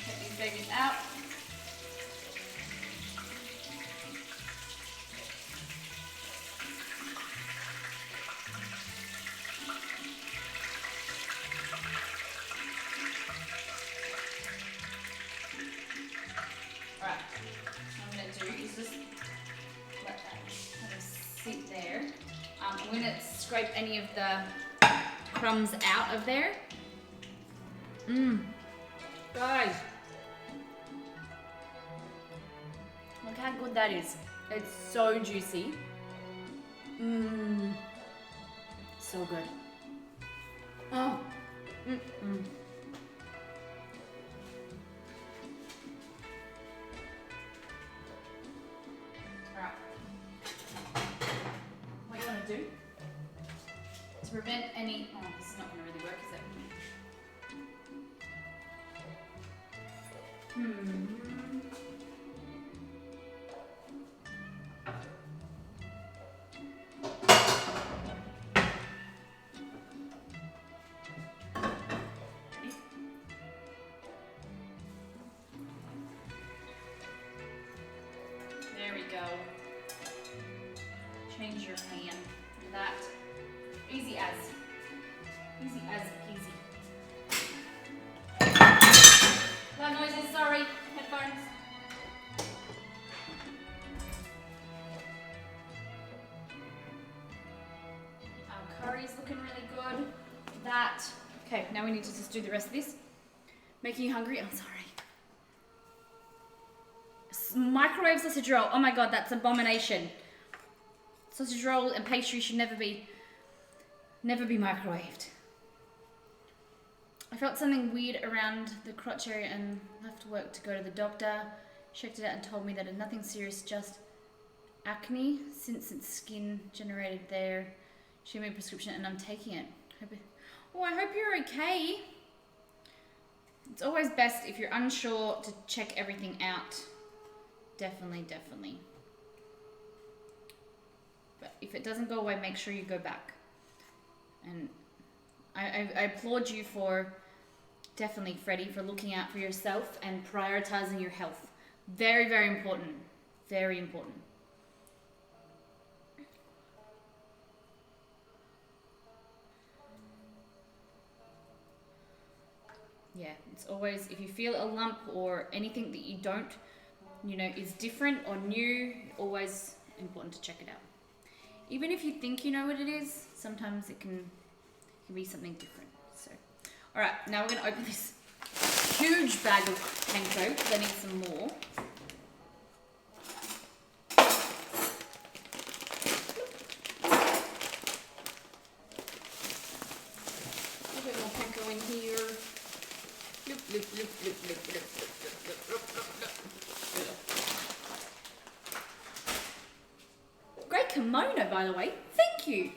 Take these babies out. I'm gonna scrape any of the crumbs out of there. Guys. Look how good that is. It's so juicy. So good. Oh. Alright. What you want to do to prevent any... Oh, this is not going to really work, is it? There we go. Change your hand to that. Easy as peasy. Loud noises, sorry. Headphones. Our curry's looking really good. That. Okay, now we need to just do the rest of this. Making you hungry? I'm sorry. Microwave sausage roll. Oh my god, that's abomination. Sausage roll and pastry should never be microwaved. I felt something weird around the crotch area and left work to go to the doctor. Checked it out and told me that it's nothing serious, just acne since it's skin generated there. She made a prescription and I'm taking it. I hope you're okay. It's always best if you're unsure to check everything out. Definitely. But if it doesn't go away, make sure you go back. And I applaud you for, definitely Freddie, for looking out for yourself and prioritizing your health. Very, very important. Very important. Yeah, it's always, if you feel a lump or anything that you don't, is different or new, always important to check it out. Even if you think you know what it is, sometimes it can be something different. So, all right, now we're gonna open this huge bag of panko because I need some more. A little bit more panko in here. Great kimono, by the way. Thank you.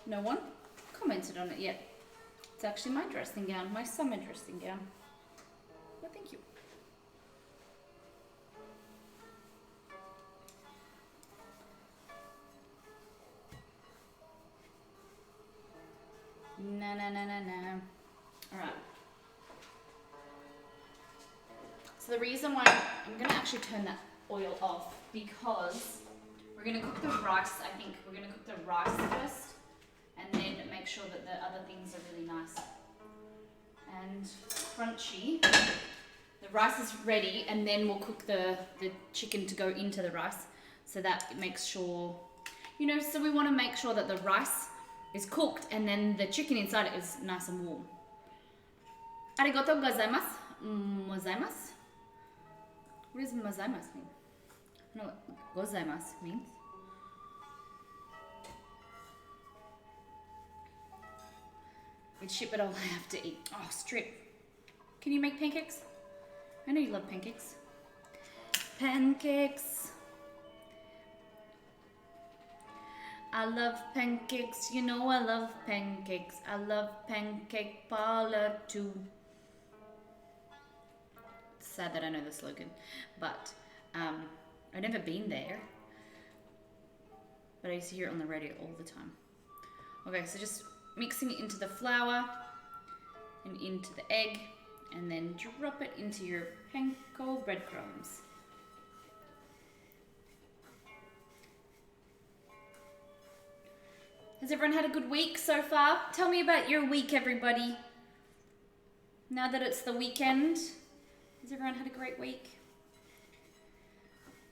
No one commented on it yet. It's actually my dressing gown, my summer dressing gown. Well, thank you. Na. All right. So the reason why I'm gonna actually turn that oil off because we're gonna cook the rice. I think we're gonna cook the rice first, and then make sure that the other things are really nice and crunchy. The rice is ready, and then we'll cook the chicken to go into the rice, so that it makes sure, so we want to make sure that the rice is cooked, and then the chicken inside it is nice and warm. Arigatou gozaimasu. Mozaimasu? What does mozaimasu mean? I know what gozaimasu means. It's shit, but I'll have to eat. Oh, strip. Can you make pancakes? I know you love pancakes. Pancakes. I love pancakes. I love pancakes. I love pancake parlor too. It's sad that I know the slogan, but I've never been there. But I used to hear it on the radio all the time. Okay, so just mixing it into the flour and into the egg, and then drop it into your panko breadcrumbs. Has everyone had a good week so far? Tell me about your week, everybody. Now that it's the weekend, has everyone had a great week?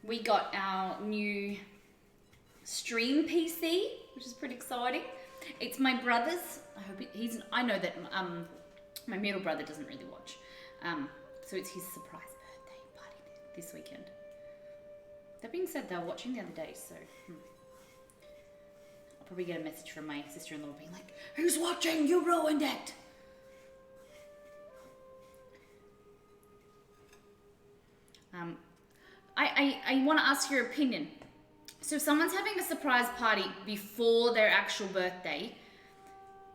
We got our new stream PC, which is pretty exciting. It's my brother's. I know that my middle brother doesn't really watch. So it's his surprise birthday party this weekend. That being said, they were watching the other day, so I'll probably get a message from my sister-in-law being like, "Who's watching? You ruined it." I want to ask your opinion. So if someone's having a surprise party before their actual birthday,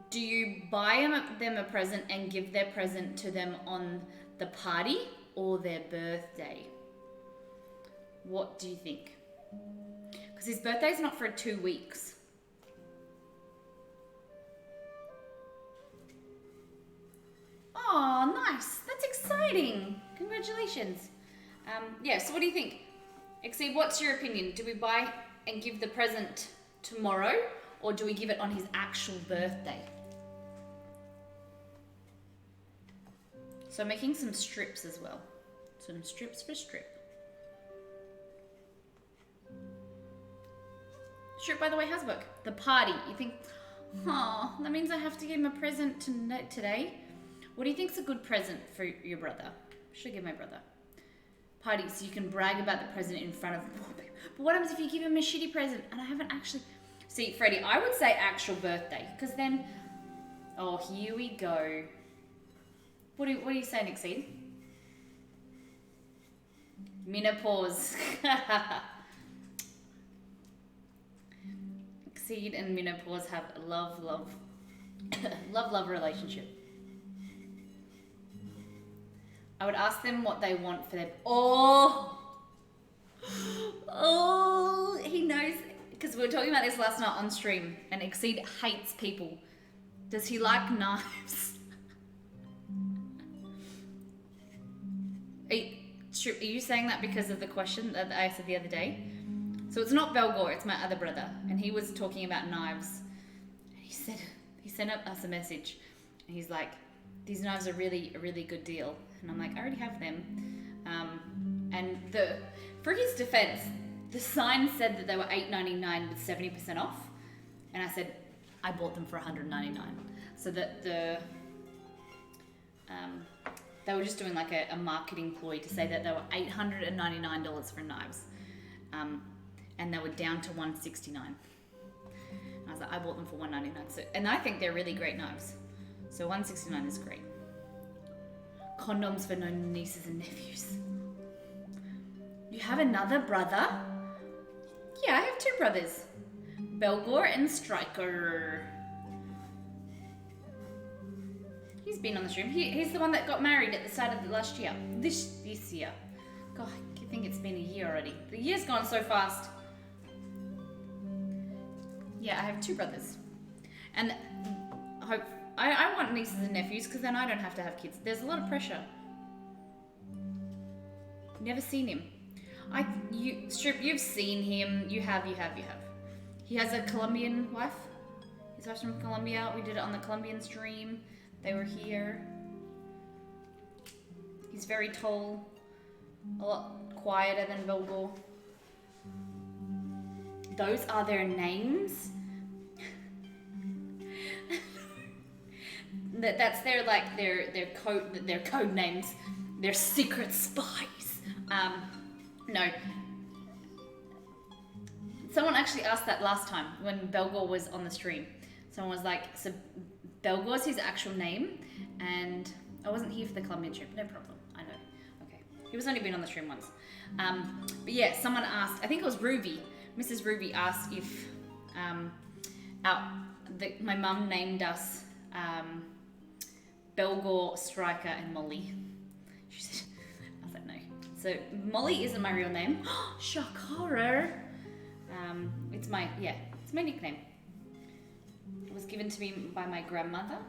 do you buy them a present and give their present to them on the party or their birthday? What do you think? Because his birthday's not for 2 weeks. Oh, nice. That's exciting. Congratulations. Yeah, so what do you think? Exceed, what's your opinion? Do we buy and give the present tomorrow, or do we give it on his actual birthday? So I'm making some strips as well. Some strips for strip. Strip, by the way, how's work? The party. You think, oh, that means I have to give him a present today? What do you think's a good present for your brother? Should give my brother. Party, so you can brag about the present in front of more people. But what happens if you give him a shitty present and I haven't actually... See, Freddie, I would say actual birthday, because then... Oh, here we go. What do you say, Nixie? Menopause. Exceed and menopause have a love relationship. I would ask them what they want for their... Oh, he knows, because we were talking about this last night on stream, and Exceed hates people. Does he like knives? Are you saying that because of the question that I said the other day? So it's not Belgor, it's my other brother, and he was talking about knives. He sent us a message, and he's like, "These knives are really a really good deal." And I'm like, "I already have them." And for his defense, the sign said that they were $8.99 with 70% off, and I said I bought them for $199. So that they were just doing like a marketing ploy to say that they were $899 for knives, and they were down to $169. I was like, I bought them for $199. So, and I think they're really great knives. So $169 is great. Condoms for no nieces and nephews. You have another brother? Yeah, I have 2 brothers. Belgor and Striker. He's been on the stream. He's the one that got married at the start of the last year. This year. God, I think it's been a year already. The year's gone so fast. Yeah, I have 2 brothers. And I want nieces and nephews because then I don't have to have kids. There's a lot of pressure. Never seen him. Strip, you've seen him. You have. He has a Colombian wife. His wife's from Colombia. We did it on the Colombian stream. They were here. He's very tall. A lot quieter than Belgor. Those are their names. That's their code names. They're secret spies. No. Someone actually asked that last time when Belgor was on the stream. Someone was like, so Belgor's his actual name, and I wasn't here for the Colombian trip. No problem. I know. Okay. He was only been on the stream once. But yeah, someone asked, I think it was Ruby. Mrs. Ruby asked if my mum named us Belgor, Striker, and Molly. She said, I was like, no. So Molly isn't my real name. Shock horror. It's my nickname. It was given to me by my grandmother.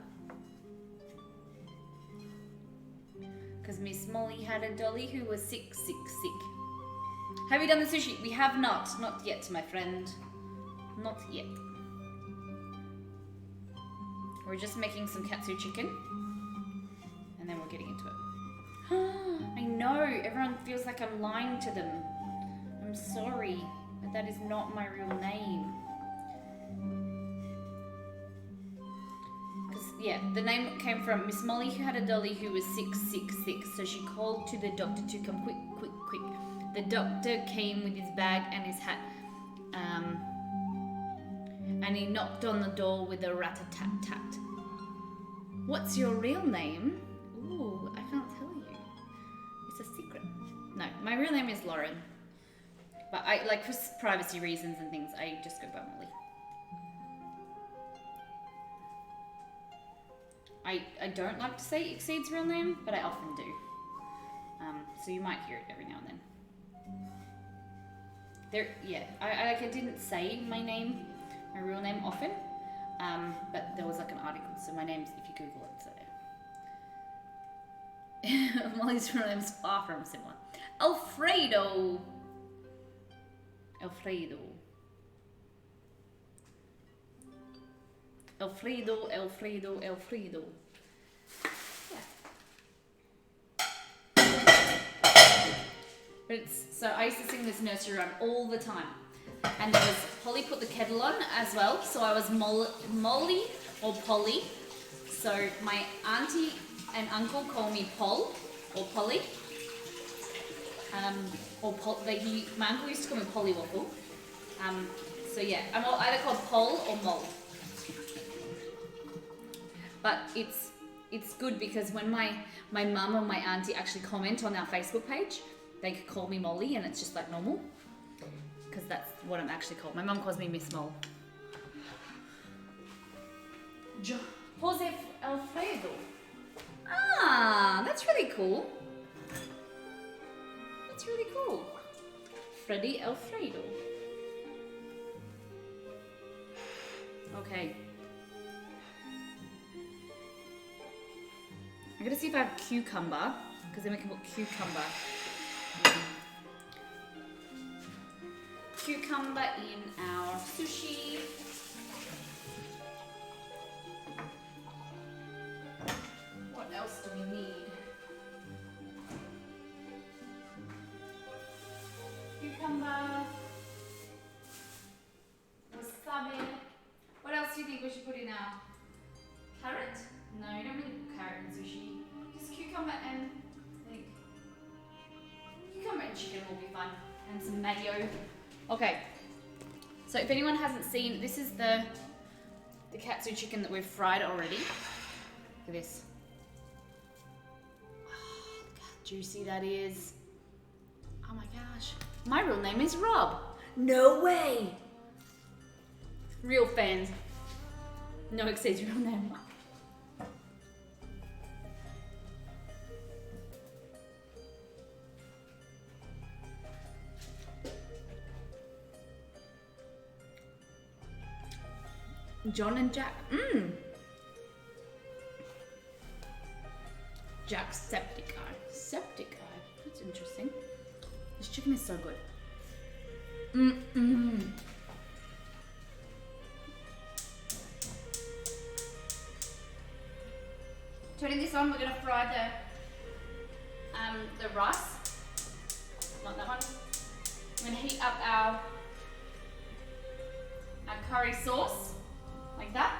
Because Miss Molly had a dolly who was sick. Have you done the sushi? We have not. Not yet, my friend. Not yet. We're just making some katsu chicken. And then we're getting into it. I know, everyone feels like I'm lying to them. I'm sorry. I but that is not my real name. Because, yeah, the name came from Miss Molly, who had a dolly who was 666. So she called to the doctor to come quick, quick, quick. The doctor came with his bag and his hat. And he knocked on the door with a rat-a-tat-tat. What's your real name? Ooh, I can't tell you. It's a secret. No, my real name is Lauren. But I, like, for privacy reasons and things, I just go by Molly. I don't like to say Exceed's real name, but I often do. So you might hear it every now and then. I didn't say my real name often, but there was like an article, so my name's, if you Google it, so. Molly's real name's far from similar. Alfredo. Alfredo. Yeah. But so I used to sing this nursery rhyme all the time. And there was, Polly put the kettle on as well, so I was Molly or Polly. So my auntie and uncle call me Pol or Polly. My uncle used to call me Polly Waffle. So yeah, I'm either called Pol or Mol. But it's good because when my mum or my auntie actually comment on our Facebook page, they could call me Molly and it's just like normal. Because that's what I'm actually called. My mum calls me Miss Mol. Joseph Alfredo. Ah, that's really cool. That's really cool. Freddy Alfredo. Okay. I'm gonna see if I have cucumber, because then we can put cucumber. Cucumber in our sushi. What else do we need? Cucumber. Wasabi. What else do you think we should put in our carrot? No, you don't really put carrot in sushi. Just cucumber and I think cucumber and chicken will be fun. And some mayo. Okay. So if anyone hasn't seen, this is the katsu chicken that we've fried already. Look at this. Oh, look how juicy that is. Oh my gosh. My real name is Rob. No way. Real fans. No, Exceed's real name. John and Jack. Jacksepticeye. Septiceye. That's interesting. This chicken is so good. Turning this on, we're gonna fry the rice. Not that one. We're gonna heat up our curry sauce. Like that.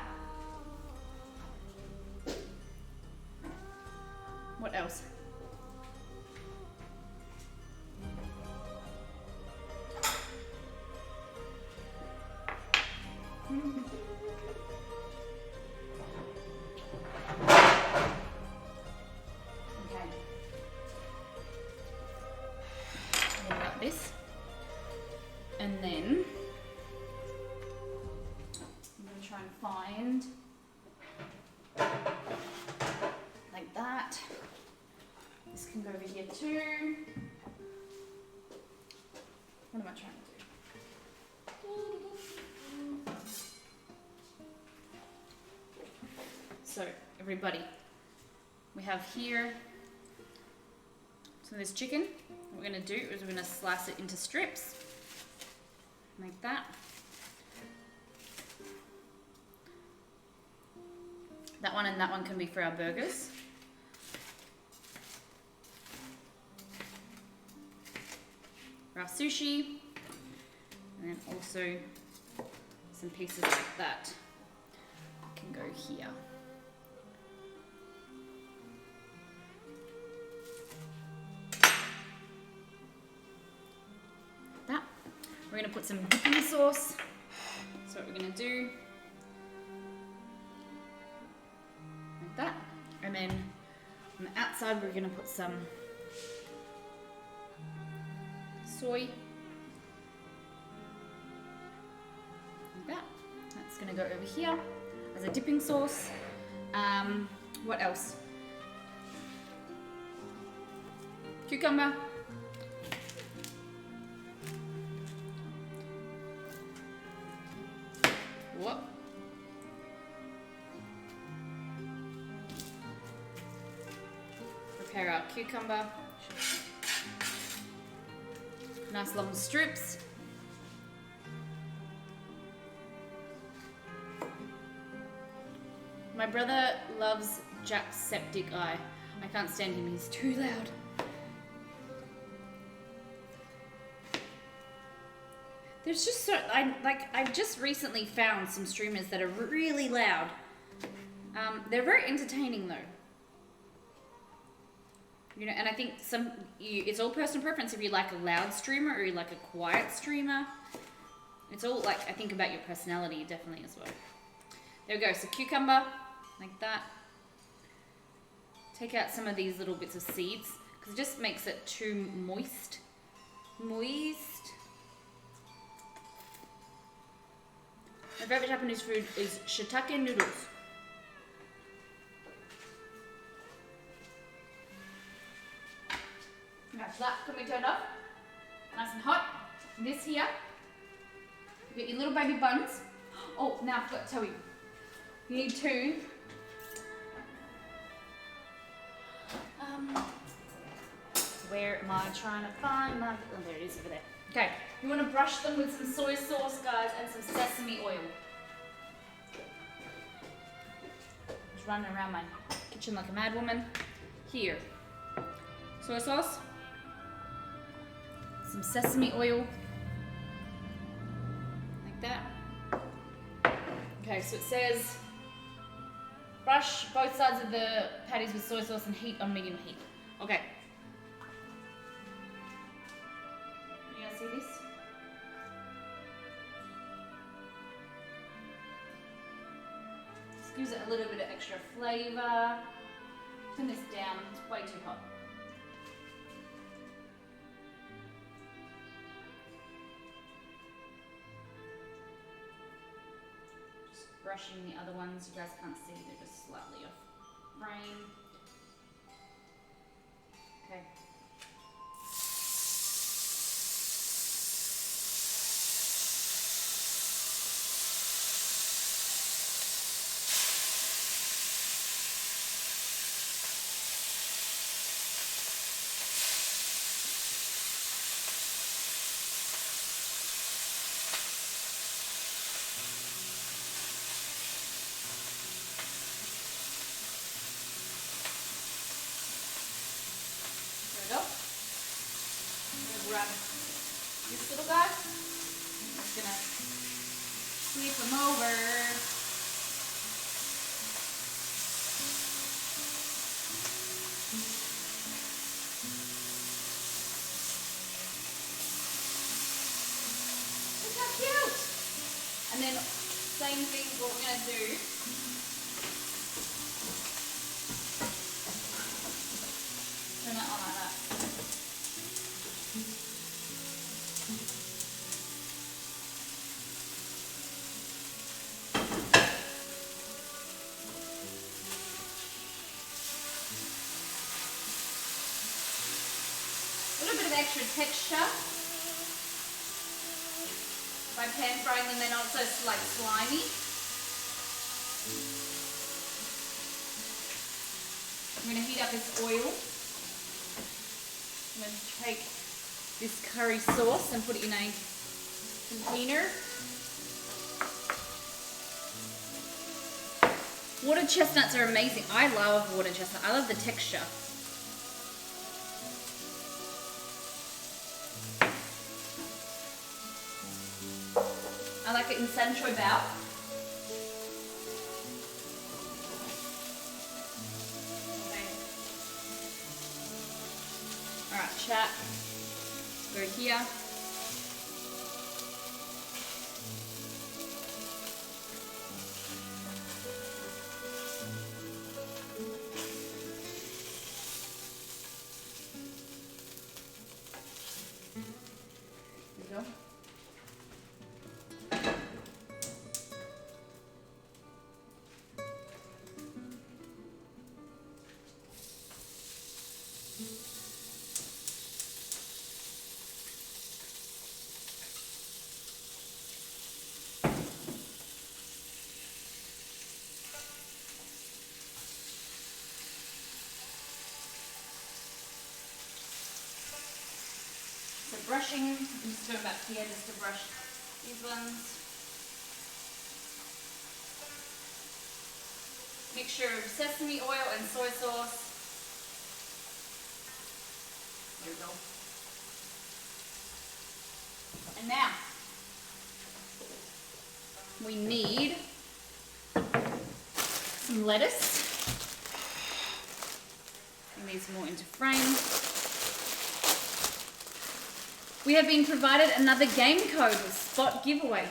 What else? Okay. What about this? And then try and find like that. This can go over here too. What am I trying to do? So everybody, we have here some of this chicken. What we're going to do is we're going to slice it into strips like that. That one and that one can be for our burgers. For our sushi. And then also some pieces like that can go here. That. We're gonna put some dipping sauce. So what we're gonna do, like that. And then on the outside, we're gonna put some soy. Like that. That's gonna go over here as a dipping sauce. What else? Cucumber. Whoop. Prepare our cucumber. Nice long strips. My brother loves Jacksepticeye. I can't stand him, he's too loud. There's just so, I've just recently found some streamers that are really loud. They're very entertaining though. You know, and I think it's all personal preference if you like a loud streamer or you like a quiet streamer. It's all like, I think about your personality definitely as well. There we go, so cucumber, like that. Take out some of these little bits of seeds, because it just makes it too moist. Moist. My favorite Japanese food is shiitake noodles. Now that can be turned off. Nice and hot. This here. You get your little baby buns. Oh, now I forgot to tell you. You need two. Where am I trying to find my... Oh, there it is over there. Okay, you want to brush them with some soy sauce, guys, and some sesame oil. Just running around my kitchen like a mad woman. Here. Soy sauce. Some sesame oil. Like that. Okay, so it says... Brush both sides of the patties with soy sauce and heat on medium heat. Okay. You guys see this? Just gives it a little bit of extra flavor. Turn this down, it's way too hot. Brushing the other ones, you guys can't see, they're just slightly off frame. Okay. Grab this little guy. I'm just gonna sweep him over. Look how cute! And then same thing, what we're gonna do. Turn it on like that. Extra texture by pan frying them, they're not so like slimy. I'm going to heat up this oil. I'm going to take this curry sauce and put it in a container. Water chestnuts are amazing. I love water chestnut. I love the texture. like it in Sancho Bao. Alright, chat. Go here. Brushing, I'm just going back here just to brush these ones. Mixture of sesame oil and soy sauce. There we go. And now, we need some lettuce. Bring these more into frame. We have been provided another game code with spot giveaway.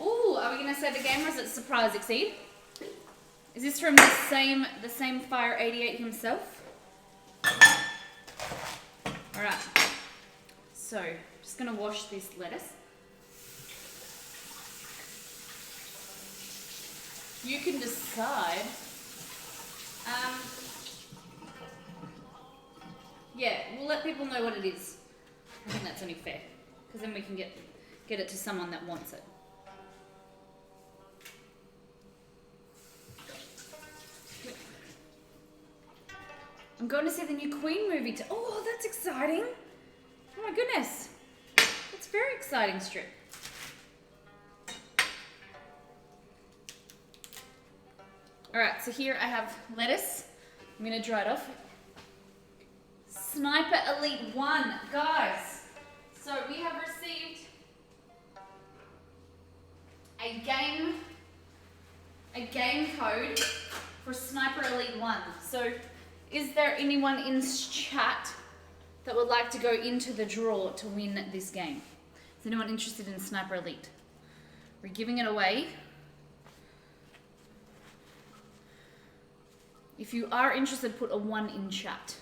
Ooh, are we going to say the game or is it surprise exceed? Is this from the same Fire 88 himself? Alright. So, just going to wash this lettuce. You can decide. Yeah, we'll let people know what it is. I think that's only fair, because then we can get it to someone that wants it. I'm going to see the new Queen movie. Oh, that's exciting! Oh my goodness, that's a very exciting strip. All right, so here I have lettuce. I'm going to dry it off. Sniper Elite 1, guys. So we have received a game code for Sniper Elite 1. So is there anyone in chat that would like to go into the draw to win this game? Is anyone interested in Sniper Elite? We're giving it away. If you are interested, put a 1 in chat.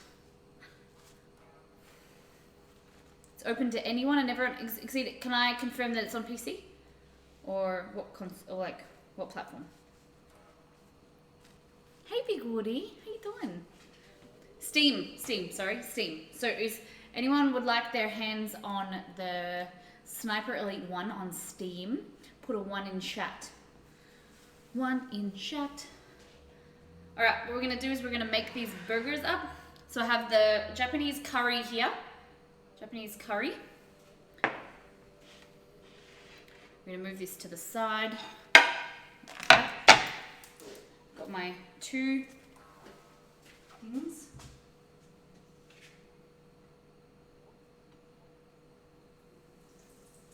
It's open to anyone and everyone. Can I confirm that it's on PC? Or what platform? Hey Big Woody, how you doing? Steam. So is anyone would like their hands on the Sniper Elite 1 on Steam? Put a 1 in chat. 1 in chat. Alright, what we're gonna do is we're gonna make these burgers up. So I have the Japanese curry here. Japanese curry. I'm going to move this to the side. Got my 2 things.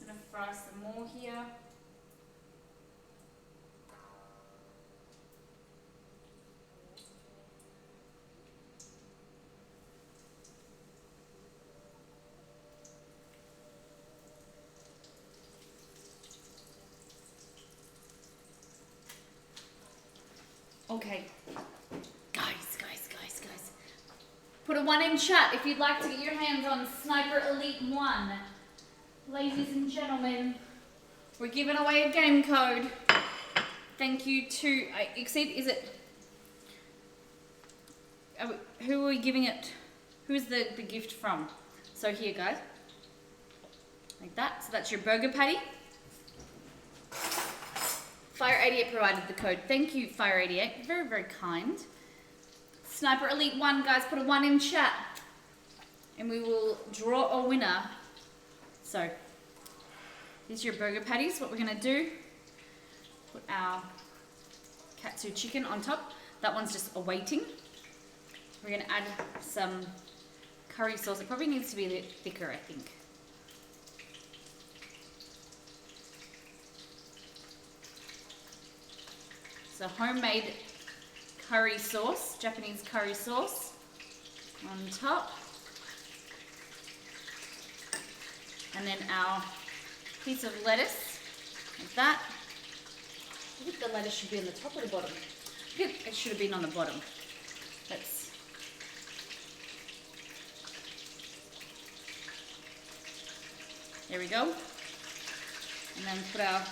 I'm going to fry some more here. Okay, guys. Put a 1 in chat if you'd like to get your hands on Sniper Elite 1. Ladies and gentlemen, we're giving away a game code. Thank you to, is it, who are we giving it, who's the gift from? So here guys, like that, so that's your burger patty. Fire 88 provided the code. Thank you, Fire 88. Very, very kind. Sniper Elite 1, guys, put a 1 in chat. And we will draw a winner. So, these are your burger patties. What we're going to do, put our katsu chicken on top. That one's just awaiting. We're going to add some curry sauce. It probably needs to be a bit thicker, I think. So homemade curry sauce, Japanese curry sauce on top. And then our piece of lettuce, like that. I think the lettuce should be on the top or the bottom. I think it should have been on the bottom. There we go. And then put our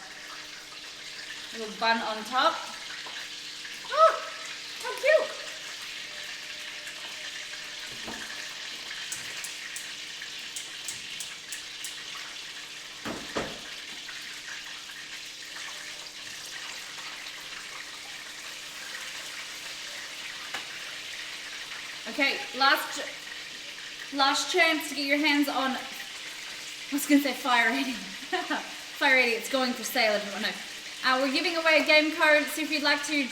little bun on top. Oh, how cute! Okay, last chance to get your hands on, I was going to say Fire 80. Fire 80, it's going for sale, everyone. No. We're giving away a game code, so if you'd like to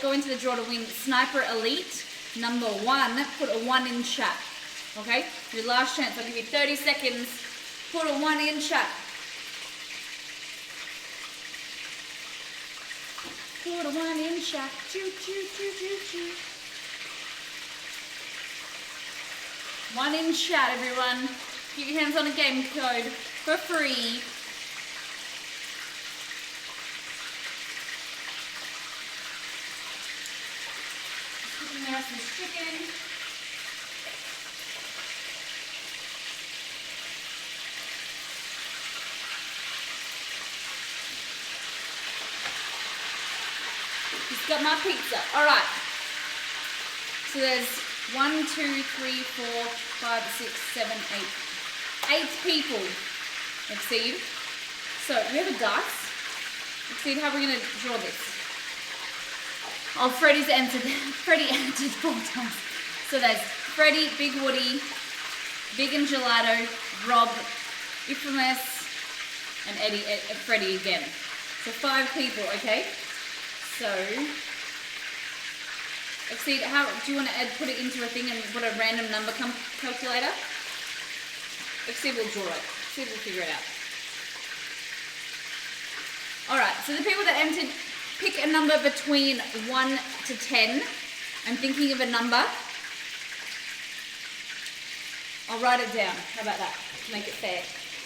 go into the draw to win Sniper Elite number 1, put a 1 in chat. Okay? Your last chance, I'll give you 30 seconds. Put a 1 in chat. Put a 1 in chat. Choo, choo, choo, choo, choo. 1 in chat, everyone. Get your hands on a game code for free. There some chicken. Just got my pizza. All right. So there's 1, 2, 3, 4, 5, 6, 7, 8. 8 people. Exceed. So we have a dice. Exceed, how are we going to draw this? Oh, Freddie's entered. Freddie entered 4 times. So there's Freddie, Big Woody, Big and Gelato, Rob, Infamous, and Eddie, Freddie again. So 5 people, okay? So, Exceed, how do you want to put it into a thing and put a random number calculator? Exceed will draw it. Exceed will figure it out. Alright, so the people that entered, pick a number between 1 to 10. I'm thinking of a number. I'll write it down. How about that? To make it fair.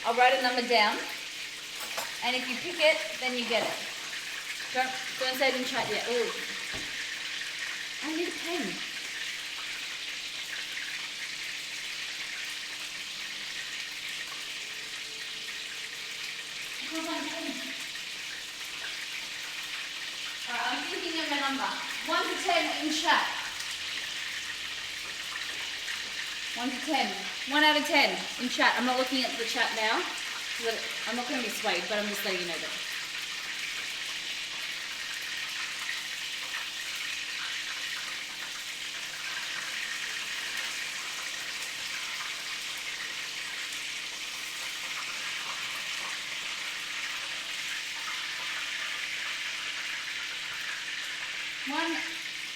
I'll write a number down. And if you pick it, then you get it. Don't say it in chat yet. Ooh. I need a pen. I can't find a pen. Alright, I'm thinking of a number. 1 to 10 in chat. 1 to 10. 1 out of 10 in chat. I'm not looking at the chat now. I'm not going to be swayed, but I'm just letting you know that.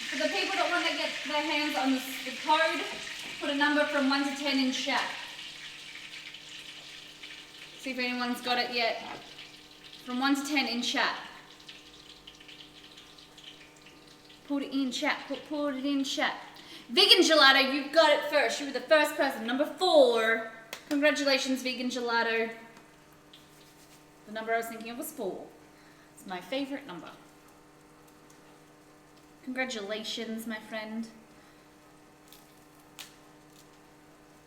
For the people that want to get their hands on the code, put a number from 1 to 10 in chat. See if anyone's got it yet. From 1 to 10 in chat. Put it in chat. Put it in chat. Vegan Gelato, you got it first. You were the first person. Number 4. Congratulations, Vegan Gelato. The number I was thinking of was 4. It's my favorite number. Congratulations, my friend.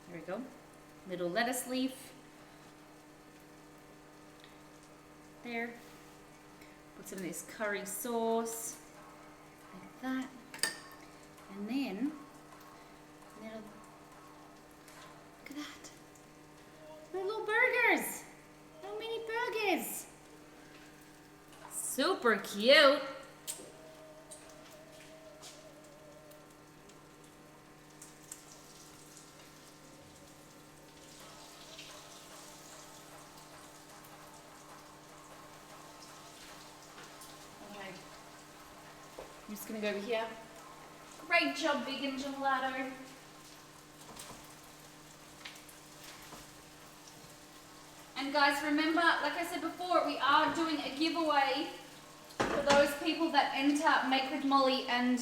There we go. Little lettuce leaf. There. Put some of this curry sauce. Like that. And then, look at that. My little burgers. Little mini burgers. Super cute. I'm just going to go over here. Great job, Vegan Gelato. And guys, remember, like I said before, we are doing a giveaway for those people that enter Make with Molly and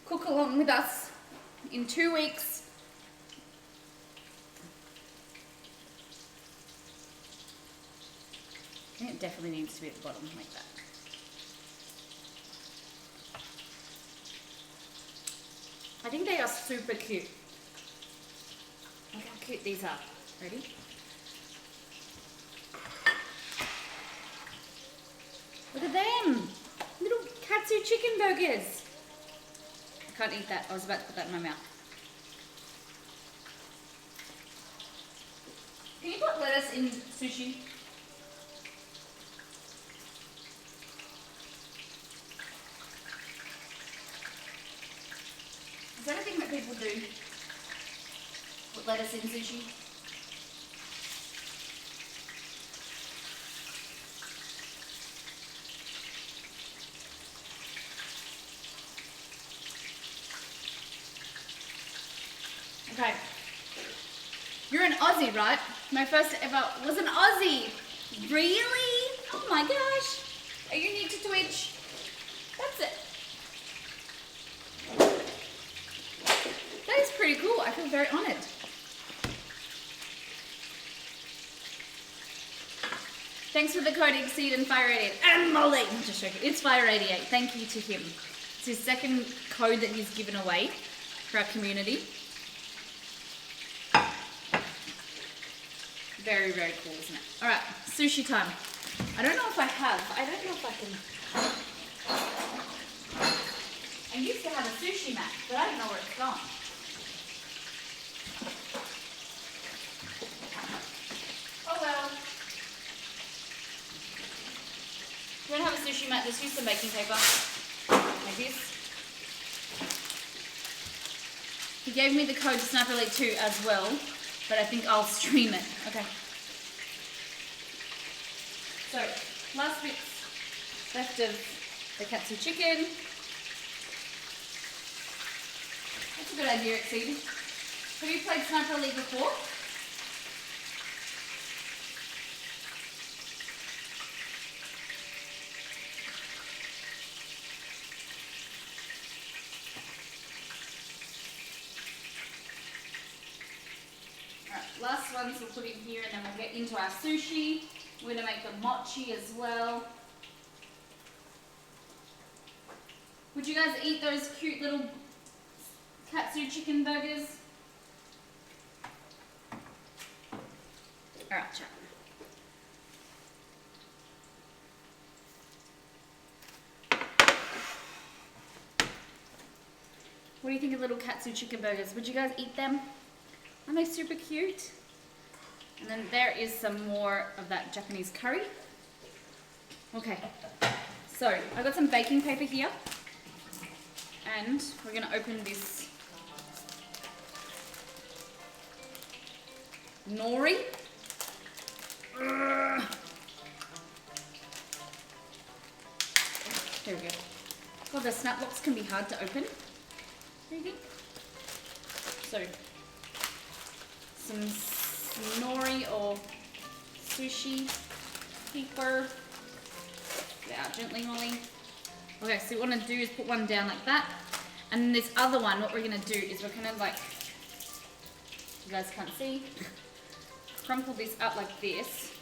cook along with us in 2 weeks. I think it definitely needs to be at the bottom like that. I think they are super cute. Look how cute these are. Ready? Look at them! Little katsu chicken burgers. I can't eat that. I was about to put that in my mouth. Can you put lettuce in sushi? Is that a thing that people do? Put lettuce in sushi? Okay. You're an Aussie, right? My first ever was an Aussie. Really? Oh my gosh. Are you need to twitch? That's it. That is pretty cool. I feel very honored. Thanks for the code Exceed and Fire88. And Molly. I'm just joking. It's Fire88. Thank you to him. It's his second code that he's given away for our community. Very, very cool, isn't it? All right, sushi time. I don't know if I can. I used to have a sushi mat, but I don't know where it's gone. Oh well. If you don't have a sushi mat, just use some baking paper, like this. He gave me the code to Snap Elite 2 as well, but I think I'll stream it. Okay. So, last bits left of the katsu chicken. That's a good idea, Exceed. Have you played Snap Elite before? Last ones we'll put in here and then we'll get into our sushi. We're going to make the mochi as well. Would you guys eat those cute little katsu chicken burgers? Alright, chat. What do you think of little katsu chicken burgers? Would you guys eat them? Aren't they super cute? And then there is some more of that Japanese curry. Okay, so I got some baking paper here. And we're gonna open this nori. There we go. God, the snap box can be hard to open. What do you think? So, some nori or sushi paper. Get out gently, Molly. Okay, so what we want to do is put one down like that. And then this other one, what we're going to do is we're kind of like, you guys can't see, crumple this up like this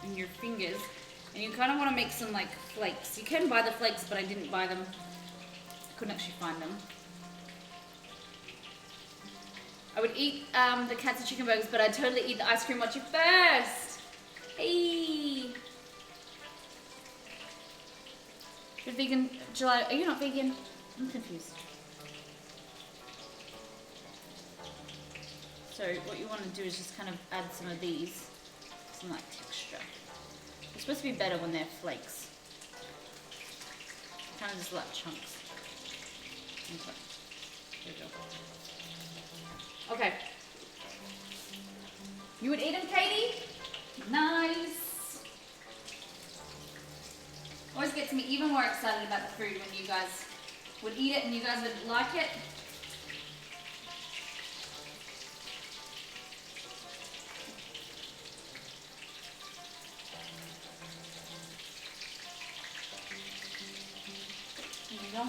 in your fingers. And you kind of want to make some like flakes. You can buy the flakes, but I didn't buy them. I couldn't actually find them. I would eat the katsu chicken burgers, but I'd totally eat the ice cream mochi first. Hey! You're vegan, July. Are you not vegan? I'm confused. So what you want to do is just kind of add some of these, some like texture. It's supposed to be better when they're flakes. Kind of just like chunks. Okay. There we go. Okay. You would eat them, Katie? Nice. Always gets me even more excited about the food when you guys would eat it and you guys would like it. you go.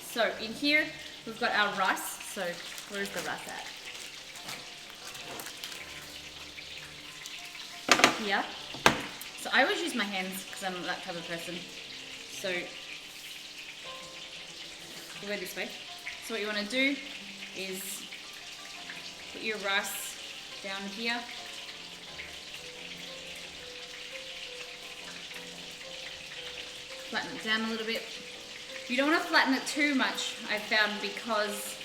So in here, we've got our rice. So where's the rice at? Here. So I always use my hands because I'm that type of person. So we'll go this way. So what you want to do is put your rice down here. Flatten it down a little bit. You don't want to flatten it too much, I've found, because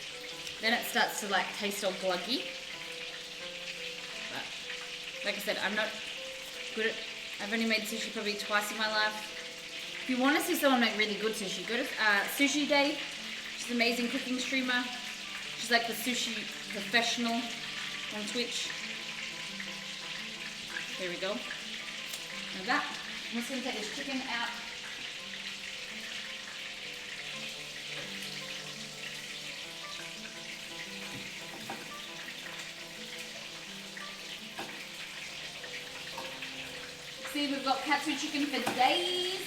then it starts to like taste all gluggy. But like I said, I'm not good at, I've only made sushi probably twice in my life. If you want to see someone make really good sushi, go to Sushi Day. She's an amazing cooking streamer. She's like the sushi professional on Twitch. There we go. Like that. I'm just going to take this chicken out. See, we've got katsu chicken for days.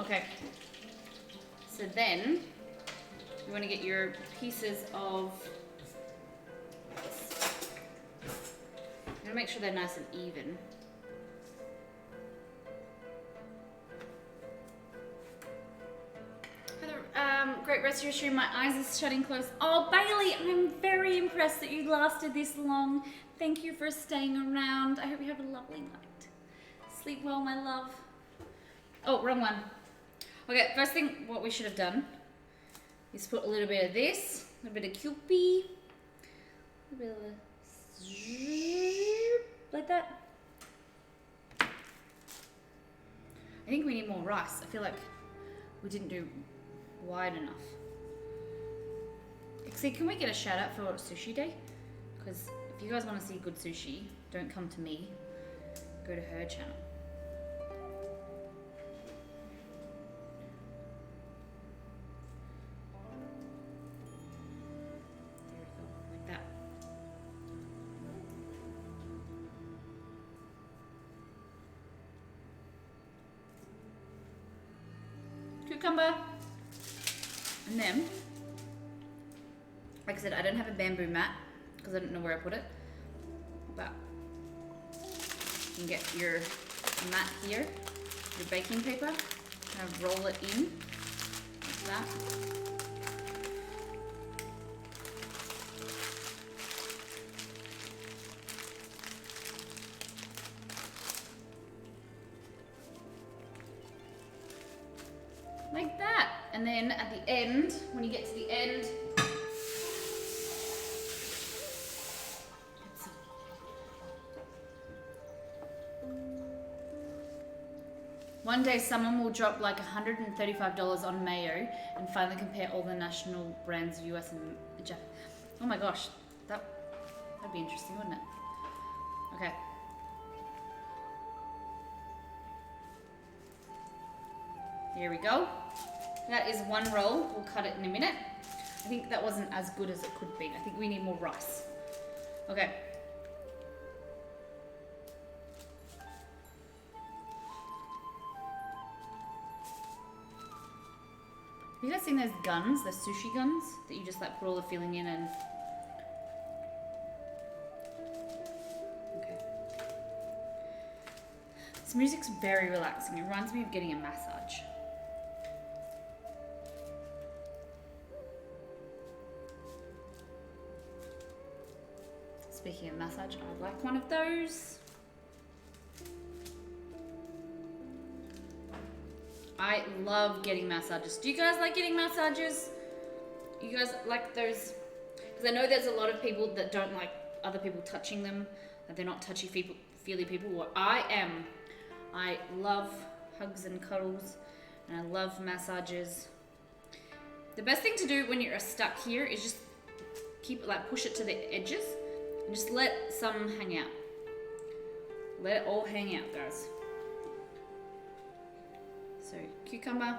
Okay. So then you want to get your pieces of this. You want to make sure they're nice and even. Great rest of your stream. My eyes are shutting close. Oh, Bailey, I'm very impressed that you lasted this long. Thank you for staying around. I hope you have a lovely night. Sleep well, my love. Oh, wrong one. Okay, first thing, what we should have done is put a little bit of this, a little bit of Kewpie, a little bit of like that. I think we need more rice. I feel like we didn't do wide enough. See, can we get a shout out for Sushi Day? Because if you guys want to see good sushi, don't come to me. Go to her channel. There we go, like that. Cucumber. And then, like I said, I don't have a bamboo mat because I don't know where I put it, but you can get your mat here, your baking paper, kind of roll it in like that. Like that. And then at the end, when you get to the end, one day someone will drop like $135 on mayo and finally compare all the national brands, US and Japan. Oh my gosh, that'd be interesting, wouldn't it? Okay. Here we go. That is one roll. We'll cut it in a minute. I think that wasn't as good as it could be. I think we need more rice. Okay. Have you guys seen those guns, the sushi guns, that you just like put all the filling in and... Okay. This music's very relaxing. It reminds me of getting a massage. Speaking of massage, I'd like one of those. I love getting massages. Do you guys like getting massages? You guys like those? Because I know there's a lot of people that don't like other people touching them, that they're not touchy-feely people. Well, I am. I love hugs and cuddles, and I love massages. The best thing to do when you're stuck here is just push it to the edges. And just let some hang out. Let it all hang out, guys. So, cucumber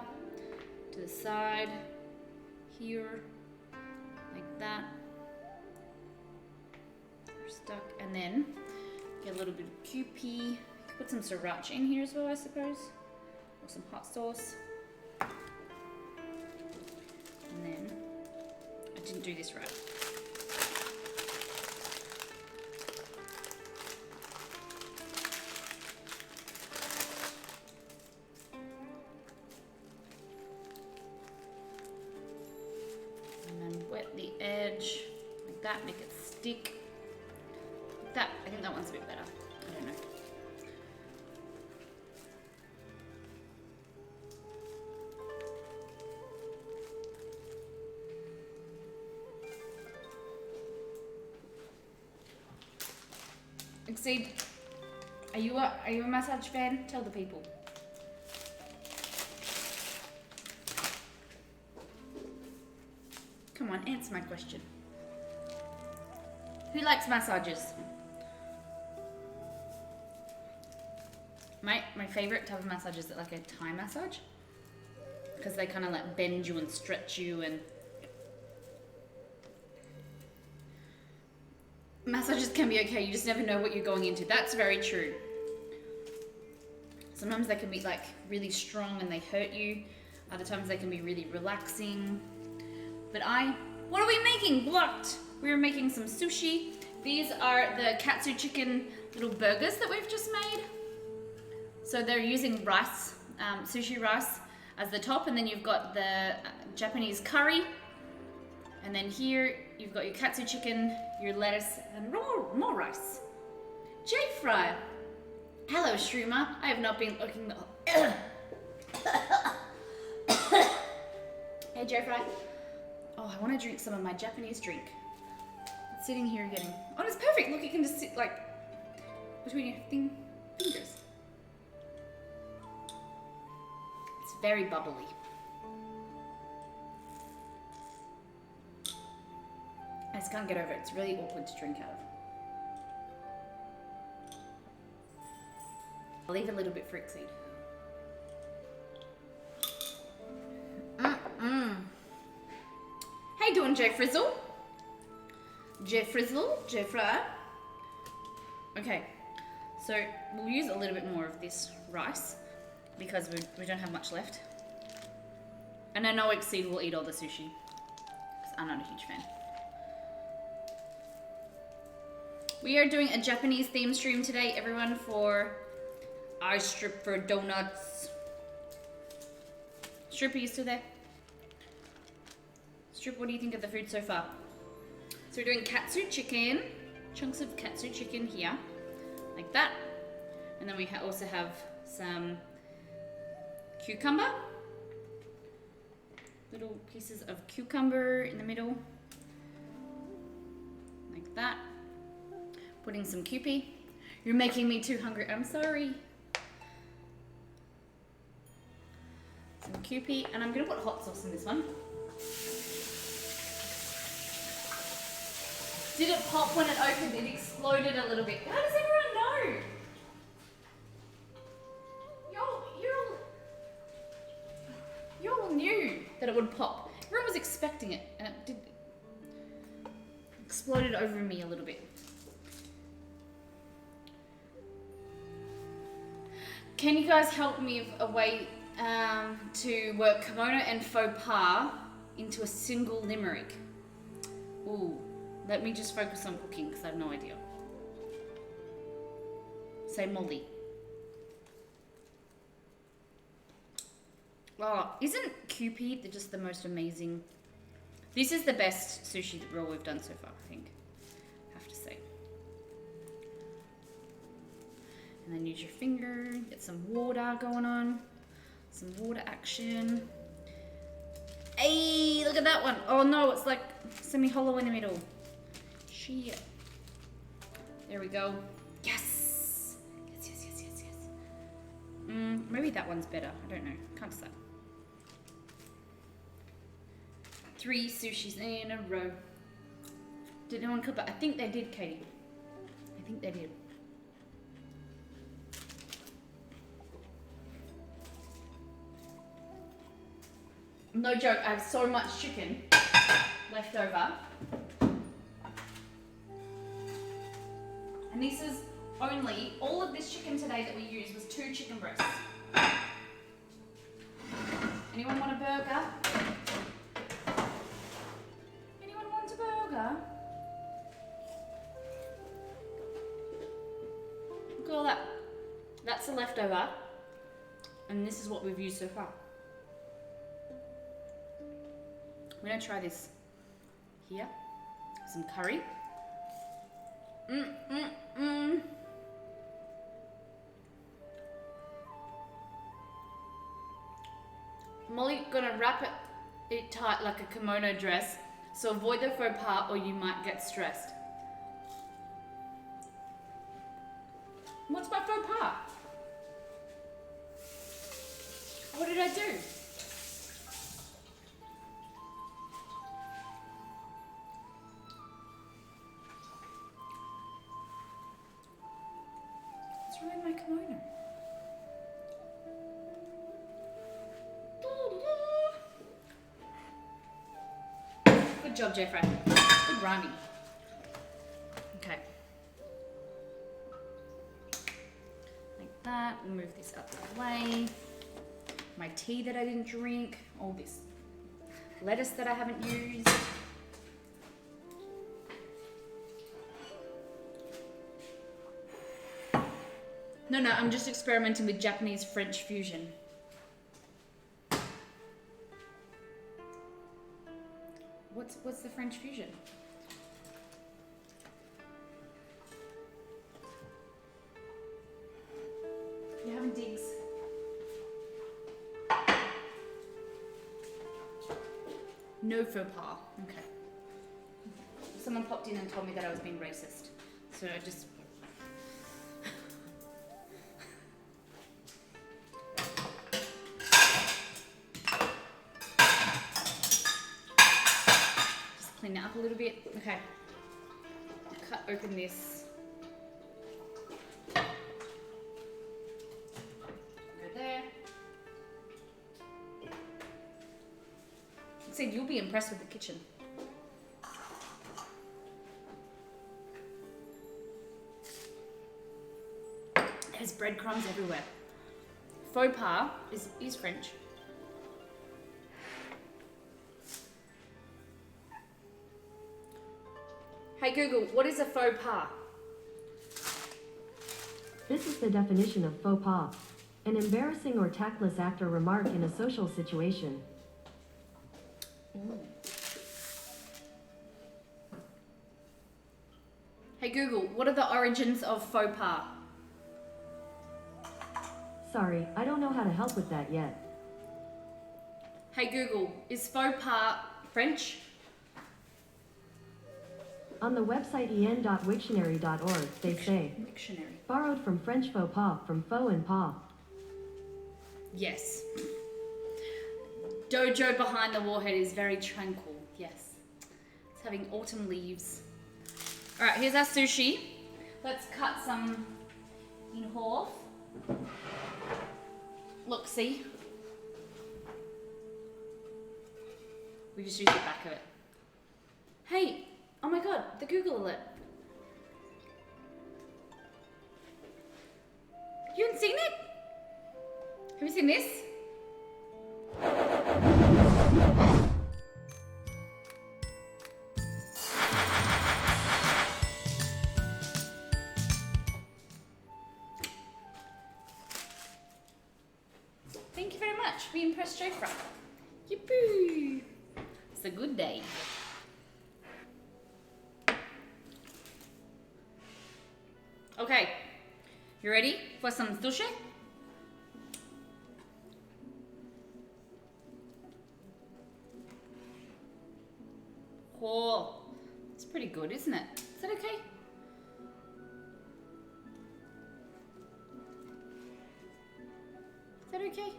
to the side, here, like that. There's stuck. And then get a little bit of Kewpie. Put some sriracha in here as well, I suppose. Or some hot sauce. And then, I didn't do this right. And then wet the edge like that, make it stick. Like that, I think that one's a bit better. I don't know. Exceed, are you a massage fan? Tell the people. Come on, answer my question. Who likes massages? My favorite type of massage is like a Thai massage, because they kind of like bend you and stretch you, and massages can be okay, you just never know what you're going into. That's very true. Sometimes they can be like really strong and they hurt you. Other times they can be really relaxing. But what are we making? Blocked. We're making some sushi. These are the katsu chicken little burgers that we've just made. So they're using rice, sushi rice as the top, and then you've got the Japanese curry. And then here, you've got your katsu chicken, your lettuce, and more rice. J-Fry. Hello, Shroomer. I have not been looking Hey, J-Fry. Oh, I want to drink some of my Japanese drink. It's sitting here getting... Oh, it's perfect. Look, you can just sit, like, between your fingers. It's very bubbly. I just can't get over it. It's really awkward to drink out of. I'll leave a little bit for Exceed. How you doing, J Frizzle? J Frizzle, J Fry. Okay, so we'll use a little bit more of this rice because we don't have much left. And I know Exceed will eat all the sushi because I'm not a huge fan. We are doing a Japanese theme stream today, everyone, for I Strip for Donuts. Strip, are you still there? Strip, what do you think of the food so far? So we're doing katsu chicken, chunks of katsu chicken here, like that. And then we also have some cucumber, little pieces of cucumber in the middle, like that. Putting some Kewpie. You're making me too hungry. I'm sorry. Some Kewpie, and I'm gonna put hot sauce in this one. Did it pop when it opened? It exploded a little bit. How does everyone know? You all knew that it would pop. Everyone was expecting it, and it did. Exploded over me a little bit. Can you guys help me with a way to work kimono and faux pas into a single limerick? Ooh, let me just focus on cooking because I have no idea. Say Molly. Oh, isn't Kewpie just the most amazing? This is the best sushi roll we've done so far, I think. I have to say. And then use your finger, get some water going on. Some water action. Hey, look at that one. Oh no, it's like semi-hollow in the middle. Shit. There we go. Yes! Yes. Maybe that one's better. I don't know. Can't decide. 3 sushis in a row. Did anyone cook that? I think they did, Katie. I think they did. No joke, I have so much chicken left over. And this is only, all of this chicken today that we used was 2 chicken breasts. Anyone want a burger? Anyone want a burger? Look at all that. That's the leftover. And this is what we've used so far. We're gonna try this here. Some curry. Molly gonna wrap it tight like a kimono dress, so avoid the faux pas or you might get stressed. What's my faux pas? What did I do? What's wrong with my kimono? Good job, Jeffrey. Good rhyming. Okay. Like that. We'll move this out of the way. My tea that I didn't drink. All this lettuce that I haven't used. No, I'm just experimenting with Japanese French fusion. What's the French fusion? You having digs? No faux pas. Okay. Someone popped in and told me that I was being racist. So I just... clean it up a little bit. Okay. Cut open this. Go there. Said you'll be impressed with the kitchen. There's breadcrumbs everywhere. Faux pas is French. Hey Google, what is a faux pas? This is the definition of faux pas. An embarrassing or tactless act or remark in a social situation. Ooh. Hey Google, what are the origins of faux pas? Sorry, I don't know how to help with that yet. Hey Google, is faux pas French? On the website en.wiktionary.org, they say, Dictionary. borrowed from French faux pas, from faux and pas. Yes. Dojo behind the warhead is very tranquil. Yes. It's having autumn leaves. All right, here's our sushi. Let's cut some in half. Look, see? We just use the back of it. Hey, oh my god, the Google alert. You haven't seen it? Have you seen this? Thank you very much. We impressed Jofra. Yippee! It's a good day. Okay, you ready for some sushi? Oh, it's pretty good, isn't it? Is that okay? Is that okay?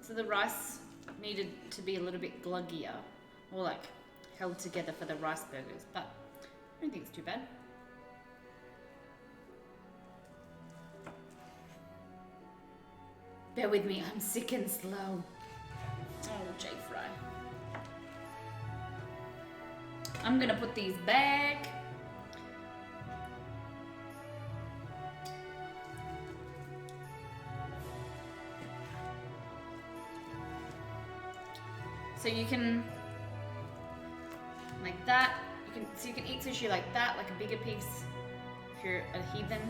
So the rice needed to be a little bit gluggier, or like held together for the rice burgers, but I don't think it's too bad. Bear with me, I'm sick and slow. Oh, J Fry. I'm gonna put these back. So you can, like that, you can eat sushi like that, like a bigger piece if you're a heathen,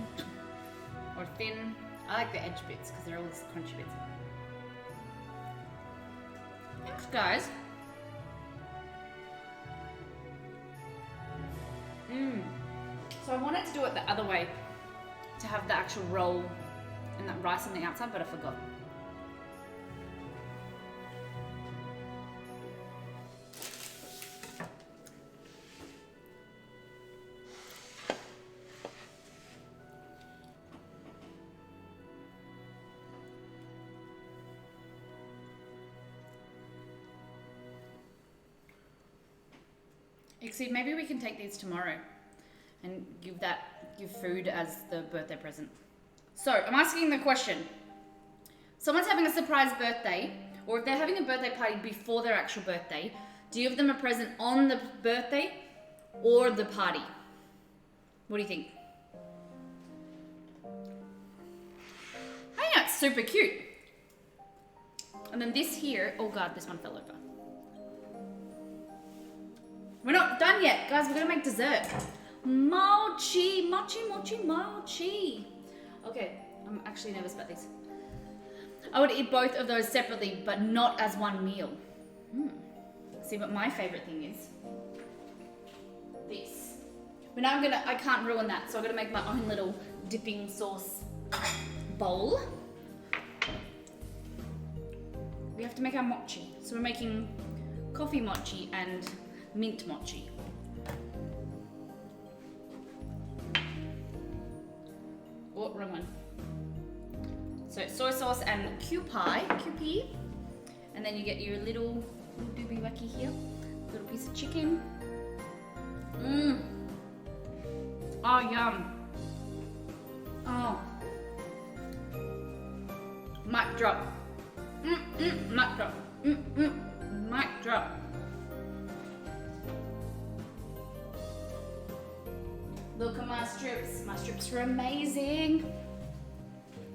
or thin. I like the edge bits because they're all these crunchy bits. Thanks, guys. So I wanted to do it the other way, to have the actual roll and that rice on the outside, but I forgot. Exceed, maybe we can take these tomorrow and give food as the birthday present. So I'm asking the question. Someone's having a surprise birthday, or if they're having a birthday party before their actual birthday, do you give them a present on the birthday or the party? What do you think? I think that's super cute. And then this here, oh God, this one fell over. We're not done yet, guys. We're gonna make dessert. Mochi, mochi, mochi, mochi. Okay, I'm actually nervous about this. I would eat both of those separately, but not as one meal. See, but my favorite thing is this. But now I can't ruin that, so I'm gonna make my own little dipping sauce bowl. We have to make our mochi. So we're making coffee mochi and mint mochi. Oh, wrong one. So soy sauce and Kewpie, and then you get your little doobie wacky here, little piece of chicken. Oh, yum. Oh, mic drop. Mic drop. Mic drop. Look at my strips. My strips are amazing.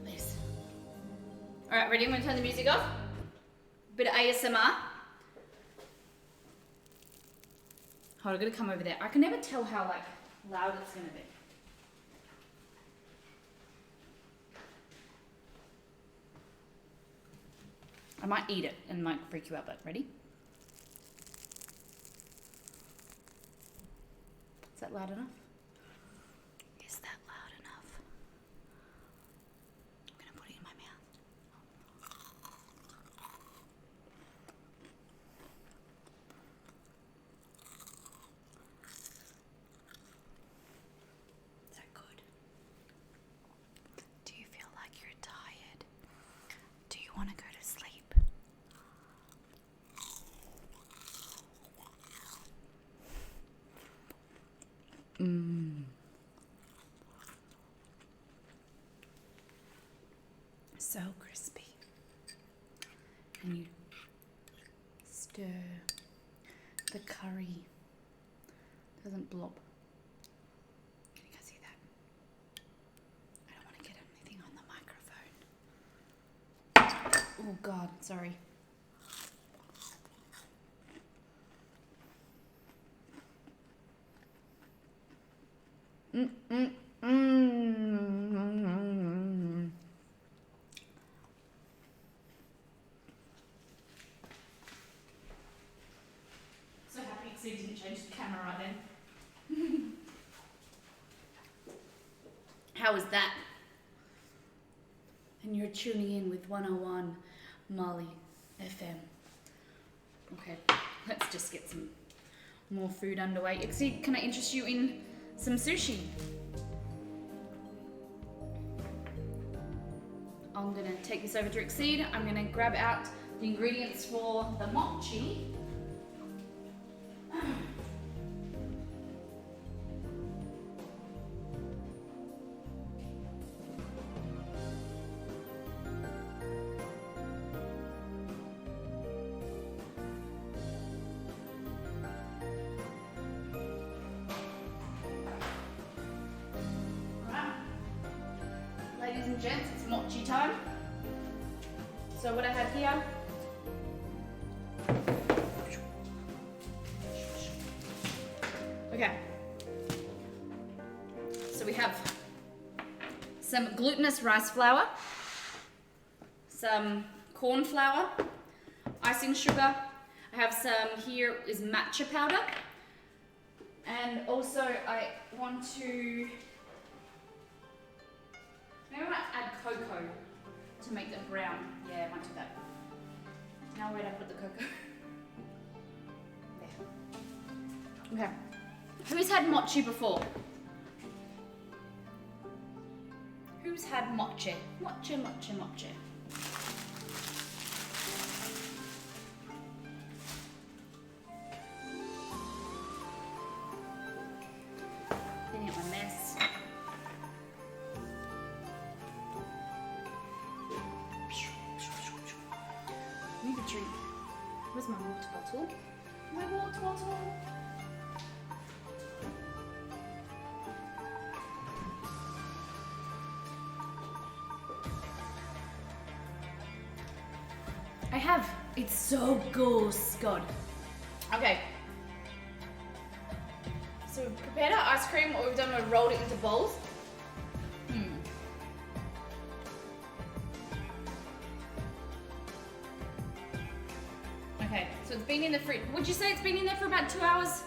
Nice. All right, ready? I'm gonna turn the music off. Bit of ASMR. Hold on, I'm gonna come over there. I can never tell how loud it's gonna be. I might eat it and might freak you out, but ready? Is that loud enough? Is that loud enough? I'm gonna put it in my mouth. Is that good? Do you feel like you're tired? Do you want to go to sleep? So crispy. And you stir the curry. Doesn't blob. Can you guys see that? I don't want to get anything on the microphone. Oh God, sorry. So happy because he didn't change the camera right then. How was that? And you're tuning in with 101 Molly FM. Okay, let's just get some more food underway. Exceed, can I interest you in some sushi? I'm gonna take this over to Exceed. I'm gonna grab out the ingredients for the mochi. and gents, it's mochi time. So what I have here, okay. So we have some glutinous rice flour, some corn flour, icing sugar. I have some here is matcha powder. And also I want to, maybe I might add cocoa to make it brown. Yeah, I might do that. Now where do I put the cocoa? There. Okay. Who's had mochi before? Who's had mochi? Mochi, mochi, mochi. Cleaning up my mess. I need a drink. Where's my water bottle? My water bottle. I have. It's so good. Okay. So we've prepared our ice cream. What we've done, we've rolled it into bowls. Okay, so it's been in the fridge. Would you say it's been in there for about 2 hours?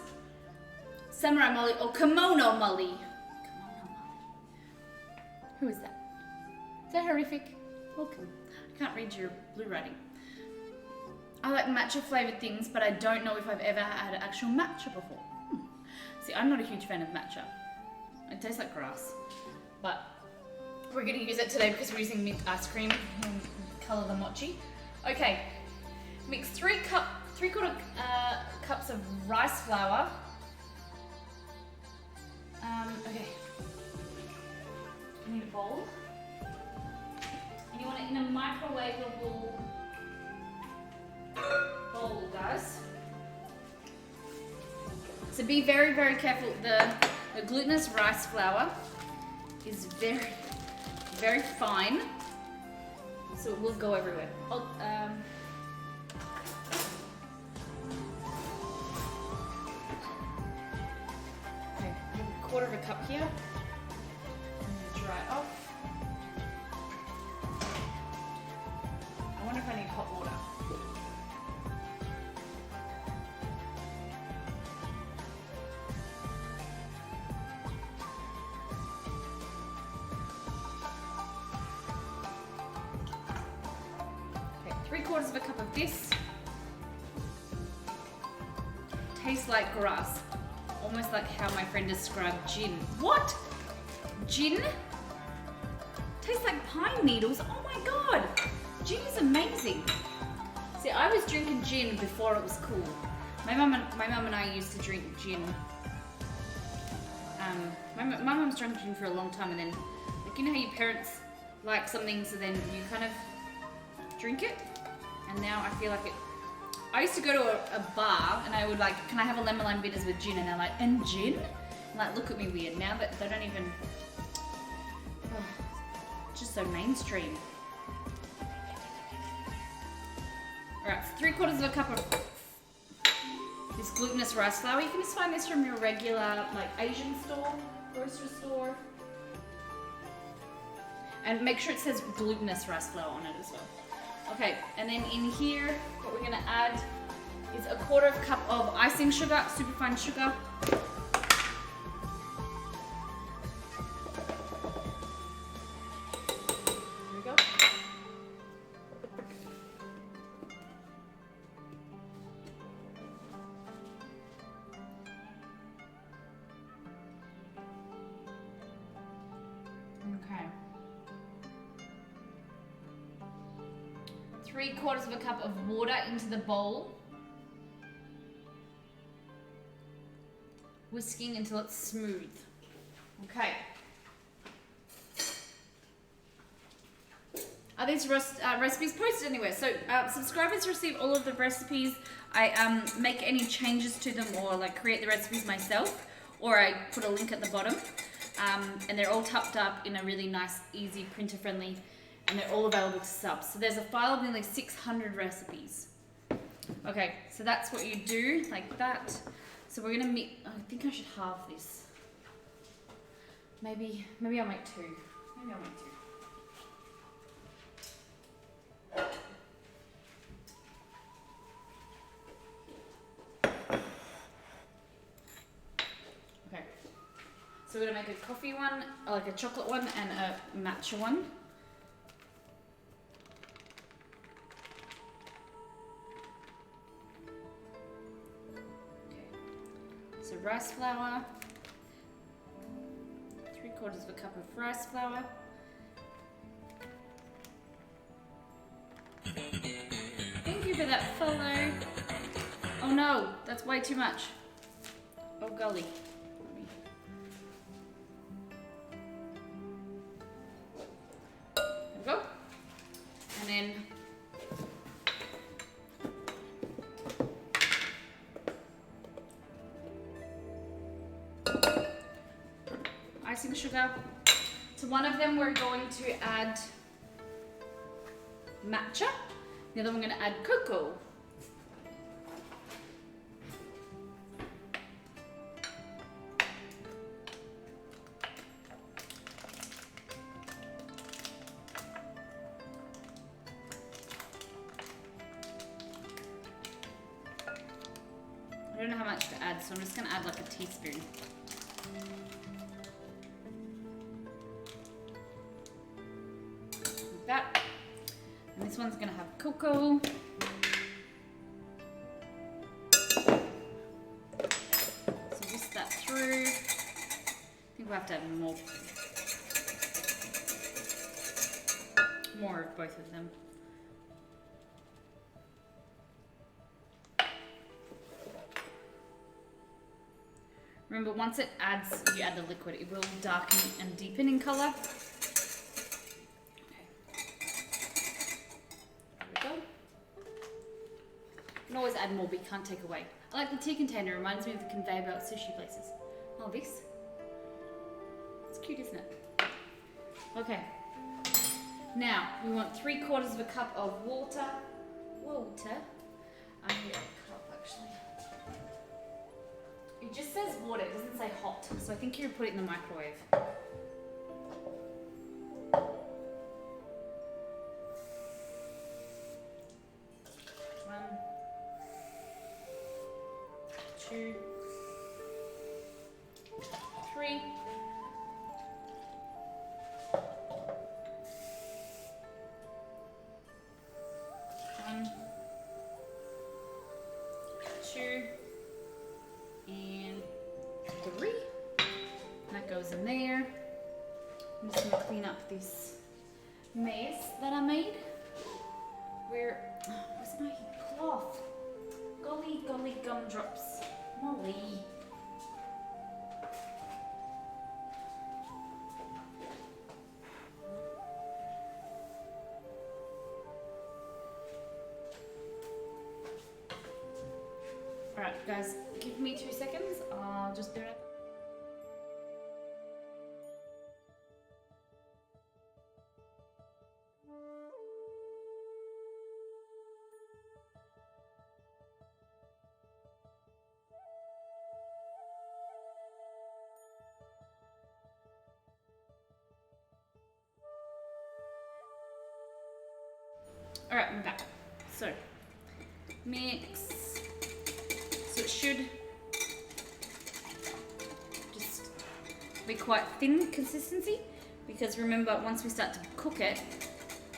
Samurai Molly or Kimono Molly? Kimono Molly. Who is that? Is that horrific? Welcome. I can't read your blue writing. I like matcha flavoured things, but I don't know if I've ever had actual matcha before. See, I'm not a huge fan of matcha. It tastes like grass. But we're going to use it today because we're using mint ice cream and colour the mochi. Okay, mix 3/4 cups of rice flour. Okay, you need a bowl. And you want it in a microwavable bowl, guys. So be very, very careful. The glutinous rice flour is very, very fine, so it will go everywhere. Okay, I have a 1/4 cup here. Dry it off. I wonder if I need hot water. Okay, 3/4 cup of this. Tastes like grass. Almost like how my friend described gin. What? Gin? Tastes like pine needles. Oh my god! Gin is amazing. See, I was drinking gin before it was cool. My mum and I used to drink gin. My mum's drunk gin for a long time, and then, like, you know how your parents like something, so then you kind of drink it. And now I feel like it. I used to go to a bar and I would like, can I have a lemon lime bitters with gin? And they're like, and gin? And like, look at me weird. Now that they don't even. Oh, it's just so mainstream. Alright, 3/4 cup of this glutinous rice flour. You can just find this from your regular, like, Asian store, grocery store. And make sure it says glutinous rice flour on it as well. Okay, and then in here, what we're gonna add is a 1/4 cup of icing sugar, superfine sugar. There we go. Okay. 3/4 cup of water into the bowl. Whisking until it's smooth. Okay. Are these recipes posted anywhere? So subscribers receive all of the recipes. I make any changes to them or like create the recipes myself, or I put a link at the bottom. and they're all tucked up in a really nice, easy, printer-friendly, and they're all available to subs. So there's a file of nearly 600 recipes. Okay, so that's what you do, like that. So we're gonna make, I think I should halve this. Maybe I'll make two. Maybe I'll make two. Okay, so we're gonna make a coffee one, like a chocolate one, and a matcha one. Okay, so rice flour, 3/4 of a cup of rice flour. Thank you for that follow. Oh no, that's way too much. Oh golly. There we go. And then icing sugar. To one of them we're going to add matcha. The other one we're going to add cocoa. I don't know how much to add, so I'm just going to add like a teaspoon. Like that. And this one's going to have cocoa. So whisk that through. I think we'll have to add more of both of them. Remember, once it adds, you add the liquid, it will darken and deepen in color. You can always add more, but you can't take away. I like the tea container. It reminds me of the conveyor belt sushi places. Oh, this. It's cute, isn't it? Okay. Now, we want 3/4 of a cup of water. I need a cup, actually. It just says water. It doesn't say hot. So I think you would put it in the microwave. One. 2, 3. One, 2, and 3. And that goes in there. I'm just gonna clean up this mess that I made. Where's my cloth? Golly gumdrops. Molly. Alright guys, give me 2 seconds. I'll just be right back. Alright, I'm back. So, mix. So it should just be quite thin consistency, because remember, once we start to cook it,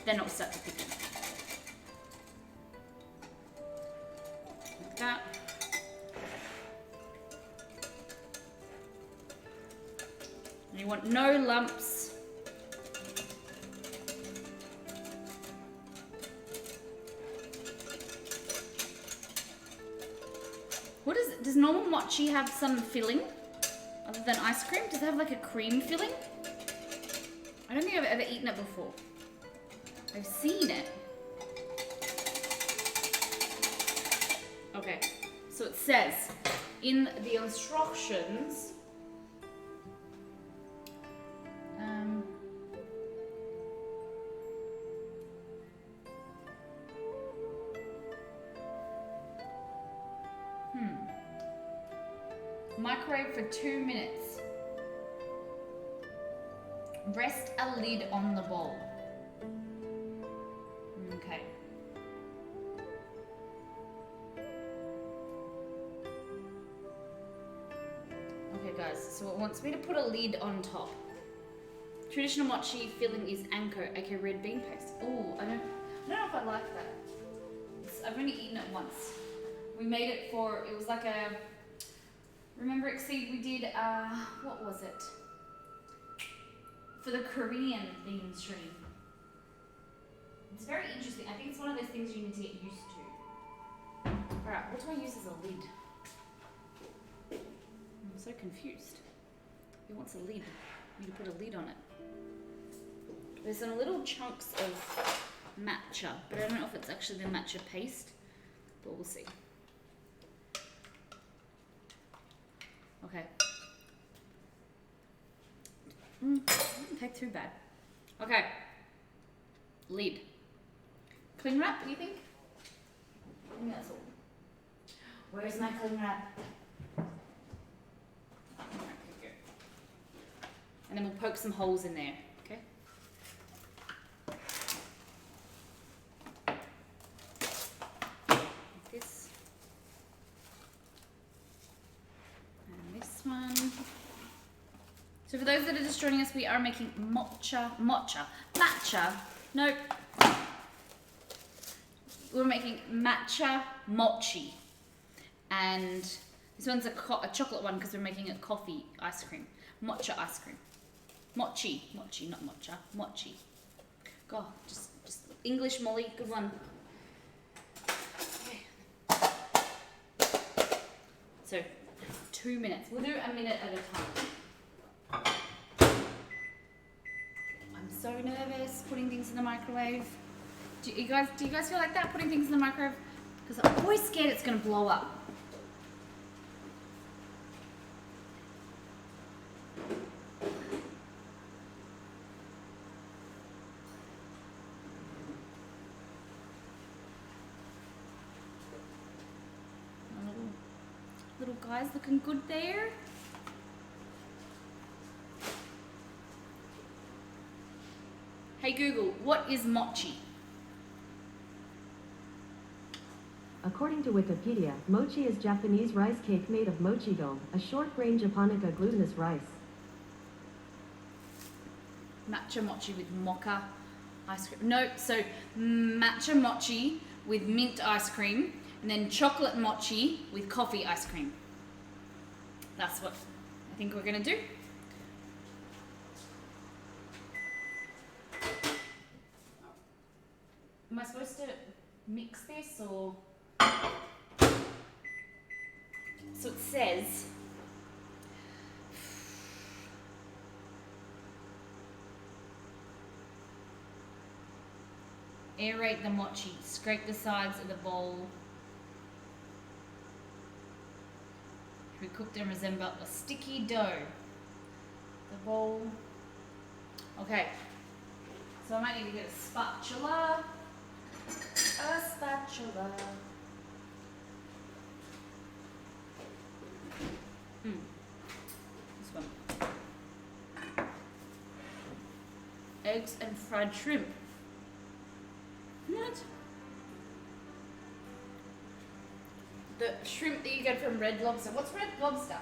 then it'll start to thicken. Like that. And you want no lumps. Does normal mochi have some filling other than ice cream? Does it have like a cream filling? I don't think I've ever eaten it before. I've seen it. Okay, so it says in the instructions, Microwave for 2 minutes. Rest a lid on the bowl. Okay. Okay guys, so it wants me to put a lid on top. Traditional mochi filling is anko, aka red bean paste. Oh, I don't know if I like that. I've only eaten it once. We made it for, it was like a, remember Exceed, we did, what was it? For the Korean theme stream. It's very interesting. I think it's one of those things you need to get used to. Alright, what do I use as a lid? I'm so confused. It wants a lid. You need to put a lid on it. There's some little chunks of matcha, but I don't know if it's actually the matcha paste, but we'll see. Okay. Doesn't take too bad. Okay. Lid. Cling wrap, do you think? I think that's all. Where's my cling wrap? And then we'll poke some holes in there, okay? Like this. And this one. So for those that are just joining us, we are making matcha. Nope. We're making matcha mochi. And this one's a chocolate one because we're making it coffee ice cream. Matcha ice cream. Mochi, not matcha. Mochi. God, just English, Molly. Good one. Okay. So, 2 minutes. We'll do a minute at a time. I'm so nervous putting things in the microwave. Do you guys feel like that, putting things in the microwave? Because I'm always scared it's going to blow up. Little guys looking good there. Hey Google, what is mochi? According to Wikipedia, mochi is Japanese rice cake made of mochi dough, a short-grain japonica glutinous rice. Matcha mochi with mocha ice cream. No, so matcha mochi with mint ice cream, and then chocolate mochi with coffee ice cream. That's what I think we're gonna do. Am I supposed to mix this or? So it says, aerate the mochi, scrape the sides of the bowl. We cooked and resemble a sticky dough. The bowl. Okay. So I might need to get a spatula. A spatula. This one. Eggs and fried shrimp. What? The shrimp that you get from Red Lobster. What's Red Lobster?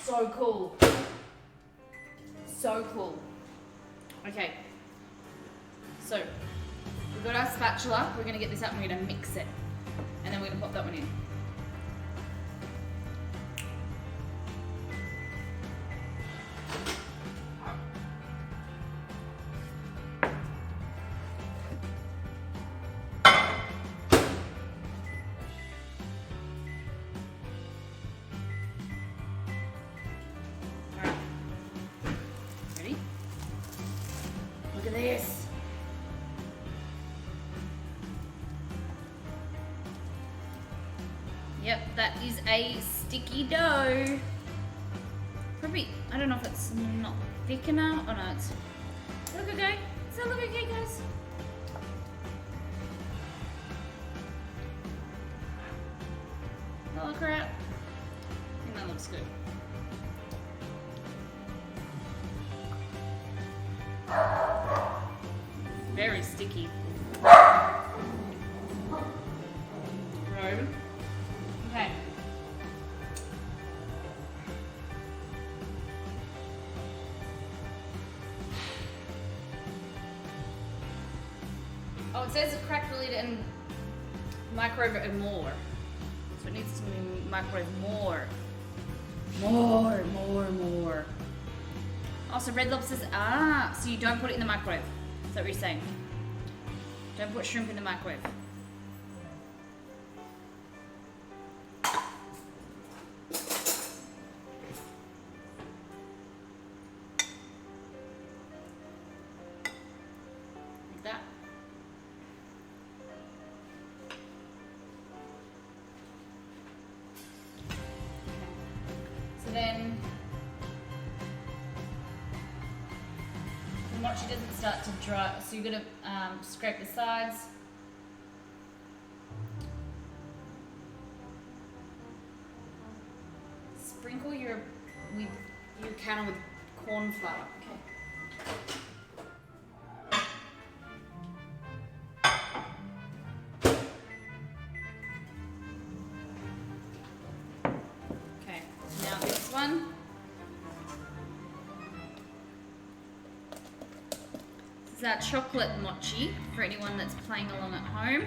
So cool. So cool. Okay. So, we've got our spatula. We're going to get this up and we're going to mix it. And then we're going to pop that one in. Look at this. Yep, that is a sticky dough. Probably, I don't know if it's not thick enough. Oh no, it's. Look okay. Does that look okay, guys? sauerkraut. I think that looks good. Very sticky. Right. Okay. Oh, it says crack the lid and microwave it more. So it needs to be microwave more. More. Oh, so Red Lobster's, so you don't put it in the microwave. Is that what you're saying? Don't put shrimp in the microwave. Like that. So then, the mochi doesn't start to dry, so you're gonna scrape the sides. Sprinkle your counter with corn flour. Okay. Okay, now this one. This is our chocolate mochi for anyone that's playing along at home.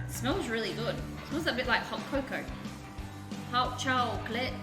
It smells really good. It smells a bit like hot cocoa. Hot chocolate.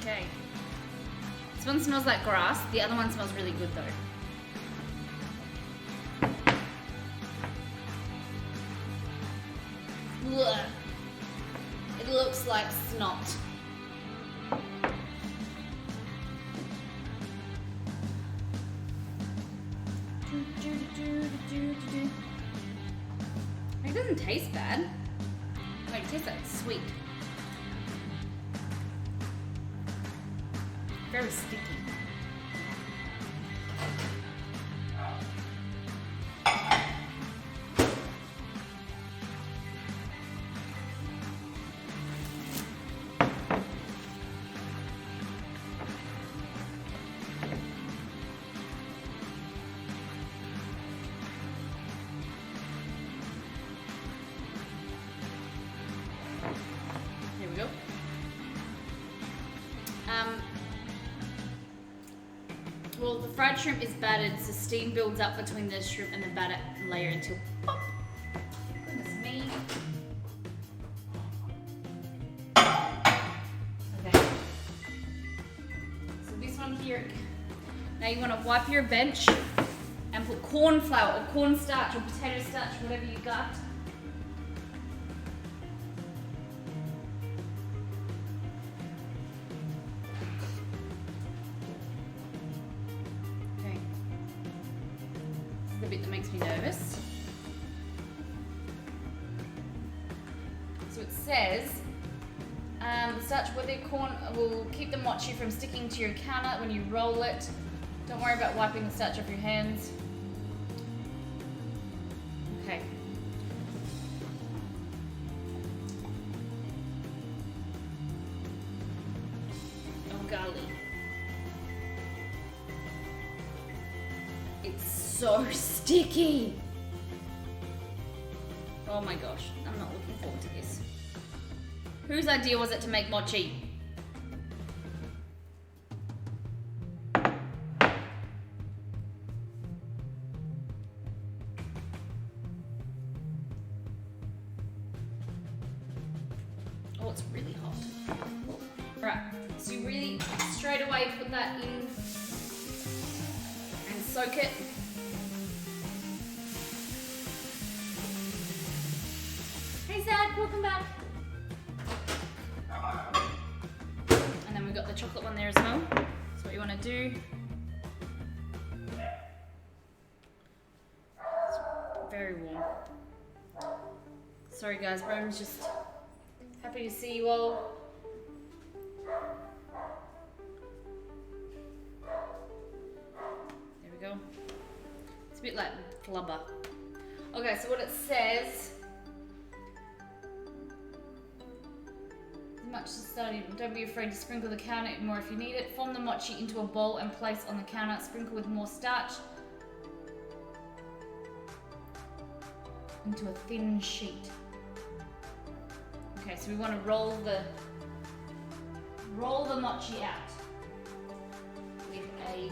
Okay. This one smells like grass. The other one smells really good though. Ugh. It looks like snot. It doesn't taste bad. Like, it tastes like sweet. Very sticky. Here we go. Well, the fried shrimp is battered, so steam builds up between the shrimp and the batter layer until pop. Goodness me. Okay. So this one here. Now you want to wipe your bench and put corn flour or cornstarch or potato starch, whatever you got. The bit that makes me nervous. So it says, the starch with the corn will keep the mochi from sticking to your counter when you roll it. Don't worry about wiping the starch off your hands. Okay. Oh golly. It's so sticky. Oh my gosh, I'm not looking forward to this. Whose idea was it to make mochi? Oh, it's really hot. Right, so you really straight away put that in and soak it. Zach, welcome back. And then we've got the chocolate one there as well. So what you want to do, it's very warm. Sorry guys, Brome's just happy to see you all. There we go. It's a bit like flubber. Okay, so what it says, much to study. Don't be afraid to sprinkle the counter more if you need it. Form the mochi into a bowl and place on the counter. Sprinkle with more starch into a thin sheet. Okay, so we want to roll the mochi out with a,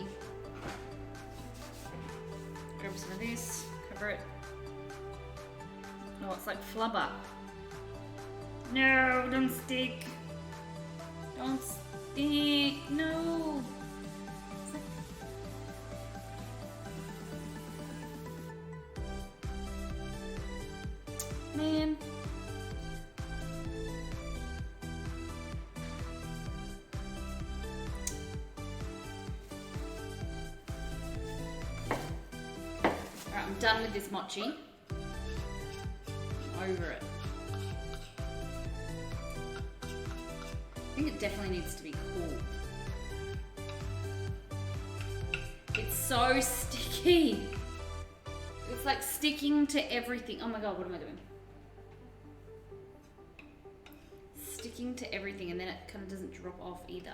grab some of this, cover it. Oh, it's like flubber. No, don't stick. Don't stick. No. Man. Alright, I'm done with this mochi. Over it. I think it definitely needs to be cool. It's so sticky. It's like sticking to everything. Oh my god, what am I doing? Sticking to everything, and then it kind of doesn't drop off either.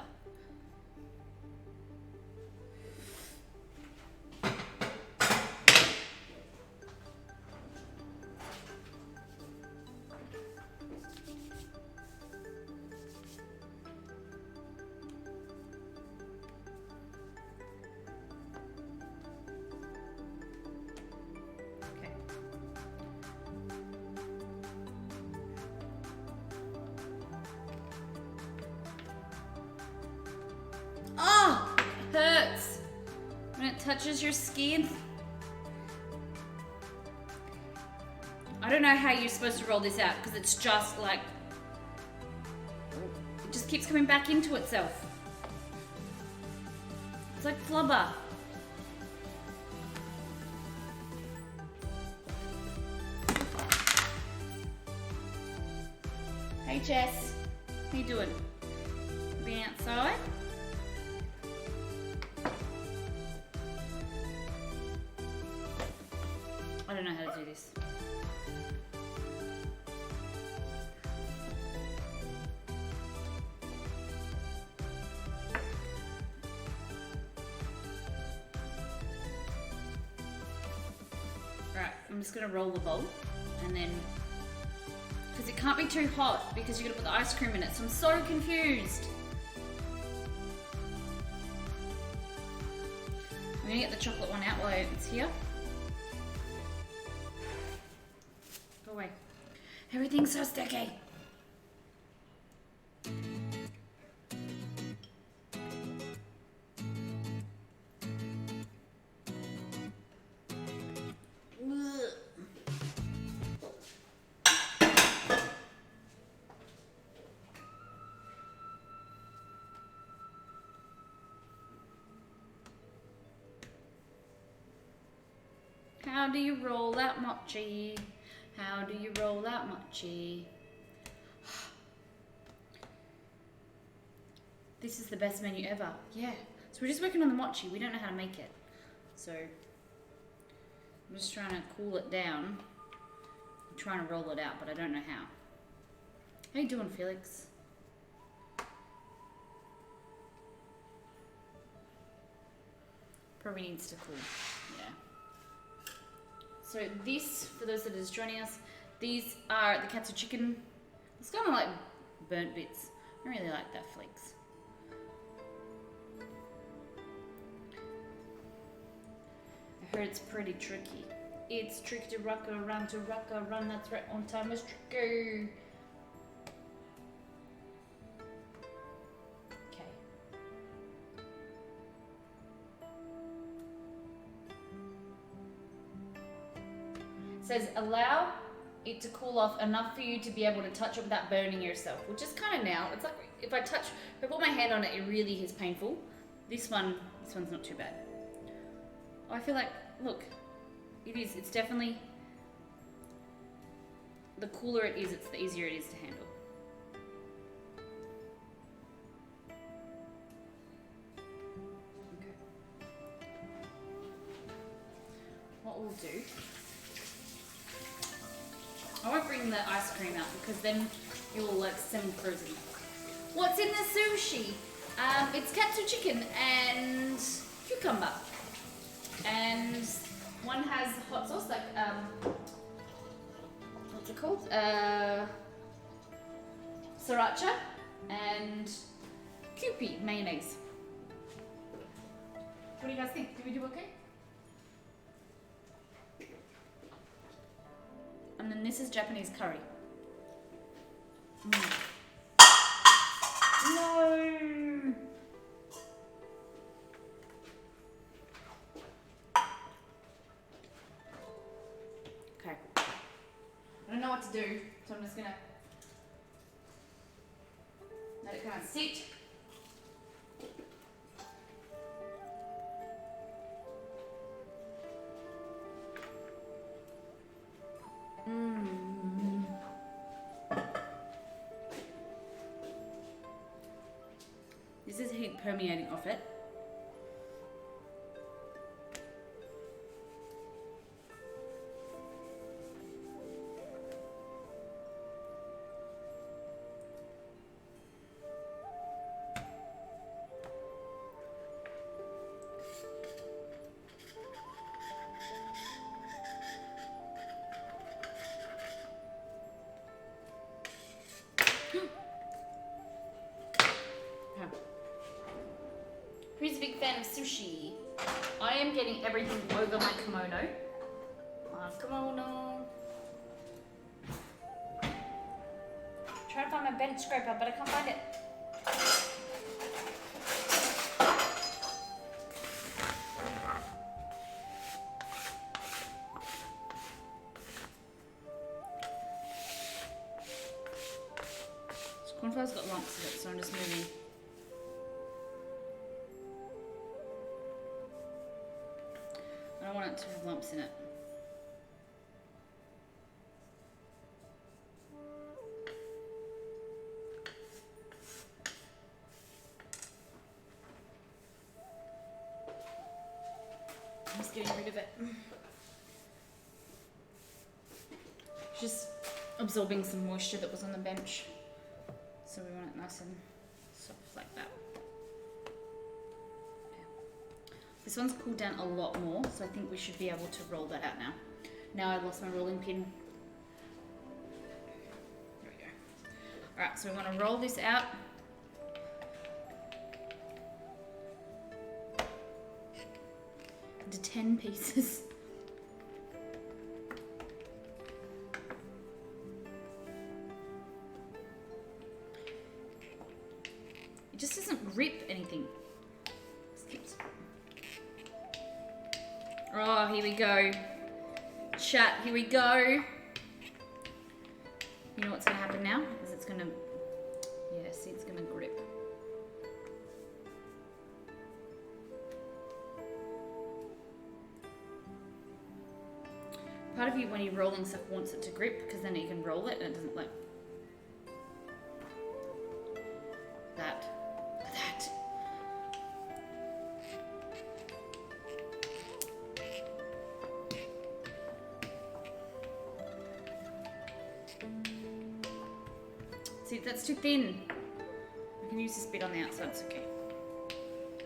Hurts when it touches your skin. I don't know how you're supposed to roll this out because it's just like, it just keeps coming back into itself. It's like flubber. Hey Jess, how you doing? Being outside? I don't know how to do this. Right, I'm just gonna roll the bowl and then, because it can't be too hot because you're gonna put the ice cream in it, so I'm so confused. I'm gonna get the chocolate one out while it's here. Go away. Everything's so sticky. How do you roll that mochi? How do you roll that mochi? This is the best menu ever. Yeah. So we're just working on the mochi. We don't know how to make it. So I'm just trying to cool it down. I'm trying to roll it out, but I don't know how. How you doing, Felix? Probably needs to cool. Yeah. So this, for those that are just joining us, these are the katsu chicken. It's kind of like burnt bits. I really like that flakes. I heard it's pretty tricky. It's tricky to rock around, that's right, on time is tricky. Okay. It says allow it to cool off enough for you to be able to touch it without burning yourself, which is kind of now. It's like if I put my hand on it, it really is painful. This one's not too bad. I feel like, look, it's definitely, the cooler it is, it's the easier it is to handle. Okay. What we'll do, I won't bring the ice cream out because then it will like semi-frozen. What's in the sushi? It's katsu chicken and cucumber. And one has hot sauce, like, what's it called? Sriracha and Kewpie mayonnaise. What do you guys think? Did we do okay? And then this is Japanese curry. No! Okay. I don't know what to do, so I'm just gonna let it kind of sit. This is heat permeating off it. Who's a big fan of sushi? I am getting everything over my kimono. Kimono. Trying to find my bench scraper, but I can't find it. This cornflower's got lumps of it, so I'm just moving. I don't want it to have lumps in it. I'm just getting rid of it. Just absorbing some moisture that was on the bench. So we want it nice and soft like that. This one's cooled down a lot more, so I think we should be able to roll that out now. Now I've lost my rolling pin. There we go. Alright, so we want to roll this out. Into 10 pieces. It just doesn't grip anything. Oh, here we go. Chat, here we go. You know what's going to happen now? Is it's going to, yeah, see, it's going to grip. Part of you, when you're rolling stuff, wants it to grip because then you can roll it and it doesn't like that. That. See, that's too thin. I can use this bit on the outside, it's okay.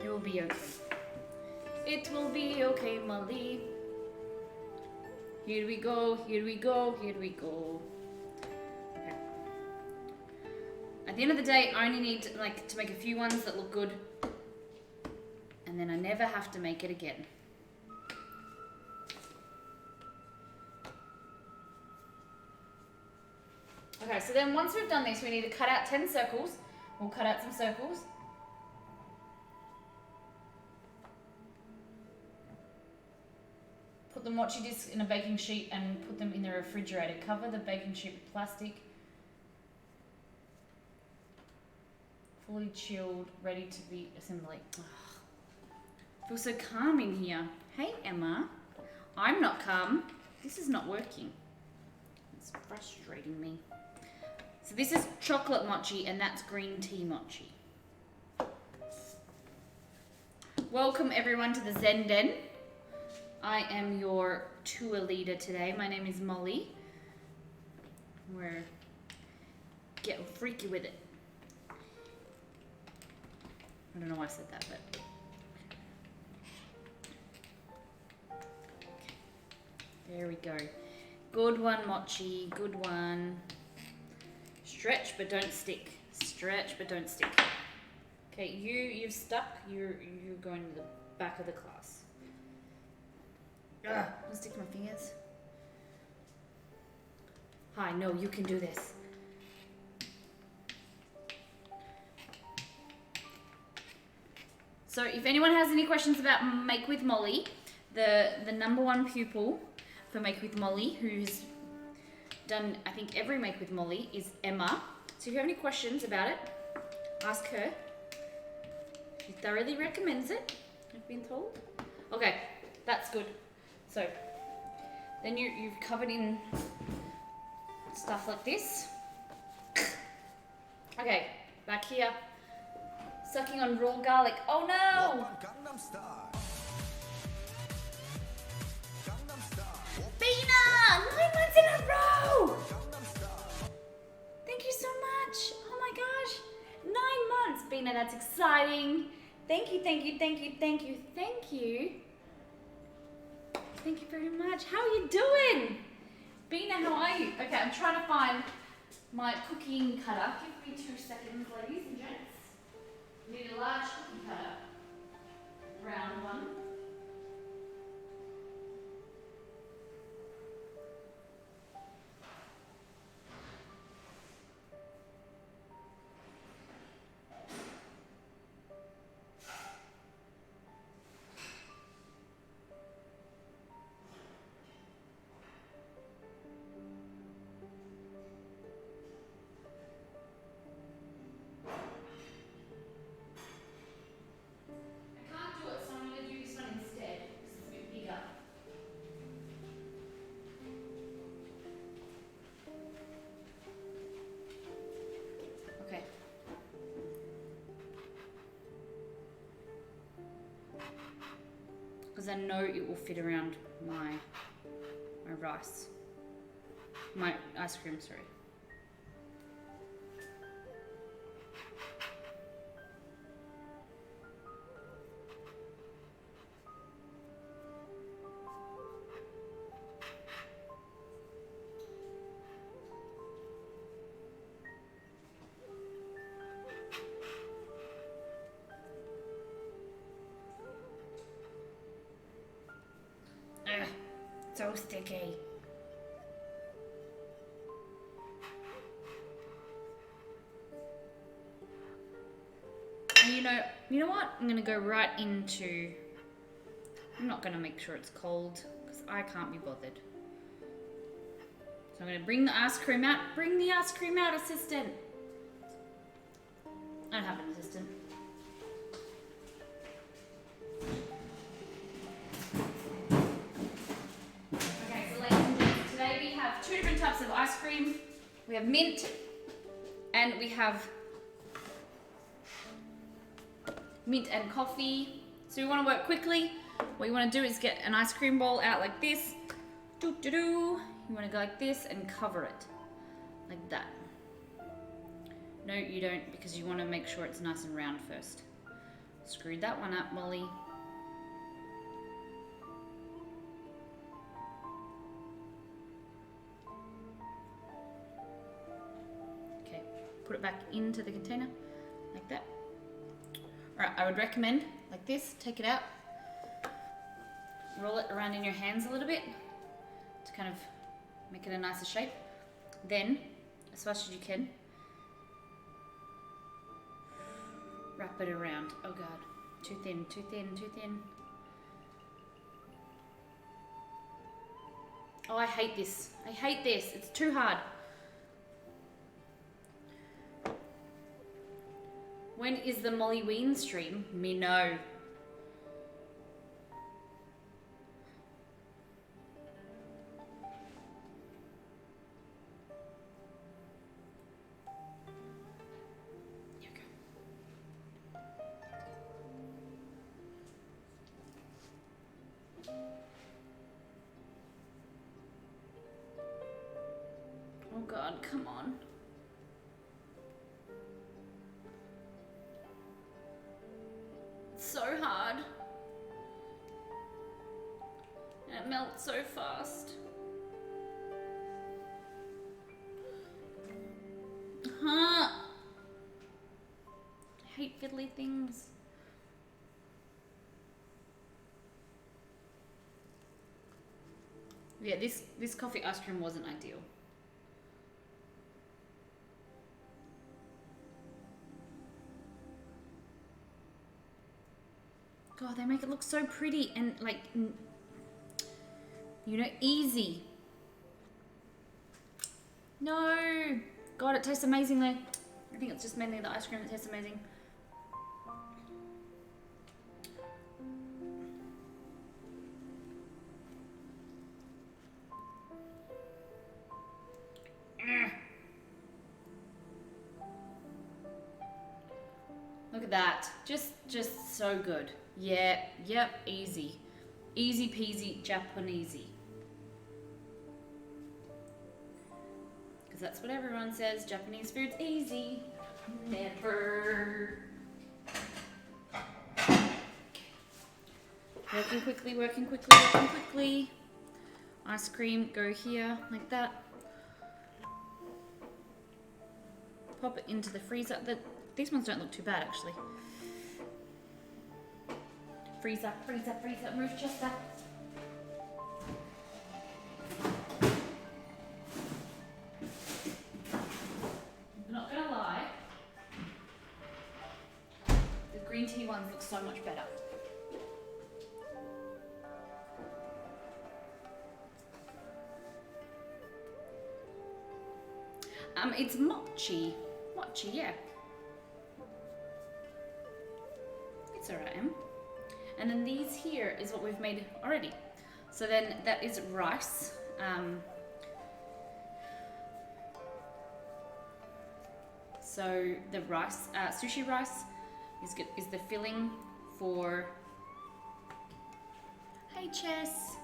It will be okay. It will be okay, Molly. Here we go, here we go, here we go. Okay. At the end of the day, I only need to make a few ones that look good. And then I never have to make it again. Okay, so then once we've done this, we need to cut out 10 circles. We'll cut out some circles. Put the mochi discs in a baking sheet and put them in the refrigerator. Cover the baking sheet with plastic. Fully chilled, ready to be assembly. Feels so calm in here. Hey Emma, I'm not calm. This is not working. It's frustrating me. So this is chocolate mochi and that's green tea mochi. Welcome everyone to the Zen Den. I am your tour leader today. My name is Molly. We're getting freaky with it. I don't know why I said that, but there we go. Good one, Mochi. Good one. Stretch but don't stick. Stretch but don't stick. Okay, you've stuck. You're going to the back of the class. Ugh, I'm gonna stick to my fingers. Hi, no, you can do this. So if anyone has any questions about Make With Molly, the number one pupil for Make With Molly, who's done, I think, every Make With Molly, is Emma. So if you have any questions about it, ask her. She thoroughly recommends it, I've been told. Okay, that's good. So then you've covered in stuff like this. Okay, back here. Sucking on raw garlic. Oh no! Bina! 9 months in a row! Thank you so much. Oh my gosh. 9 months. Bina, that's exciting. Thank you, thank you, thank you, thank you, thank you. Thank you very much. How are you doing? Bina, how are you? Okay, I'm trying to find my cooking cutter. Give me 2 seconds, ladies and gents. Need a large cookie cutter. Round one. Because I know it will fit around my rice. My ice cream, sorry. Ugh, so sticky. And you know what? I'm gonna go right into. I'm not gonna make sure it's cold because I can't be bothered. So I'm gonna bring the ice cream out. Bring the ice cream out, assistant. I don't have an assistant. Okay, so ladies and gents, today we have 2 different types of ice cream. We have mint and we have mint and coffee. So we want to work quickly. What you want to do is get an ice cream bowl out like this. You want to go like this and cover it like that. No, you don't, because you want to make sure it's nice and round first. Screwed that one up, Molly. Okay, put it back into the container like that. Alright, I would recommend like this, take it out, roll it around in your hands a little bit to kind of make it a nicer shape. Then, as fast as you can, wrap it around. Oh god, too thin, too thin, too thin. Oh, I hate this. I hate this. It's too hard. When is the Molly Ween stream? Me know. Here we go. Oh God, come on. It's so hard. And it melts so fast. I hate fiddly things. Yeah, this coffee ice cream wasn't ideal. God, they make it look so pretty and like, you know, easy. No. God, it tastes amazing though. I think it's just mainly the ice cream that tastes amazing. Look at that. Just so good. Yeah, yep, easy. Easy peasy Japanesey. Because that's what everyone says, Japanese food's easy. Never. Working quickly, working quickly, working quickly. Ice cream, go here, like that. Pop it into the freezer. These ones don't look too bad, actually. Freezer, freezer, freezer, Rochester. I'm not gonna lie. The green tea ones look so much better. It's mochi. Mochi, yeah. It's alright, Em. And then these here is what we've made already. So then that is rice. So the rice, sushi rice is the filling for. Hey Chess.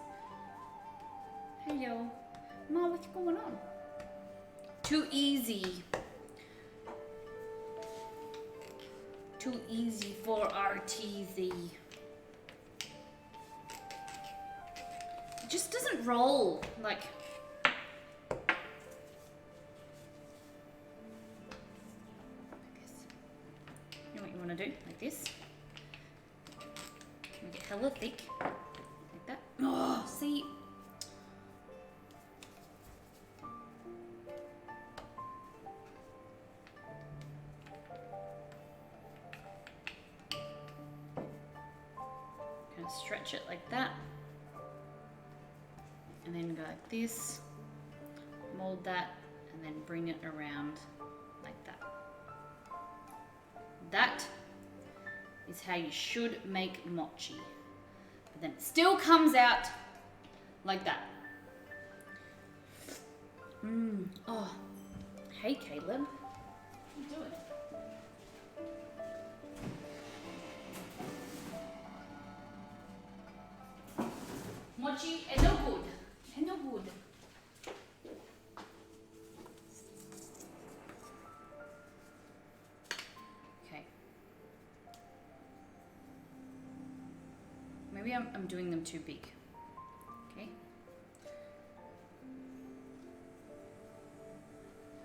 Hey yo. Ma, what's going on? Too easy. Too easy for RTZ. It just doesn't roll like. You know what you want to do? Like this. Make it hella thick. Like that. Oh, see. Kind of stretch it like that. And then go like this. Mold that. And then bring it around like that. That is how you should make mochi. But then it still comes out like that. Oh. Hey, Caleb. What are you doing? Mochi and no good. And no good. Okay. Maybe I'm doing them too big. Okay.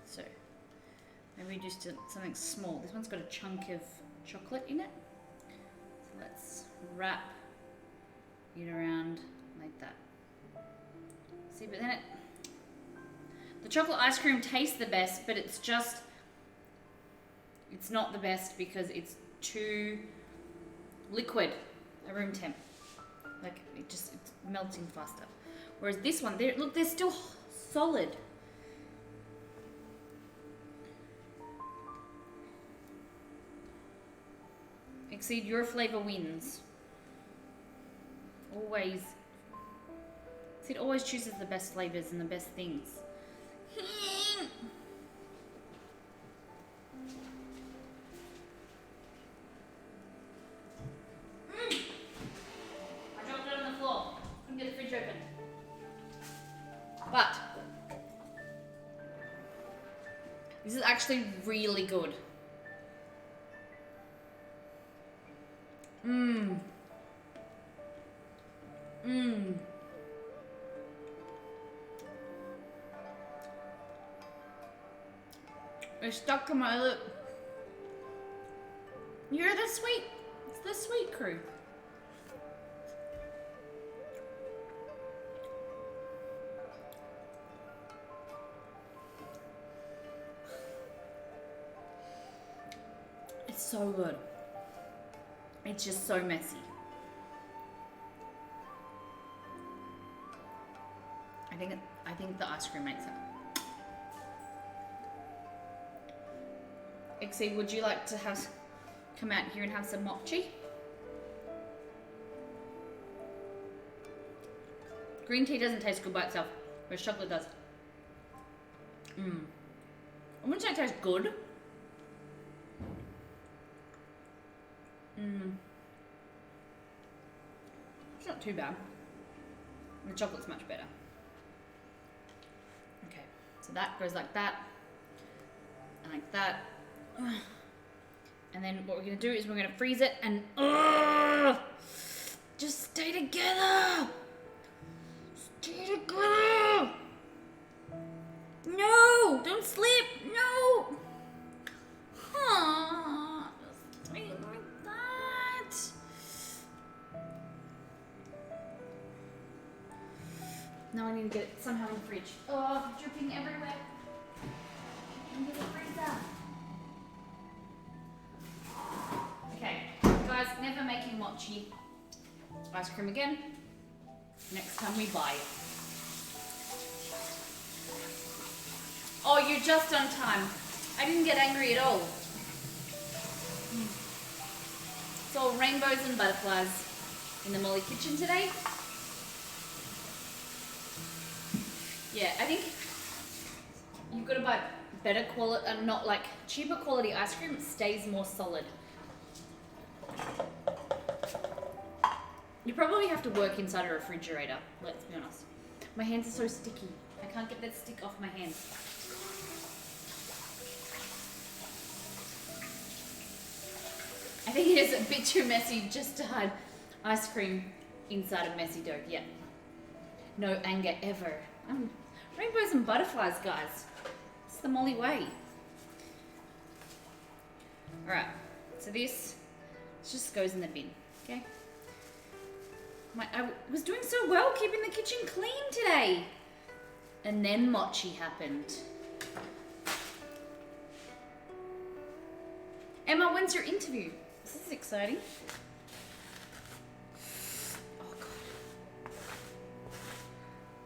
So maybe just something small. This one's got a chunk of chocolate in it. So let's wrap it around like that. See, but then the chocolate ice cream tastes the best, but it's not the best because it's too liquid at room temp. Like it's melting faster. Whereas this one, look, they're still solid. Exceed, your flavor wins. Always. Exceed always chooses the best flavors and the best things. I dropped it on the floor. Couldn't get the fridge open. But this is actually really good. It's stuck to my lip. You're the sweet. It's the sweet crew. It's so good. It's just so messy. I think the ice cream makes it. Ixie, would you like to come out here and have some mochi? Green tea doesn't taste good by itself, whereas chocolate does. I wouldn't say it tastes good. It's not too bad. The chocolate's much better. Okay, so that goes like that, and like that. And then what we're gonna do is we're gonna freeze it and just stay together. Stay together. No, don't slip. No. Just stay like that. Now I need to get it somehow in the fridge. Oh, dripping everywhere. Into the freezer. Okay, guys, never making mochi ice cream again. Next time we buy it. Oh, you're just on time. I didn't get angry at all. It's all rainbows and butterflies in the Molly kitchen today. Yeah, I think you've got to buy better quality, not like cheaper quality ice cream. It stays more solid. You probably have to work inside a refrigerator, let's be honest. My hands are so sticky. I can't get that stick off my hands. I think it is a bit too messy just to hide ice cream inside a messy dough. Yeah. No anger ever. Rainbows and butterflies, guys. It's the Molly way. Alright, so this just goes in the bin, okay? I was doing so well keeping the kitchen clean today. And then mochi happened. Emma, when's your interview? This is exciting. Oh god.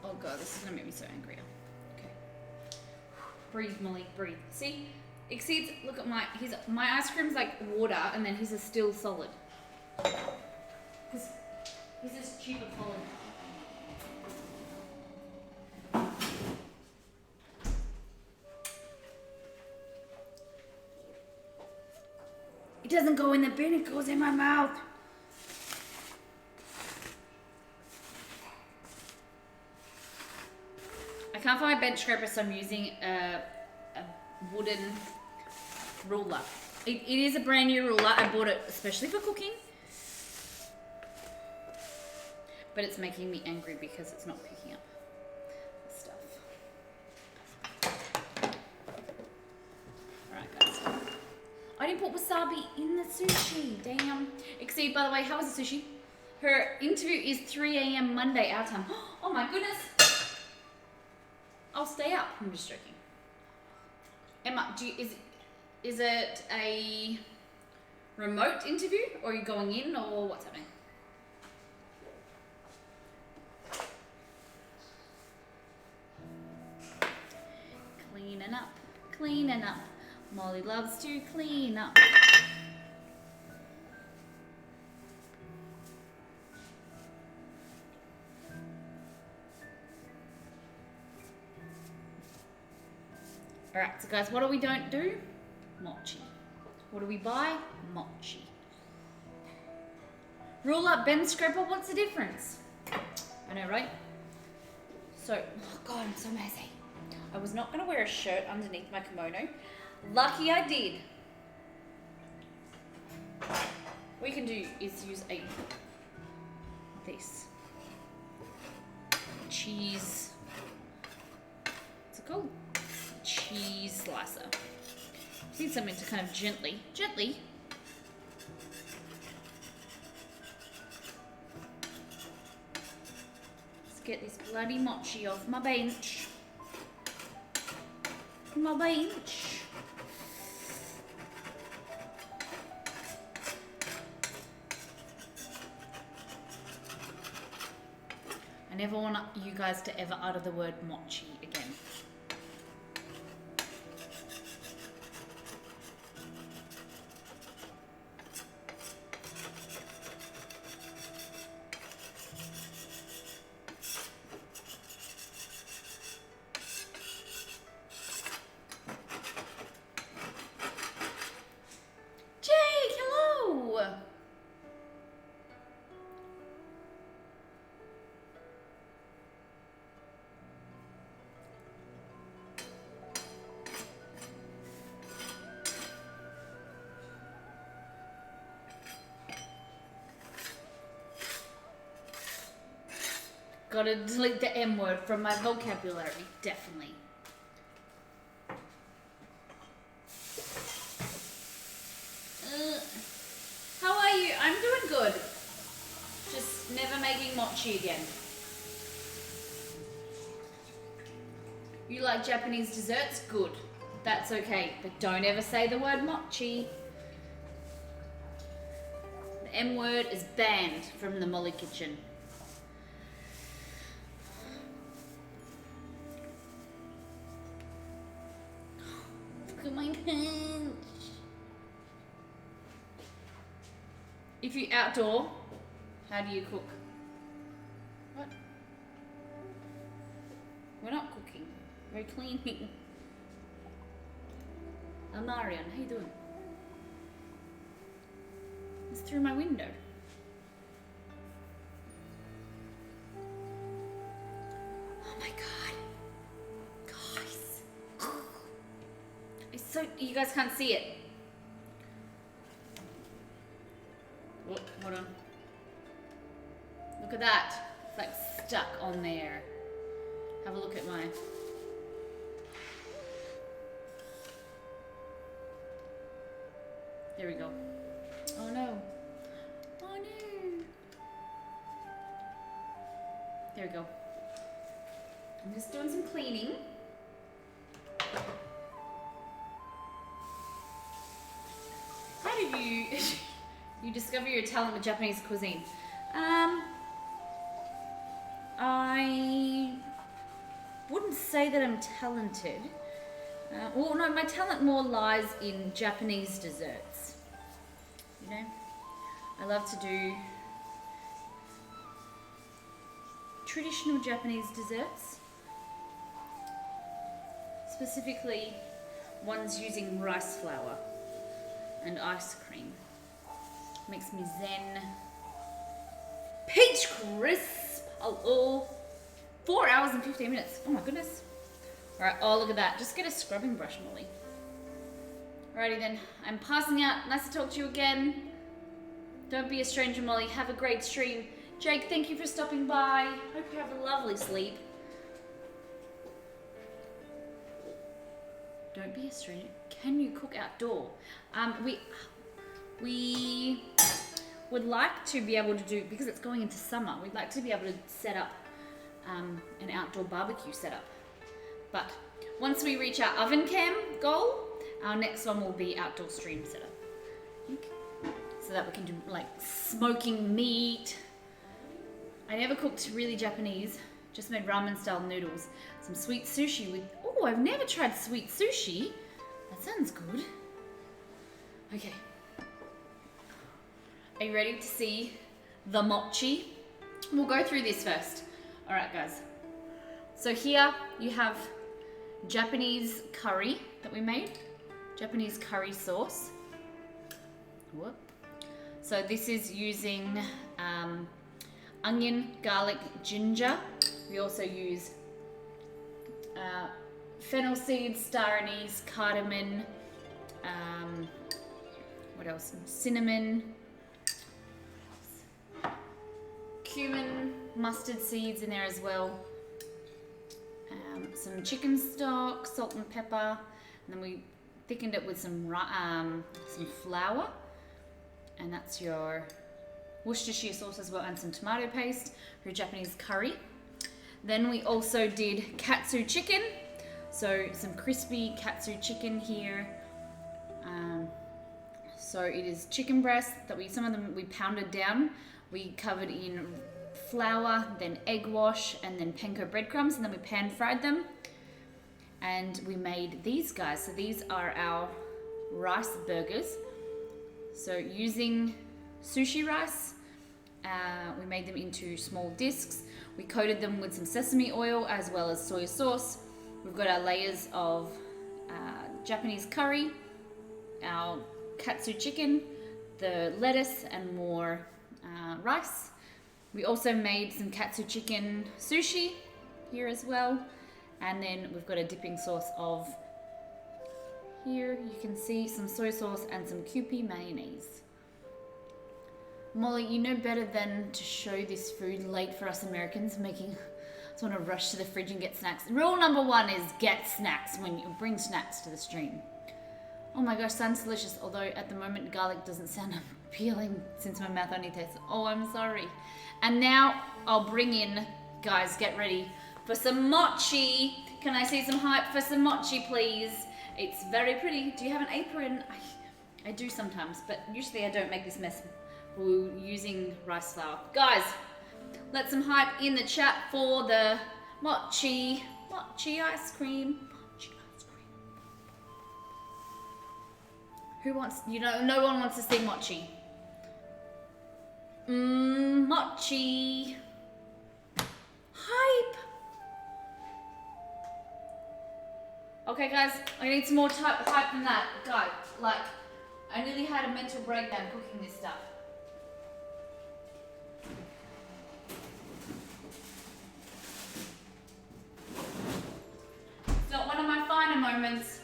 Oh god, this is gonna make me so angry. Okay. Breathe, Molly, breathe. See? Exceeds, look at my ice cream's like water and then his is still solid. Because his is cheaper quality. It doesn't go in the bin, it goes in my mouth. I can't find my bench scraper, so I'm using a wooden ruler. It is a brand new ruler. I bought it especially for cooking. But it's making me angry because it's not picking up the stuff. Alright guys. I didn't put wasabi in the sushi. Damn. Exceed, by the way, how was the sushi? Her interview is 3 a.m. Monday, our time. Oh my goodness. I'll stay up. I'm just joking. Emma, is it a remote interview or are you going in or what's happening? Cleaning up, cleaning up. Molly loves to clean up. Alright, so guys, what do we don't do? Mochi. What do we buy? Mochi. Roll up, bend, scrape up, what's the difference? I know, right? So, oh God, I'm so messy. I was not going to wear a shirt underneath my kimono. Lucky I did. What you can do is use this cheese, what's it called? Cheese slicer. Just need something to kind of gently, let's get this bloody mochi off my bench. My bench. I never want you guys to ever utter the word mochi again. Jake, hello! Gotta delete the M word from my vocabulary, definitely. How are you? I'm doing good. Just never making mochi again. You like Japanese desserts? Good. That's okay, but don't ever say the word mochi. The M word is banned from the Molly kitchen. Look at my hands. If you're outdoor, how do you cook? What? We're not cooking. We're cleaning. Marion, how you doing? It's through my window. Oh my god. Guys. It's so, you guys can't see it. Oh, hold on. Look at that. It's like stuck on there. Have a look at mine. There we go. Oh no. Oh no. There we go. I'm just doing some cleaning. How did you you discover your talent with Japanese cuisine? I wouldn't say that I'm talented. Well, no, my talent more lies in Japanese desserts. You know, I love to do traditional Japanese desserts, specifically ones using rice flour and ice cream. Makes me zen. Peach crisp! Oh, 4 hours and 15 minutes. Oh my goodness. Alright, oh look at that. Just get a scrubbing brush, Molly. Alrighty then, I'm passing out. Nice to talk to you again. Don't be a stranger, Molly. Have a great stream. Jake, thank you for stopping by. Hope you have a lovely sleep. Don't be a stranger. Can you cook outdoor? We would like to be able to do, because it's going into summer, we'd like to be able to set up an outdoor barbecue setup. But once we reach our oven cam goal, our next one will be outdoor stream setup. I think. So that we can do like smoking meat. I never cooked really Japanese Just made ramen style noodles. Some sweet sushi with, oh, I've never tried sweet sushi. That sounds good. Okay. Are you ready to see the mochi? We'll go through this first. All right, guys. So here you have Japanese curry that we made. Japanese curry sauce. Whoop. So this is using onion, garlic, ginger. We also use fennel seeds, star anise, cardamom, what else? Cinnamon, cumin, mustard seeds in there as well. Some chicken stock, salt and pepper, and then we thickened it with some flour, and that's your Worcestershire sauce as well, and some tomato paste for your Japanese curry. Then we also did katsu chicken, so some crispy katsu chicken here. So it is chicken breast that some of them we pounded down. We covered in flour, then egg wash, and then panko breadcrumbs, and then we pan fried them. And we made these guys. So these are our rice burgers. So using sushi rice, we made them into small discs. We coated them with some sesame oil as well as soy sauce. We've got our layers of Japanese curry, our katsu chicken, the lettuce, and more rice. We also made some katsu chicken sushi here as well. And then we've got a dipping sauce of, here you can see some soy sauce and some Kewpie mayonnaise. Molly, you know better than to show this food late for us Americans, I just want to rush to the fridge and get snacks. Rule number 1 is get snacks when you bring snacks to the stream. Oh my gosh, sounds delicious, although at the moment garlic doesn't sound appealing since my mouth only tastes, oh, I'm sorry. And now I'll bring in, guys, get ready for some mochi. Can I see some hype for some mochi, please? It's very pretty. Do you have an apron? I do sometimes, but usually I don't make this mess. We're using rice flour. Guys, let some hype in the chat for the mochi ice cream. Who wants, no one wants to see mochi. Mochi. Hype. Okay guys, I need some more hype than that. Guys, I nearly had a mental breakdown cooking this stuff. It's not one of my finer moments.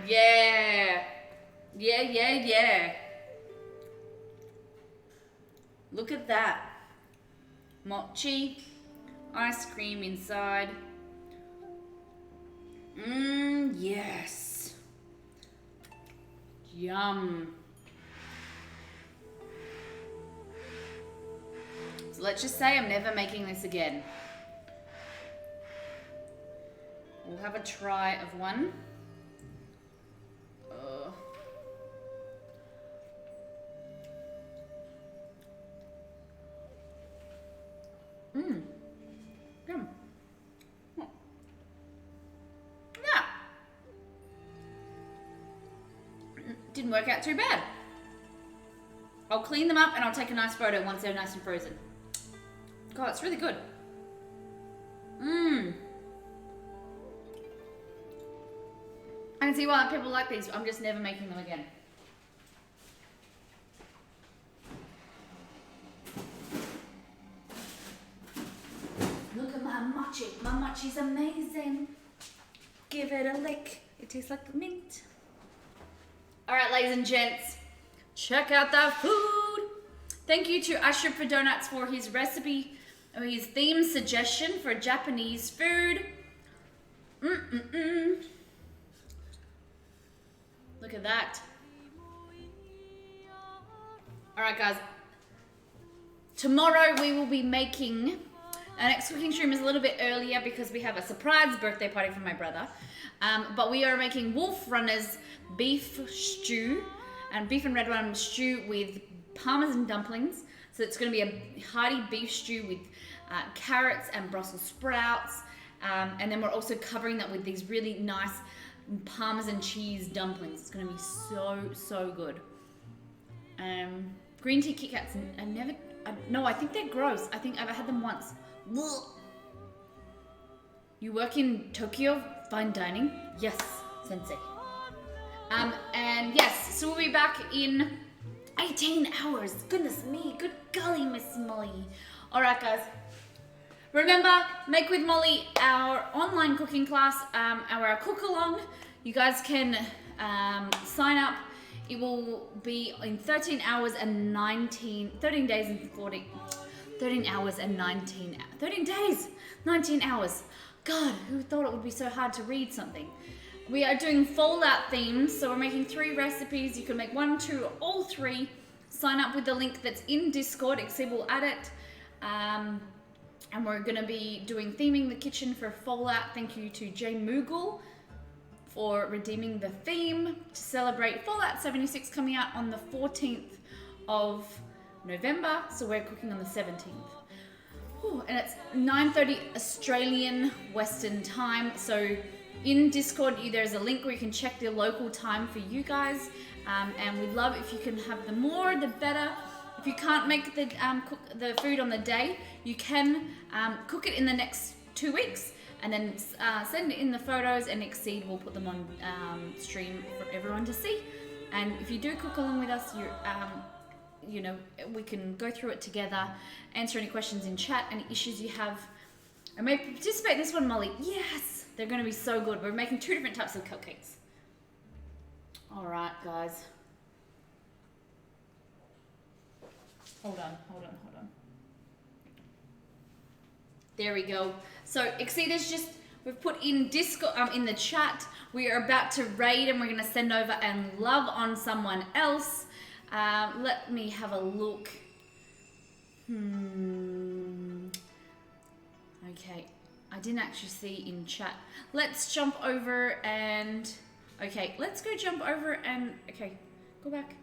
Yeah. Yeah. Look at that. Mochi, ice cream inside. Yes. Yum. So let's just say I'm never making this again. We'll have a try of one. Yum. Oh. Yeah. Didn't work out too bad. I'll clean them up and I'll take a nice photo once they're nice and frozen. God, it's really good. I can see why people like these. I'm just never making them again. Look at my mochi. My mochi's amazing. Give it a lick. It tastes like mint. All right, ladies and gents, check out that food. Thank you to Ashraf for Donuts for his recipe, or his theme suggestion for Japanese food. Look at that. All right, guys. Tomorrow we will be making, our next cooking stream is a little bit earlier because we have a surprise birthday party for my brother. But we are making Wolf Runners beef stew and beef and red wine stew with parmesan dumplings, So it's going to be a hearty beef stew with carrots and Brussels sprouts. And then we're also covering that with these really nice Parmesan cheese dumplings. It's going to be so good. Green tea Kit Kats, I think they're gross. I think I've had them once. Ugh. You work in Tokyo fine dining? Yes, sensei. And yes, so we'll be back in 18 hours. Goodness me, good golly, Miss Molly. All right, guys. Remember, Make with Molly, our online cooking class, our cook along. You guys can sign up. It will be in 13 days and 19 hours. God, who thought it would be so hard to read something? We are doing Fallout themes, so we're making 3 recipes. You can make 1, 2, or all 3. Sign up with the link that's in Discord. Exceed will add it. And we're going to be doing theming the kitchen for Fallout. Thank you to Jay Moogle for redeeming the theme to celebrate Fallout 76 coming out on the 14th of November. So we're cooking on the 17th. Ooh, and it's 9:30 Australian Western time. So in Discord, there's a link where you can check the local time for you guys. And we'd love if you can have the more, the better. If you can't make the cook the food on the day, you can cook it in the next 2 weeks and then send in the photos, and Exceed will put them on stream for everyone to see. And if you do cook along with us, we can go through it together, answer any questions in chat, any issues you have. I may participate in this one, Molly. Yes, they're going to be so good. We're making 2 different types of cupcakes. All right, guys. Hold on. There we go. So Exceed is we've put in Discord, in the chat. We are about to raid, and we're going to send over and love on someone else. Let me have a look. Okay, I didn't actually see in chat. Let's jump over and... Okay, let's go jump over and... Okay, go back.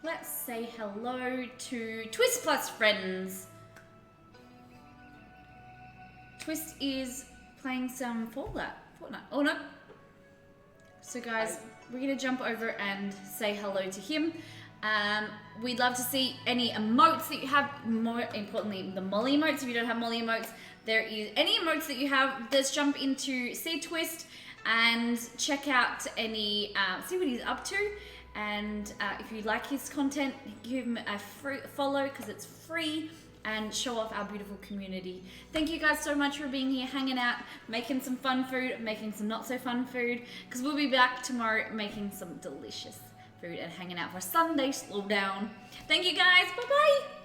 Let's say hello to Twist Plus Friends. Twist is playing some Fortnite. Oh no. So guys, we're gonna jump over and say hello to him. We'd love to see any emotes that you have, more importantly the Molly emotes. If you don't have Molly emotes, there is any emotes that you have. Let's jump into See Twist and check out any, see what he's up to. And if you like his content, give him a free follow because it's free, and show off our beautiful community. Thank you guys so much for being here, hanging out, making some fun food, making some not so fun food, because we'll be back tomorrow making some delicious food and hanging out for Sunday Slowdown. Thank you guys. Bye-bye.